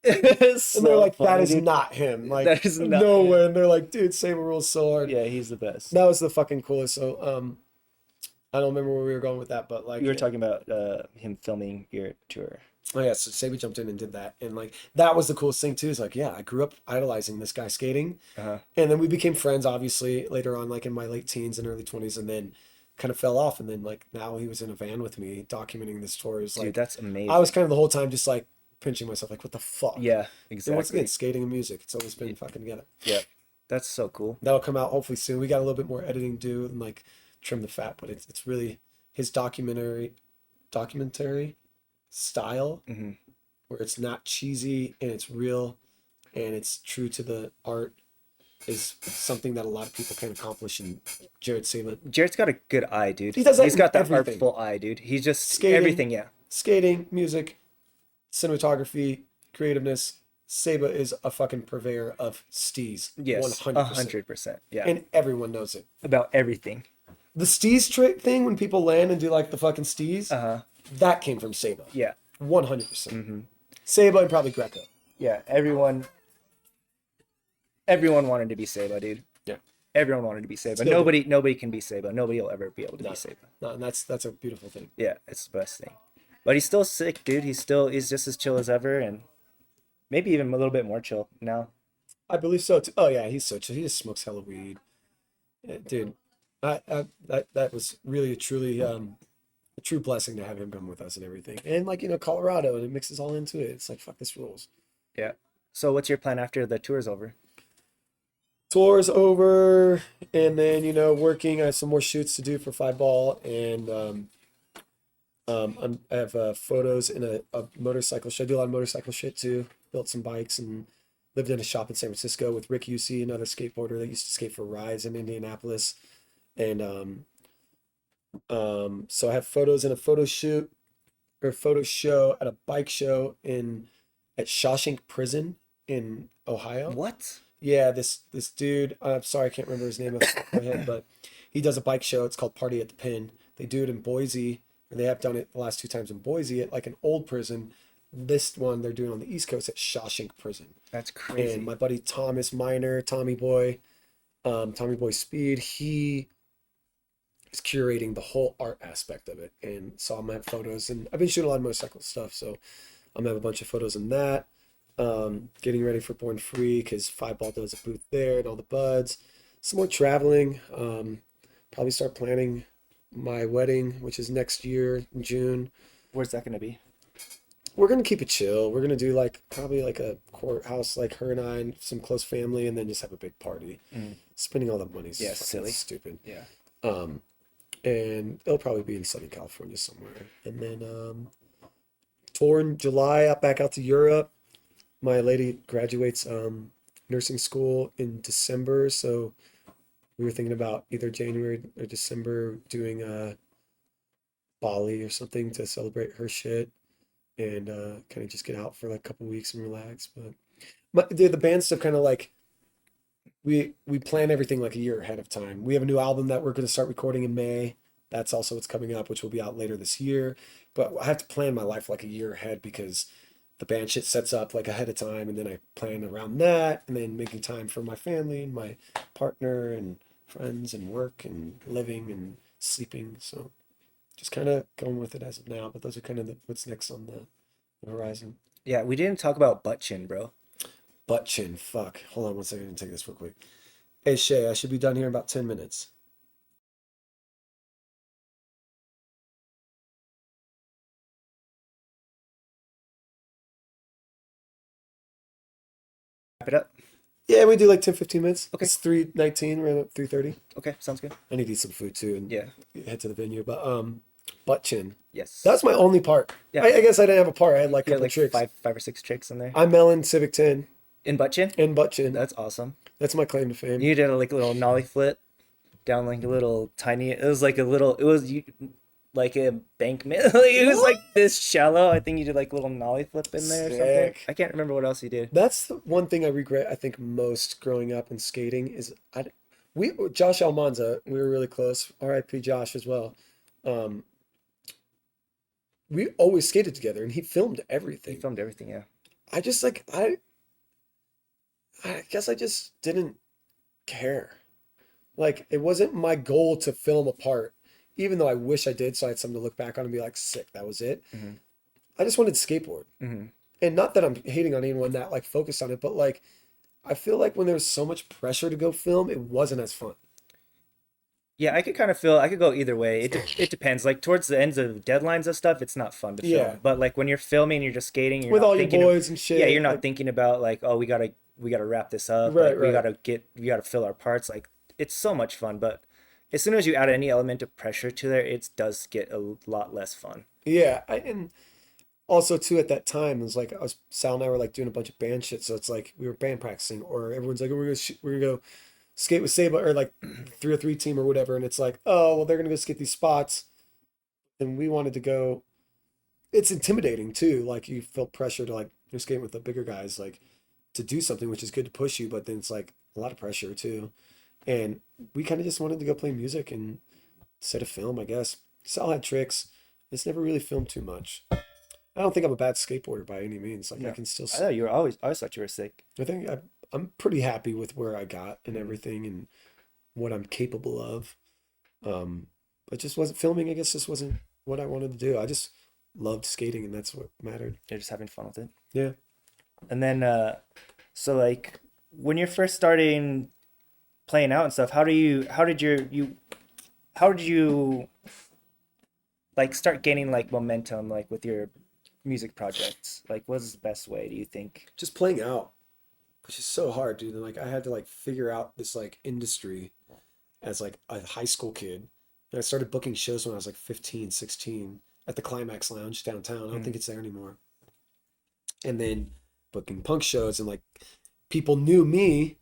It's and they're so like, that funny, is dude. not him. Like, That is not no him. way. And they're like, dude, Saber rules so hard. Yeah, he's the best. That was the fucking coolest. So, I don't remember where we were going with that, but like, You were talking about him filming your tour. oh yeah, so Saber jumped in and did that, and like that was the coolest thing too. Is like, yeah, I grew up idolizing this guy skating, Uh-huh. and then we became friends, obviously later on, like in my late teens and early 20s, and then kind of fell off, and then like now he was in a van with me documenting this tour. Is Dude, like, that's amazing. I was kind of the whole time just like pinching myself, like, what the fuck? Yeah, And once exactly. again, skating and music, it's always been fucking together. Yeah, that's so cool. That'll come out hopefully soon. We got a little bit more editing to do and like trim the fat, but it's really his documentary style, Hmm. where it's not cheesy and it's real and it's true to the art, is something that a lot of people can accomplish in Jared Saba. Jared's got a good eye, dude. He does that He's in got that everything. artful eye, dude. He's just Skating, everything. Yeah. skating, music, cinematography, creativeness. Saba is a fucking purveyor of steez. Yes. 100%. 100%. Yeah. And everyone knows it. About everything. The steez trick thing, when people land and do like the fucking steez, Uh-huh. that came from Saba. Yeah. 100%. Hmm. Saba and probably Greco. Yeah. Everyone wanted to be Saba, dude. Yeah. Everyone wanted to be Saba. Still do. Nobody can be Saba. Nobody will ever be able to No, be Saba. no, and that's a beautiful thing. Yeah, it's the best thing. But he's still sick, dude. He's just as chill as ever, and maybe even a little bit more chill now. I believe so too. Oh yeah, he's so chill. He just smokes hella weed. Yeah, dude, that was really a true blessing to have him come with us and everything. And like, Colorado, and it mixes all into it. It's like, fuck, this rules. Yeah. So what's your plan after the tour's over? Tour's over, and then working. I have some more shoots to do for Five Ball, and I have photos in a motorcycle show. I do a lot of motorcycle shit too. Built some bikes and lived in a shop in San Francisco with Rick Usey, another skateboarder that used to skate for Rise in Indianapolis. And so I have photos in a photo shoot or photo show at a bike show at Shawshank Prison in Ohio. What? Yeah, this dude, I'm sorry, I can't remember his name off the top of my head, but he does a bike show. It's called Party at the Pin. They do it in Boise, and they have done it the last two times in Boise at like an old prison. This one they're doing on the East Coast at Shawshank Prison. That's crazy. And my buddy Thomas Miner, Tommy Boy Speed, he is curating the whole art aspect of it. And so I'm gonna have photos, and I've been shooting a lot of motorcycle stuff, so I'm gonna have a bunch of photos in that. Getting ready for Born Free because Five Ball does a booth there and all the buds. Some more traveling. Probably start planning my wedding, which is next year in June. Where's that gonna be? We're gonna keep it chill. We're gonna do probably like a courthouse, like her and I and some close family, and then just have a big party. Spending all that money is fucking silly. stupid. Yeah. And it'll probably be in Southern California somewhere. And then tour in July, back out to Europe. My lady graduates nursing school in December, so we were thinking about either January or December doing Bali or something to celebrate her shit and kind of just get out for like a couple weeks and relax. But the band stuff kind of like we plan everything like a year ahead of time. We have a new album that we're going to start recording in May. That's also what's coming up, which will be out later this year. But I have to plan my life like a year ahead because the band shit sets up like ahead of time, and then I plan around that, and then making time for my family and my partner and friends and work and living and sleeping. So just kind of going with it as of now, but those are kind of what's next on the horizon. Yeah, we didn't talk about butt chin, bro. Butt chin, fuck. Hold on one second and take this real quick. Hey Shay, I should be done here in about 10 minutes. Wrap it up. Yeah, we do like 10, 15 minutes. Okay. It's 3:19, we're at 3:30. Okay, sounds good. I need to eat some food too and Yeah. head to the venue. But butt chin. Yes. That's my only part. Yeah. I guess I didn't have a part. I had like a You had couple like tricks. five or six tricks in there. I'm Melon Civic 10 In butt chin? and butt chin. That's awesome. That's my claim to fame. You did a like little nollie flip down like a little tiny. It was like a little. It was like a bankment. Like, it was like this shallow. I think you did like a little nollie flip in there or something. Sick. I can't remember what else you did. That's the one thing I regret, I think, most growing up in skating is Josh Almanza, we were really close. R.I.P. Josh as well. We always skated together, and he filmed You everything. filmed everything, yeah. I just I guess I just didn't care. Like it wasn't my goal to film a part, even though I wish I did, so I had something to look back on and be like, sick, that was it. Mm-hmm. I just wanted to skateboard. Mm-hmm. And not that I'm hating on anyone that like focused on it, but like I feel like when there was so much pressure to go film, it wasn't as fun. Yeah, I could kind of feel I could go either way. It depends. Like towards the ends of deadlines and stuff, it's not fun to film. Yeah. But like when you're filming, you're just skating. You're With not all your thinking boys and shit. yeah, you're not like, thinking about like, oh, we gotta wrap this up. Right, Like, we right. gotta fill our parts. Like it's so much fun. But as soon as you add any element of pressure to there, it does get a lot less fun. Yeah, and also too at that time it was like I was Sal and I were like doing a bunch of band shit, so it's like we were band practicing, or everyone's like, oh, we're gonna go skate with Saba or like 303 team or whatever, and it's like, oh well, they're gonna go skate these spots, and we wanted to go. It's intimidating too. Like you feel pressure to like you're skating with the bigger guys, like to do something, which is good to push you, but then it's like a lot of pressure too. And we kind of just wanted to go play music and set a film, I guess. Sal had tricks. It's never really filmed too much. I don't think I'm a bad skateboarder by any means. Like I No, can still, I thought you were always. I always thought you were sick. I think I'm pretty happy with where I got and everything and what I'm capable of. But just wasn't filming. I guess just wasn't what I wanted to do. I just loved skating and that's what mattered. You're just having fun with it. Yeah. And then, so like when you're first starting playing out and stuff, how did you like start gaining like momentum like with your music projects? Like, what's the best way do you think? Just playing out, which is so hard, dude. And like I had to like figure out this like industry as like a high school kid. And I started booking shows when I was like 15, 16 at the Climax Lounge downtown. I don't Mm. think it's there anymore. And then booking punk shows and like people knew me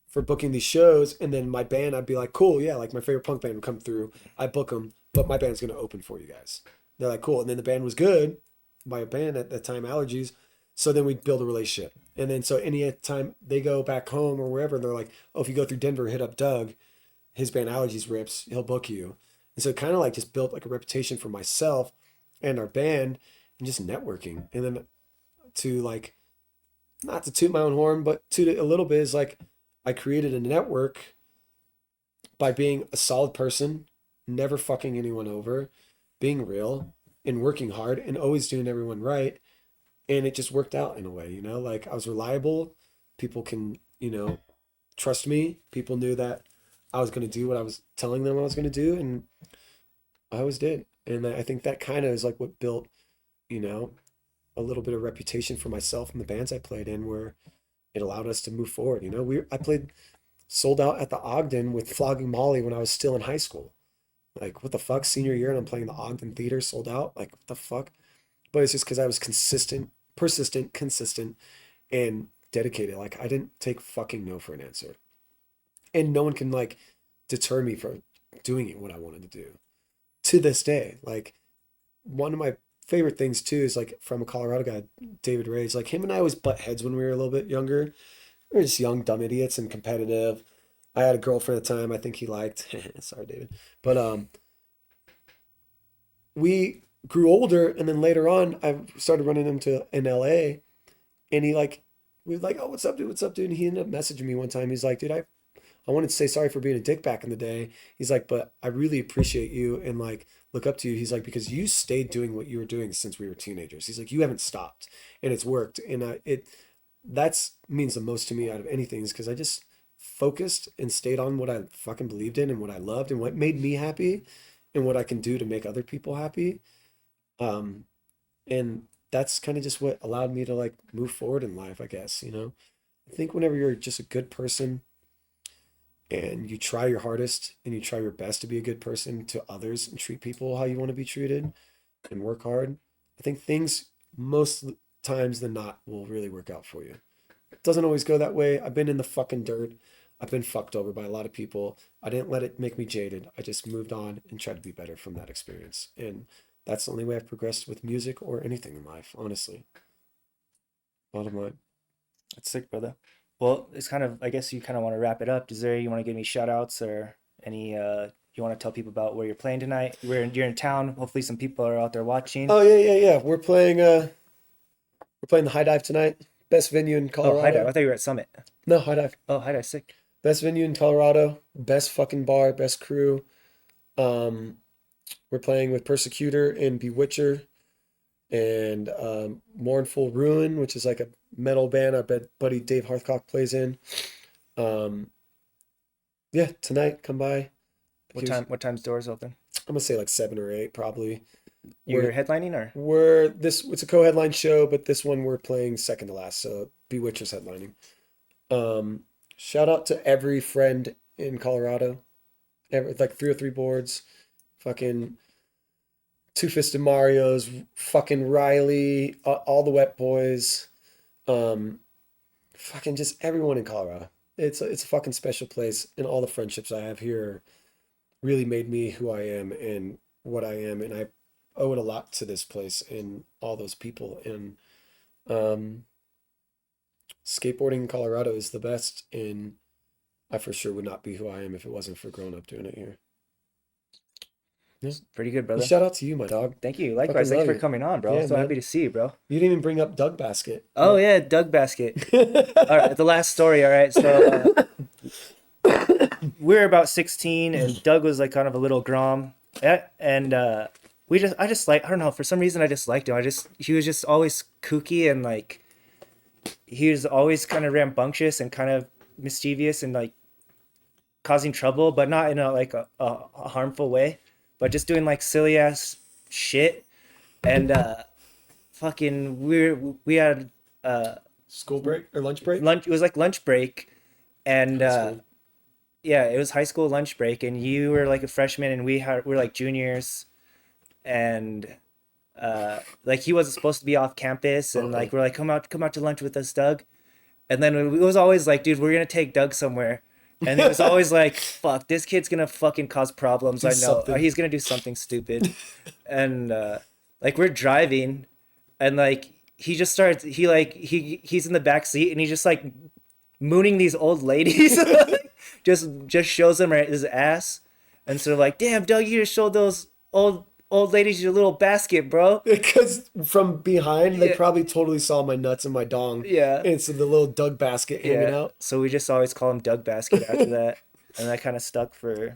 for booking these shows. And then my band, I'd be like, cool, yeah, like my favorite punk band would come through. I book them, but my band's gonna open for you guys. They're like, cool. And then the band was good. My band at that time, Allergies. So then we'd build a relationship. And then so any time they go back home or wherever, they're like, oh, if you go through Denver, hit up Doug. His band Allergies rips, he'll book you. And so it kind of like just built like a reputation for myself and our band and just networking. And then to like, not to toot my own horn, but to a little bit is like I created a network by being a solid person, never fucking anyone over, being real and working hard and always doing everyone right. And it just worked out in a way, you know, like I was reliable. People can, trust me. People knew that I was going to do what I was telling them I was going to do. And I always did. And I think that kind of is like what built, you know, a little bit of reputation for myself and the bands I played in where it allowed us to move forward. I played sold out at the Ogden with Flogging Molly when I was still in high school. Like, what the fuck? Senior year, and I'm playing the Ogden Theater sold out. Like, what the fuck? But it's just because I was consistent, persistent, consistent, and dedicated. Like, I didn't take fucking no for an answer. And no one can, like, deter me from doing it what I wanted to do to this day. Like, one of my favorite things, too, is like from a Colorado guy, David Ray's. Like, him and I always butt heads when we were a little bit younger. We were just young, dumb idiots and competitive. I had a girlfriend at the time I think he liked. Sorry, David. But we grew older, and then later on, I started running into in LA, and we were like, oh, what's up, dude? What's up, dude? And he ended up messaging me one time. He's like, dude, I wanted to say sorry for being a dick back in the day. He's like, but I really appreciate you and like look up to you. He's like, because you stayed doing what you were doing since we were teenagers. He's like, you haven't stopped, and it's worked, and that's means the most to me out of anything is because I just focused and stayed on what I fucking believed in and what I loved and what made me happy and what I can do to make other people happy. Um, and that's kind of just what allowed me to like move forward in life, I guess, you know. I think whenever you're just a good person and you try your hardest and you try your best to be a good person to others and treat people how you want to be treated and work hard, I think things most times than not will really work out for you. It doesn't always go that way. I've been in the fucking dirt. I've been fucked over by a lot of people. I didn't let it make me jaded. I just moved on and tried to be better from that experience. And that's the only way I've progressed with music or anything in life, honestly. Bottom line. That's sick, brother. Well, it's kind of, I guess you kind of want to wrap it up. Is there, you want to give me shout outs or any, you want to tell people about where you're playing tonight? You're in town. Hopefully some people are out there watching. Oh yeah. We're playing the High Dive tonight. Best venue in Oh, High Dive. Colorado. I thought you were at Summit. No, High Dive. Oh, High Dive, sick. Best venue in Colorado. Best fucking bar, best crew. Um, we're playing with Persecutor and Bewitcher and Mournful Ruin, which is like a metal band our buddy Dave Harthcock plays in. Um, yeah, tonight, come by. What time's doors open? I'm gonna say like 7 or 8, probably. You're We're headlining or? it's a co-headline show, but this one we're playing second to last, so Bewitcher's headlining. Um, Shout out to every friend in Colorado, like 303 boards, fucking two-fisted Marios, fucking Riley, all the wet boys, um, fucking just everyone in Colorado. It's a fucking special place, and all the friendships I have here really made me who I am and what I am, and I owe it a lot to this place and all those people. And um, skateboarding in Colorado is the best, and I for sure would not be who I am if it wasn't for growing up doing it here. Yeah. It's pretty good, Well, brother. shout out to you, my dog. Thank you. Fucking Likewise. Thanks love for you. coming on, bro. Yeah, So happy man. to see you, bro. You didn't even bring up Doug Basket. Oh yeah, Doug Basket. All right, the last story. All right, so we were about 16, and Doug was like kind of a little grom, and I just like, I don't know, for some reason I just liked him. He was just always kooky, and like he was always kind of rambunctious and kind of mischievous and like causing trouble, but not in a harmful way, but just doing like silly ass shit. And fucking we had School break or lunch break? lunch. It was like lunch break, and High school. yeah, it was high school lunch break, and you were like a freshman, and we were like juniors, and like he wasn't supposed to be off campus, and like we're like, come out to lunch with us, Doug. And then it was always like, dude, we're gonna take Doug somewhere. And it was always like, fuck, this kid's gonna fucking cause problems. Do I know. Or something. he's gonna do something stupid. And like we're driving, and like he just starts. He's in the back seat, and he's just like mooning these old ladies. just shows them right his ass, and so like, damn, Doug, you just showed those old ladies your little basket, bro. Because from behind, they Yeah. probably totally saw my nuts and my dong. Yeah. And so the little Doug Basket hanging Yeah. out. So we just always call him Doug Basket after that, and that kind of stuck for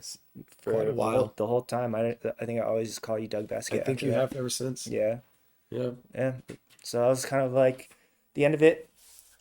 Quite a while. the whole time. I think I always just call you Doug I Basket think after you that. have ever since. Yeah. Yeah. Yeah. So that was kind of like the end of it.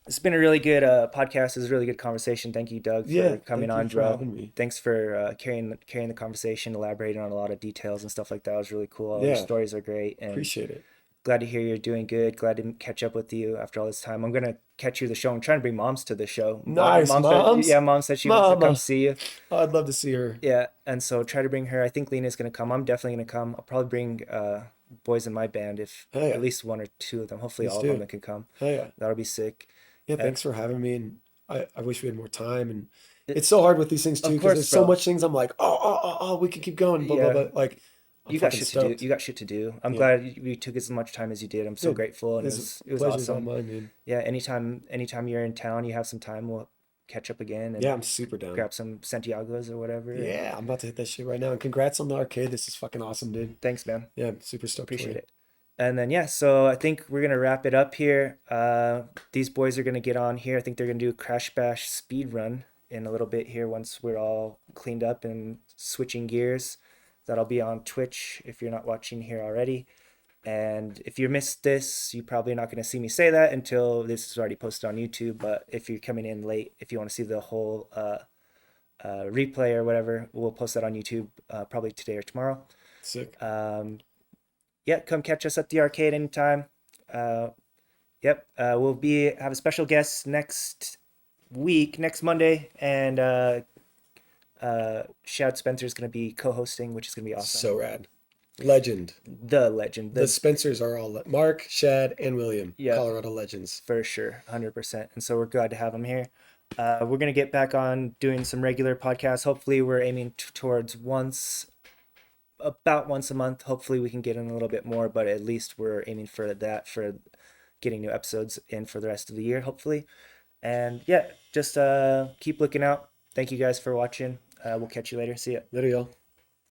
It's been a really good podcast. It was a really good conversation. Thank you, Doug, Yeah. for coming Thank you on, for bro. having me. Thanks for carrying the conversation, elaborating on a lot of details and stuff like that. It was really cool. All your Yeah. stories are great, and Appreciate it. glad to hear you're doing good. Glad to catch up with you after all this time. I'm gonna catch you the show. I'm trying to bring moms to the show. Nice, Yeah, moms. mom said she wants to come Mama. see you. Oh, I'd love to see her. Yeah, and so try to bring her. I think Lena's gonna come. I'm definitely gonna come. I'll probably bring boys in my band, if Hell yeah. at least one or two of them. Hopefully Please all of them do. that can come. Hell yeah. That'll be sick. Yeah, Uh, thanks for having me. And I wish we had more time. And it's so hard with these things too, of because course, there's so bro. much things I'm like, oh, we could keep going, blah, blah, Yeah, blah. Like, I'm you got fucking shit to do. stoked. You got shit to do. I'm Yeah. glad you took as much time as you did. I'm so Yeah. grateful, and This it was pleasure's all awesome. mine, man. Yeah, anytime you're in town, you have some time, we'll catch up again Yeah, and I'm super down. grab some Santiago's or whatever. And Yeah, I'm about to hit that shit right now. And congrats on the arcade. This is fucking awesome, dude. thanks, man. Yeah, I'm super stoked for Appreciate you. it. And then yeah, so I think we're gonna wrap it up here. These boys are gonna get on here. I think they're gonna do a Crash Bash speed run in a little bit here once we're all cleaned up and switching gears. That'll be on Twitch if you're not watching here already. And if you missed this, you're probably not gonna see me say that until this is already posted on YouTube. But if you're coming in late, if you want to see the whole replay or whatever, we'll post that on YouTube probably today or tomorrow. Sick. Yeah, come catch us at the arcade anytime. Uh, yep, we'll have a special guest next week, next Monday, and Shad Spencer is going to be co-hosting, which is going to be awesome. So rad. Legend. The legend, The Spencers are all Mark, Shad, and William. Yeah. Colorado legends. for sure, 100%. And so we're glad to have him here. We're going to get back on doing some regular podcasts. Hopefully, we're aiming towards about once a month. Hopefully, we can get in a little bit more, but at least we're aiming for that, for getting new episodes in for the rest of the year, hopefully. And yeah, just keep looking out. Thank you guys for watching. We'll catch you later. See ya. Later, y'all.